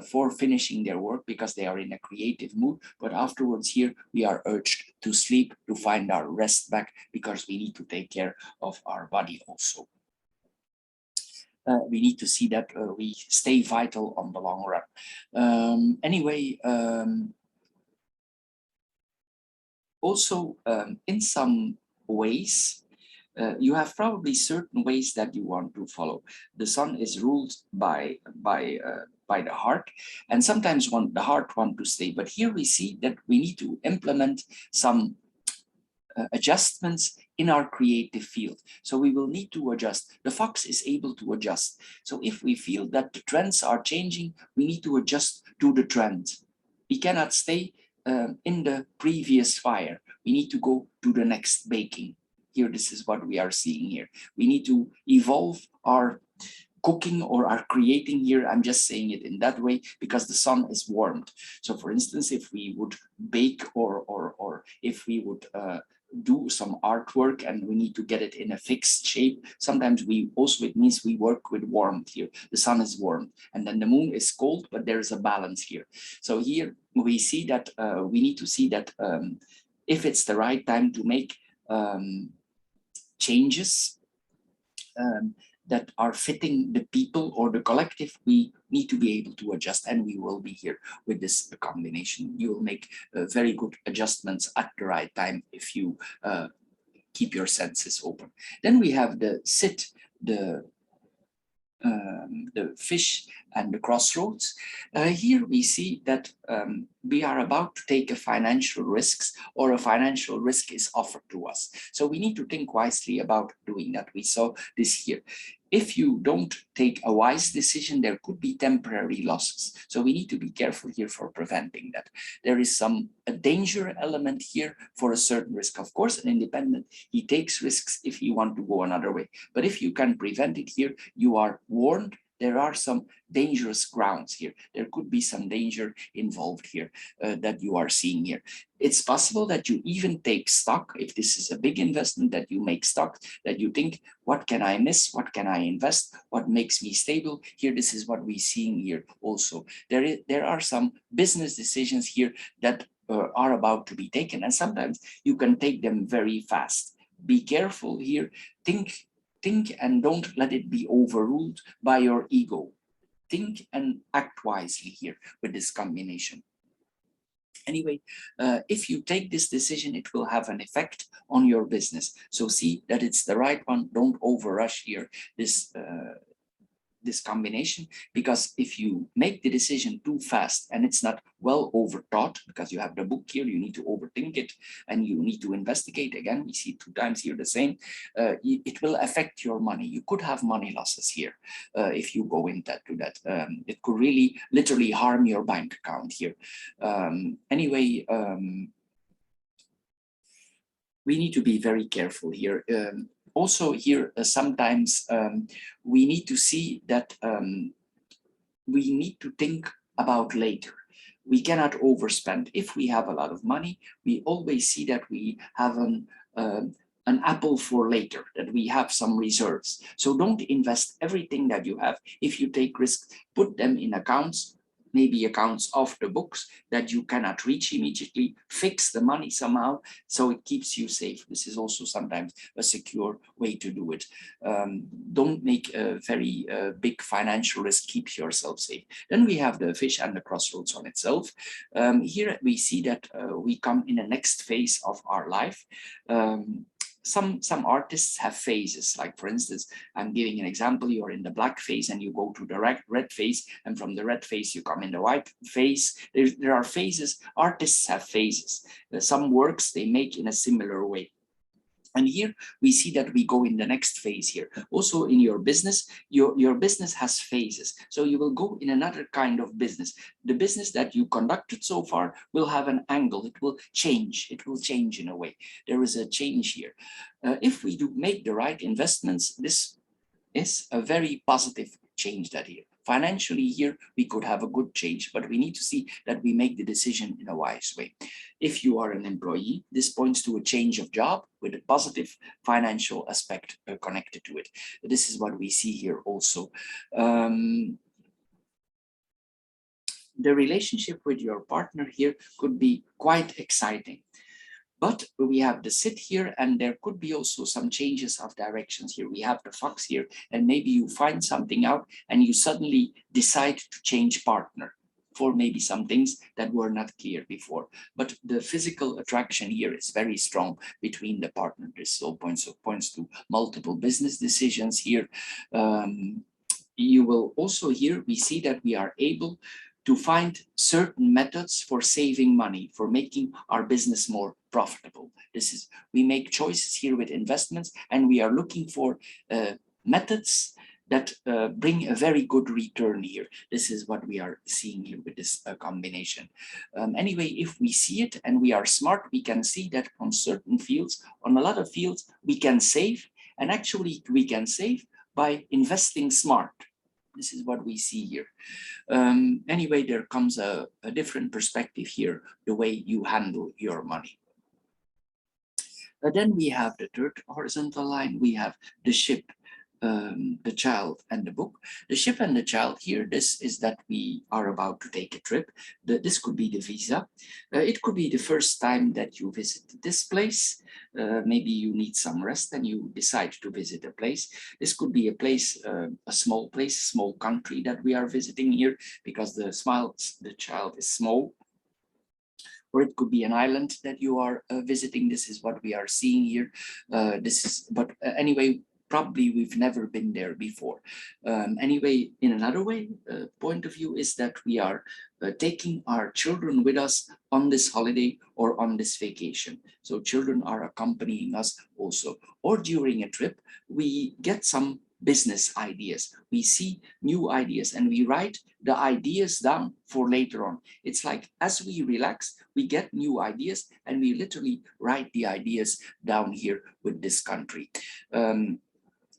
for finishing their work because they are in a creative mood, but afterwards here we are urged to sleep, to find our rest back, because we need to take care of our body also. We need to see that we stay vital on the long run. Also, in some ways, you have probably certain ways that you want to follow. The sun is ruled by the heart, and sometimes the heart wants to stay. But here we see that we need to implement some adjustments in our creative field. So we will need to adjust. The fox is able to adjust. So if we feel that the trends are changing, we need to adjust to the trend. We cannot stay in the previous fire. We need to go to the next baking. Here, this is what we are seeing here. We need to evolve our cooking or our creating here. I'm just saying it in that way because the sun is warmed. So for instance, if we would bake or if we would do some artwork and we need to get it in a fixed shape, sometimes it means we work with warmth here. The sun is warm and then the moon is cold, but there's a balance here. So here we see that we need to see that if it's the right time to make changes that are fitting the people or the collective, we need to be able to adjust, and we will be here with this combination. You will make very good adjustments at the right time if you keep your senses open. Then we have the sit, the fish and the crossroads. Here we see that we are about to take a financial risks, or a financial risk is offered to us. So we need to think wisely about doing that. We saw this here. If you don't take a wise decision, there could be temporary losses. So we need to be careful here for preventing that. There is a danger element here for a certain risk. Of course, an independent, he takes risks if he wants to go another way. But if you can prevent it here, you are warned. There are some dangerous grounds here. There could be some danger involved here that you are seeing here. It's possible that you even take stock. If this is a big investment, that you make stock, that you think, what can I miss? What can I invest? What makes me stable? Here, this is what we're seeing here also. There are some business decisions here that are about to be taken, and sometimes you can take them very fast. Be careful here. Think and don't let it be overruled by your ego. Think and act wisely here with this combination. Anyway, if you take this decision, it will have an effect on your business. So see that it's the right one. Don't overrush here this combination, because if you make the decision too fast and it's not well overthought, because you have the book here, you need to overthink it and you need to investigate. Again, we see 2 times here the same. It will affect your money. You could have money losses here if you go into that. It could really literally harm your bank account here. Anyway, we need to be very careful here. Also here, sometimes we need to see that we need to think about later. We cannot overspend. If we have a lot of money, we always see that we have an apple for later, that we have some reserves. So don't invest everything that you have. If you take risks, put them in accounts, maybe accounts off the books that you cannot reach immediately. Fix the money somehow so it keeps you safe. This is also sometimes a secure way to do it. Don't make a very big financial risk. Keep yourself safe. Then we have the fish and the crossroads on itself. Here we see that we come in the next phase of our life. Some artists have phases, like for instance, I'm giving an example. You're in the black phase and you go to the red phase, and from the red phase you come in the white phase. There are phases. Artists have phases. Some works they make in a similar way. And here we see that we go in the next phase here. Also in your business, your business has phases. So you will go in another kind of business. The business that you conducted so far will have an angle. It will change. It will change in a way. There is a change here. If we do make the right investments, this is a very positive change that here. Financially here, we could have a good change, but we need to see that we make the decision in a wise way. If you are an employee, this points to a change of job with a positive financial aspect connected to it. This is what we see here also. The relationship with your partner here could be quite exciting. But we have the sit here, and there could be also some changes of directions here. We have the fox here, and maybe you find something out and you suddenly decide to change partner for maybe some things that were not clear before. But the physical attraction here is very strong between the partner. This all points to multiple business decisions here. You will also here, we see that we are able to find certain methods for saving money, for making our business more profitable. This is, we make choices here with investments, and we are looking for methods that bring a very good return here. This is what we are seeing here with this combination. Anyway, if we see it and we are smart, we can see that on certain fields, on a lot of fields, we can save, and actually we can save by investing smart. This is what we see here. Anyway, there comes a different perspective here, the way you handle your money. Then we have the third horizontal line. We have the ship, the child, and the book. The ship and the child here, this is that we are about to take a trip. This could be the visa. It could be the first time that you visit this place. Maybe you need some rest and you decide to visit a place. This could be a place, a small place, small country that we are visiting here, because the child is small. Or it could be an island that you are visiting. This is what we are seeing here. Anyway, probably we've never been there before. Anyway, in another way, point of view is that we are taking our children with us on this holiday or on this vacation. So children are accompanying us also. Or during a trip, we get some business ideas. We see new ideas and we write the ideas down for later on. It's like as we relax, we get new ideas and we literally write the ideas down here with this country.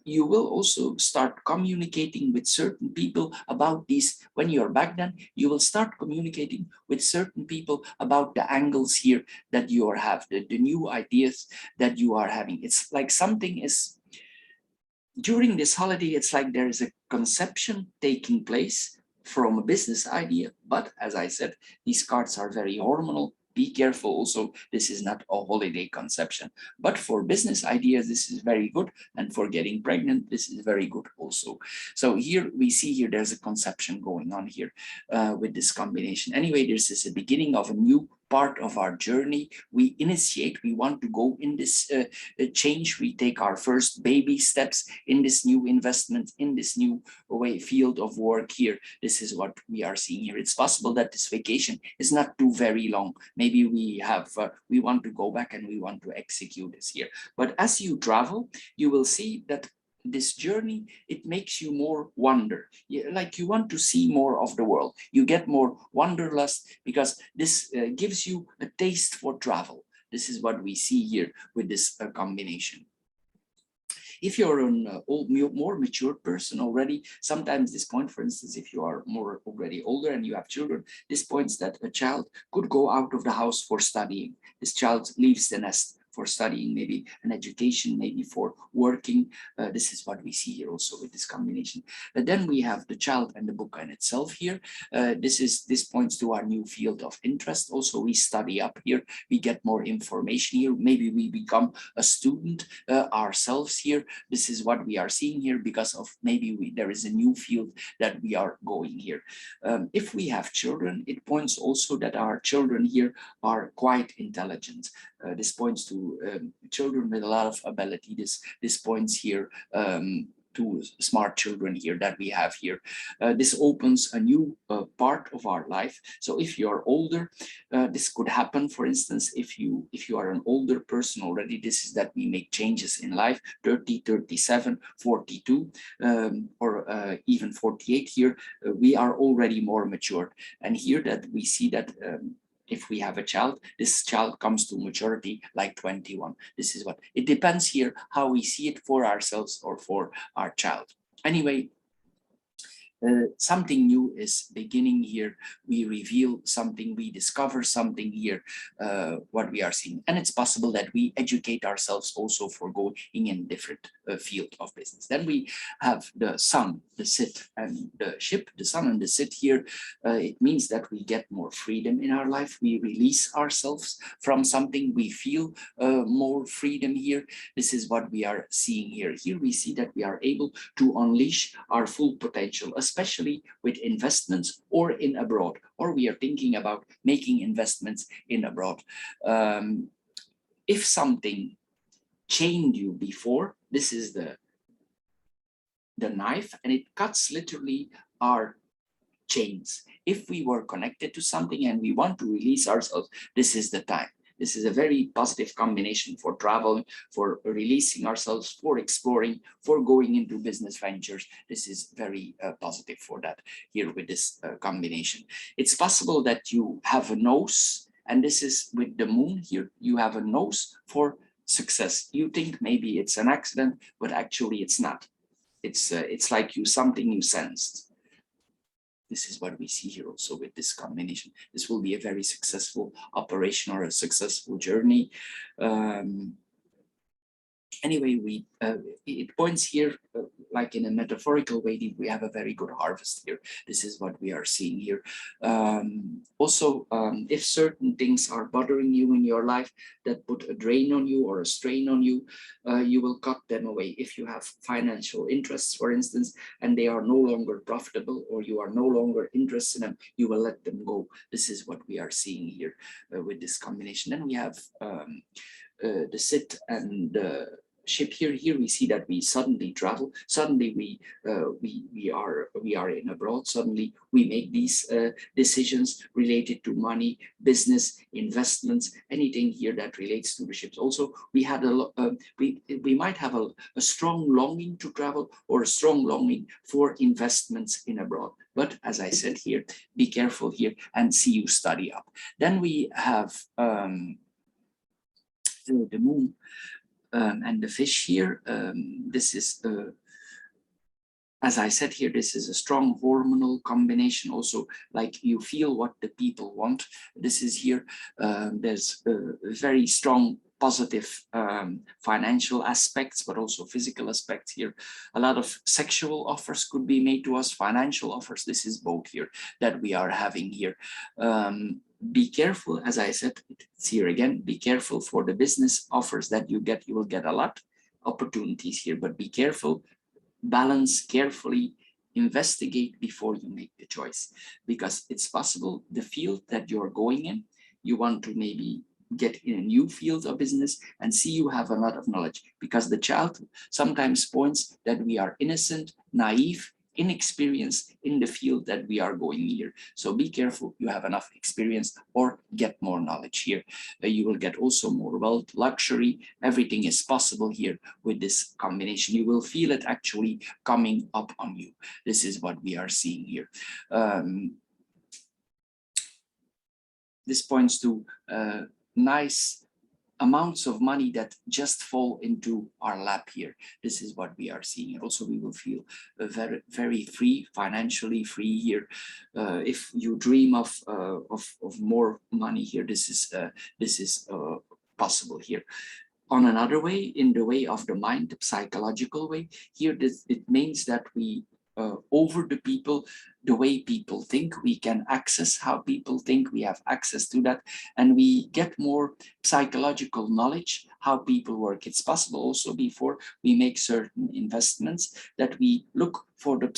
You will also start communicating with certain people about these. When you're back then, you will start communicating with certain people about the angles here that you are having, the new ideas that you are having. It's like something is, during this holiday, it's like there is a conception taking place from a business idea. But as I said, these cards are very hormonal. Be careful also, this is not a holiday conception. But for business ideas, this is very good. And for getting pregnant, this is very good also. So here we see here, there's a conception going on here with this combination. Anyway, this is the beginning of a new part of our journey. We initiate, we want to go in this change. We take our first baby steps in this new investment, in this new field of work here. This is what we are seeing here. It's possible that this vacation is not too very long. Maybe we want to go back and we want to execute this here. But as you travel, you will see that this journey, it makes you more wonder. Like you want to see more of the world. You get more wanderlust because this gives you a taste for travel. This is what we see here with this combination. If you're an more mature person already, sometimes this point, for instance, if you are more already older and you have children, this points that a child could go out of the house for studying. This child leaves the nest for studying, maybe an education, maybe for working. This is what we see here also with this combination. But then we have the child and the book in itself here. This points to our new field of interest. Also, we study up here. We get more information here. Maybe we become a student ourselves here. This is what we are seeing here because of maybe there is a new field that we are going here. If we have children, it points also that our children here are quite intelligent. This points to children with a lot of ability. This points here two smart children here that we have here. This opens a new part of our life. So if you're older, this could happen. For instance, if you are an older person already, this is that we make changes in life, 30, 37, 42, or even 48 here, we are already more mature. And here that we see that if we have a child, this child comes to maturity like 21. This is what it depends here, how we see it for ourselves or for our child. Anyway, something new is beginning here. We reveal something, we discover something here, what we are seeing. And it's possible that we educate ourselves also for going in different field of business. Then we have the sun, the sit, and the ship. The sun and the sit here, it means that we get more freedom in our life. We release ourselves from something. We feel more freedom here. This is what we are seeing here. Here we see that we are able to unleash our full potential, especially with investments or in abroad, or we are thinking about making investments in abroad. If something chained you before, this is the knife, and it cuts literally our chains. If we were connected to something and we want to release ourselves, this is the time. This is a very positive combination for traveling, for releasing ourselves, for exploring, for going into business ventures. This is very positive for that here with this combination. It's possible that you have a nose, and this is with the moon here, you have a nose for success. You think maybe it's an accident, but actually it's not. It's like something you sensed. This is what we see here also with this combination. This will be a very successful operation or a successful journey. Anyway, it points here, like in a metaphorical way, we have a very good harvest here. This is what we are seeing here. Also, if certain things are bothering you in your life that put a drain on you or a strain on you, you will cut them away. If you have financial interests, for instance, and they are no longer profitable, or you are no longer interested in them, you will let them go. This is what we are seeing here with this combination. Then we have the sit and the ship here. Here we see that we suddenly travel. Suddenly we are in abroad. Suddenly we make these decisions related to money, business, investments, anything here that relates to the ships. Also, we had we might have a strong longing to travel or a strong longing for investments in abroad. But as I said here, be careful here and see you study up. Then we have the moon and the fish here. This is, as I said here, this is a strong hormonal combination. Also, like you feel what the people want. This is here. There's very strong positive financial aspects, but also physical aspects here. A lot of sexual offers could be made to us, financial offers. This is both here that we are having here. Be careful, as I said, it's here again, be careful for the business offers that you get. You will get a lot of opportunities here, but be careful, balance carefully, investigate before you make the choice, because it's possible the field that you're going in, you want to maybe get in a new field of business and see you have a lot of knowledge, because the child sometimes points that we are innocent, naive, inexperienced in the field that we are going here. So be careful, you have enough experience or get more knowledge here. You will get also more wealth, luxury, everything is possible here with this combination. You will feel it actually coming up on you. This is what we are seeing here. This points to nice amounts of money that just fall into our lap here. This is what we are seeing. Also, we will feel very, very free, financially free here. If you dream of more money here, this is possible here. On another way, in the way of the mind, the psychological way, here it means that we over the people, the way people think, we can access how people think, we have access to that, and we get more psychological knowledge, how people work. It's possible also before we make certain investments that we look for the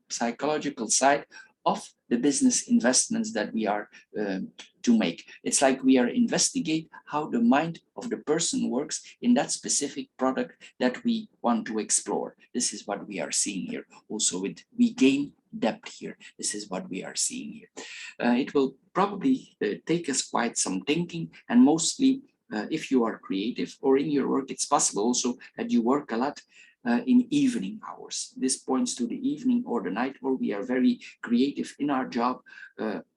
psychological side of the business investments that we are to make. It's like we are investigate how the mind of the person works in that specific product that we want to explore. This is what we are seeing here. Also, we gain depth here. This is what we are seeing here. It will probably take us quite some thinking, and mostly if you are creative or in your work, it's possible also that you work a lot in evening hours. This points to the evening or the night, where we are very creative in our job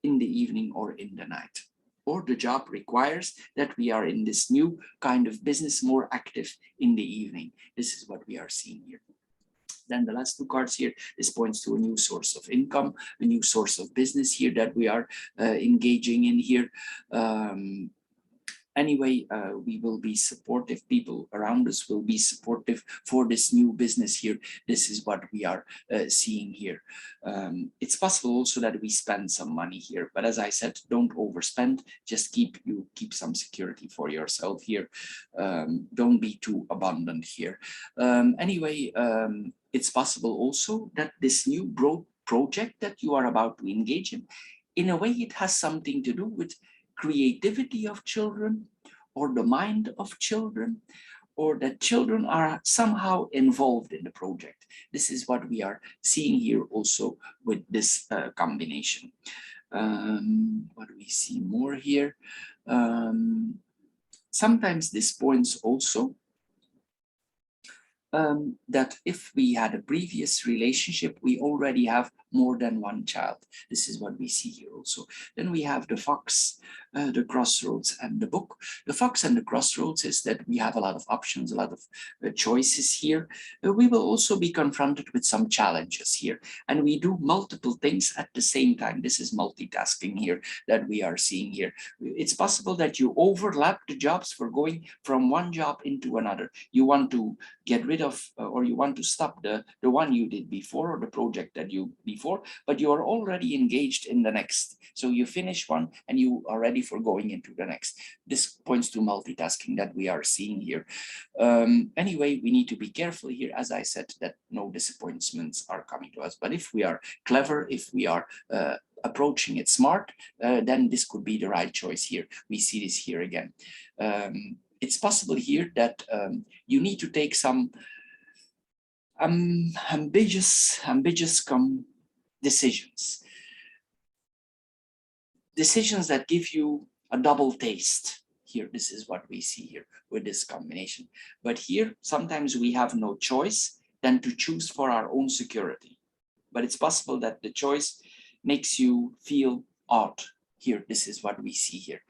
in the evening or in the night. Or the job requires that we are in this new kind of business more active in the evening. This is what we are seeing here. Then the last two cards here, this points to a new source of income, a new source of business here that we are engaging in here. Anyway, we will be supportive. People around us will be supportive for this new business here. This is what we are seeing here. It's possible also that we spend some money here, but as I said, don't overspend. Just keep some security for yourself here. Don't be too abundant here. Anyway, it's possible also that this new project that you are about to engage in a way, it has something to do with creativity of children, or the mind of children, or that children are somehow involved in the project. This is what we are seeing here also with this combination. What do we see more here? Sometimes this points also that if we had a previous relationship, we already have more than one child. This is what we see here also. Then we have the fox, the crossroads, and the book. The fox and the crossroads is that we have a lot of options, a lot of choices here. We will also be confronted with some challenges here, and we do multiple things at the same time. This is multitasking here that we are seeing here. It's possible that you overlap the jobs for going from one job into another. You want to get rid of or you want to stop the one you did before, or the project that you before, but you are already engaged in the next. So you finish one and you are ready for going into the next. This points to multitasking that we are seeing here. Anyway, we need to be careful here, as I said, that no disappointments are coming to us. But if we are clever, if we are approaching it smart, then this could be the right choice here. We see this here again. It's possible here that you need to take some ambitious decisions. Decisions that give you a double taste. Here, this is what we see here with this combination. But here, sometimes we have no choice than to choose for our own security. But it's possible that the choice makes you feel odd. Here, this is what we see here.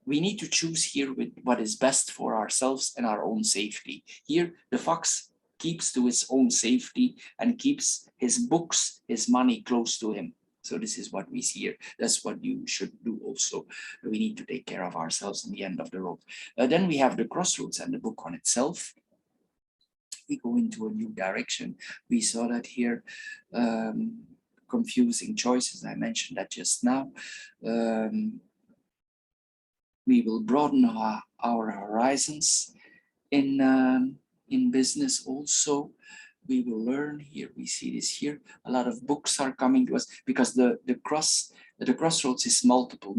We need to choose here with what is best for ourselves and our own safety. Here, the fox keeps to his own safety and keeps his books, his money close to him. So this is what we see here. That's what you should do also. We need to take care of ourselves in the end of the road. Then we have the crossroads and the book on itself. We go into a new direction. We saw that here. Confusing choices, I mentioned that just now. We will broaden our horizons in business also. We will learn here. We see this here. A lot of books are coming to us because the crossroads is multiple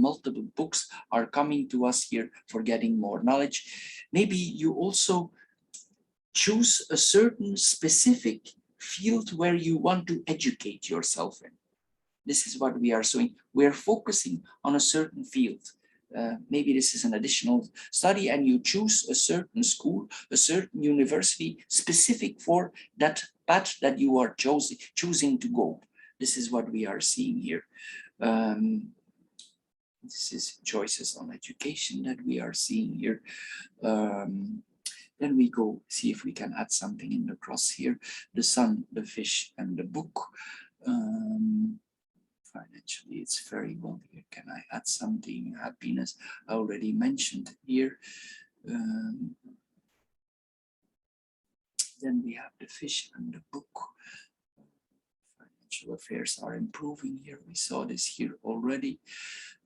books are coming to us here for getting more knowledge. Maybe you also choose a certain specific field where you want to educate yourself in. This is what we are doing. We're focusing on a certain field. Maybe this is an additional study and you choose a certain school, a certain university specific for that path that you are choosing to go. This is what we are seeing here. This is choices on education that we are seeing here. Then we go see if we can add something in the cross here. The sun, the fish, and the book. Financially, it's very well here. Can I add something? Happiness, I already mentioned here. Then we have the fish and the book. Financial affairs are improving here. We saw this here already.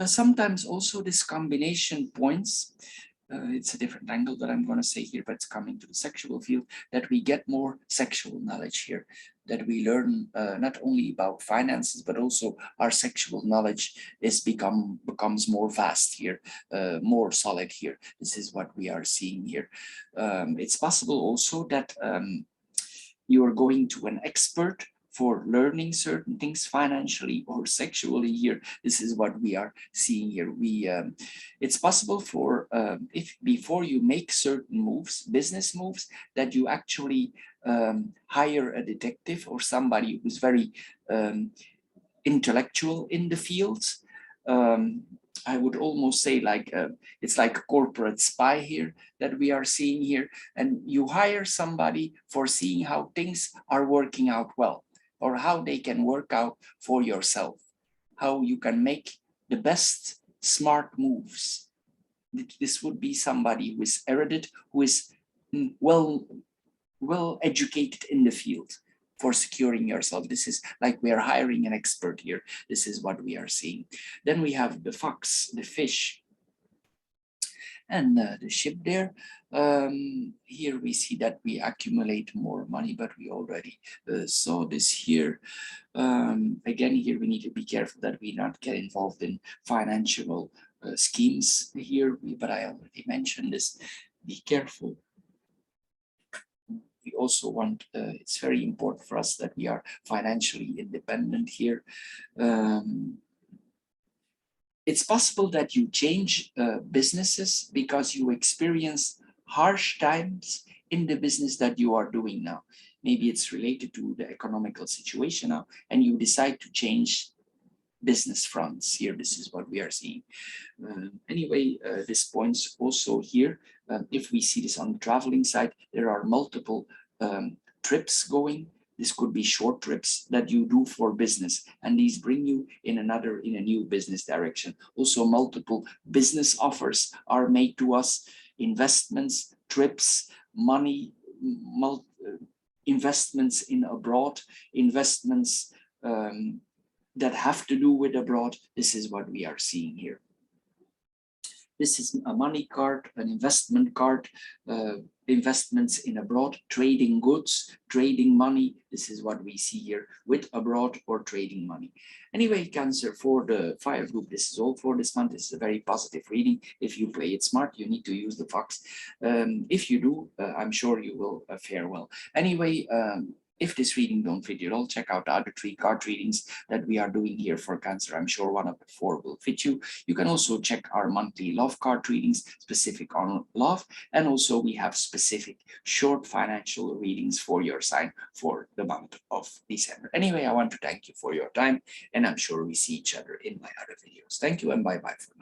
Sometimes also this combination points. It's a different angle that I'm going to say here, but it's coming to the sexual field, that we get more sexual knowledge here. that we learn not only about finances, but also our sexual knowledge becomes more vast here, more solid here. This is what we are seeing here. It's possible also that you are going to an expert for learning certain things financially or sexually here. This is what we are seeing here. It's possible for if before you make certain moves, business moves, that you actually hire a detective or somebody who's very intellectual in the field. I would almost say like it's like a corporate spy here that we are seeing here, and you hire somebody for seeing how things are working out well, or how they can work out for yourself, how you can make the best smart moves. This would be somebody who is erudite, who is well educated in the field for securing yourself. This is like we are hiring an expert here. This is what we are seeing. Then we have the fox, the fish, and the ship there. Here we see that we accumulate more money, but we already saw this here. Again, here we need to be careful that we not get involved in financial schemes here, but I already mentioned this. Be careful. We also want, it's very important for us that we are financially independent here. It's possible that you change businesses because you experience harsh times in the business that you are doing now. Maybe it's related to the economical situation now, and you decide to change business fronts here. This is what we are seeing. Anyway, this points also here. If we see this on the traveling side, there are multiple trips going. This could be short trips that you do for business, and these bring you in a new business direction. Also, multiple business offers are made to us, investments, trips, money, investments in abroad, investments that have to do with abroad. This is what we are seeing here. This is a money card, an investment card, investments in abroad, trading goods, trading money. This is what we see here with abroad or trading money. Anyway, Cancer, for the fire group, this is all for this month. This is a very positive reading. If you play it smart, you need to use the fox. If you do, I'm sure you will fare well. Anyway, if this reading don't fit you at all, check out the other 3 card readings that we are doing here for Cancer. I'm sure one of the 4 will fit you. You can also check our monthly love card readings specific on love. And also we have specific short financial readings for your sign for the month of December. Anyway, I want to thank you for your time, and I'm sure we see each other in my other videos. Thank you and bye-bye for now.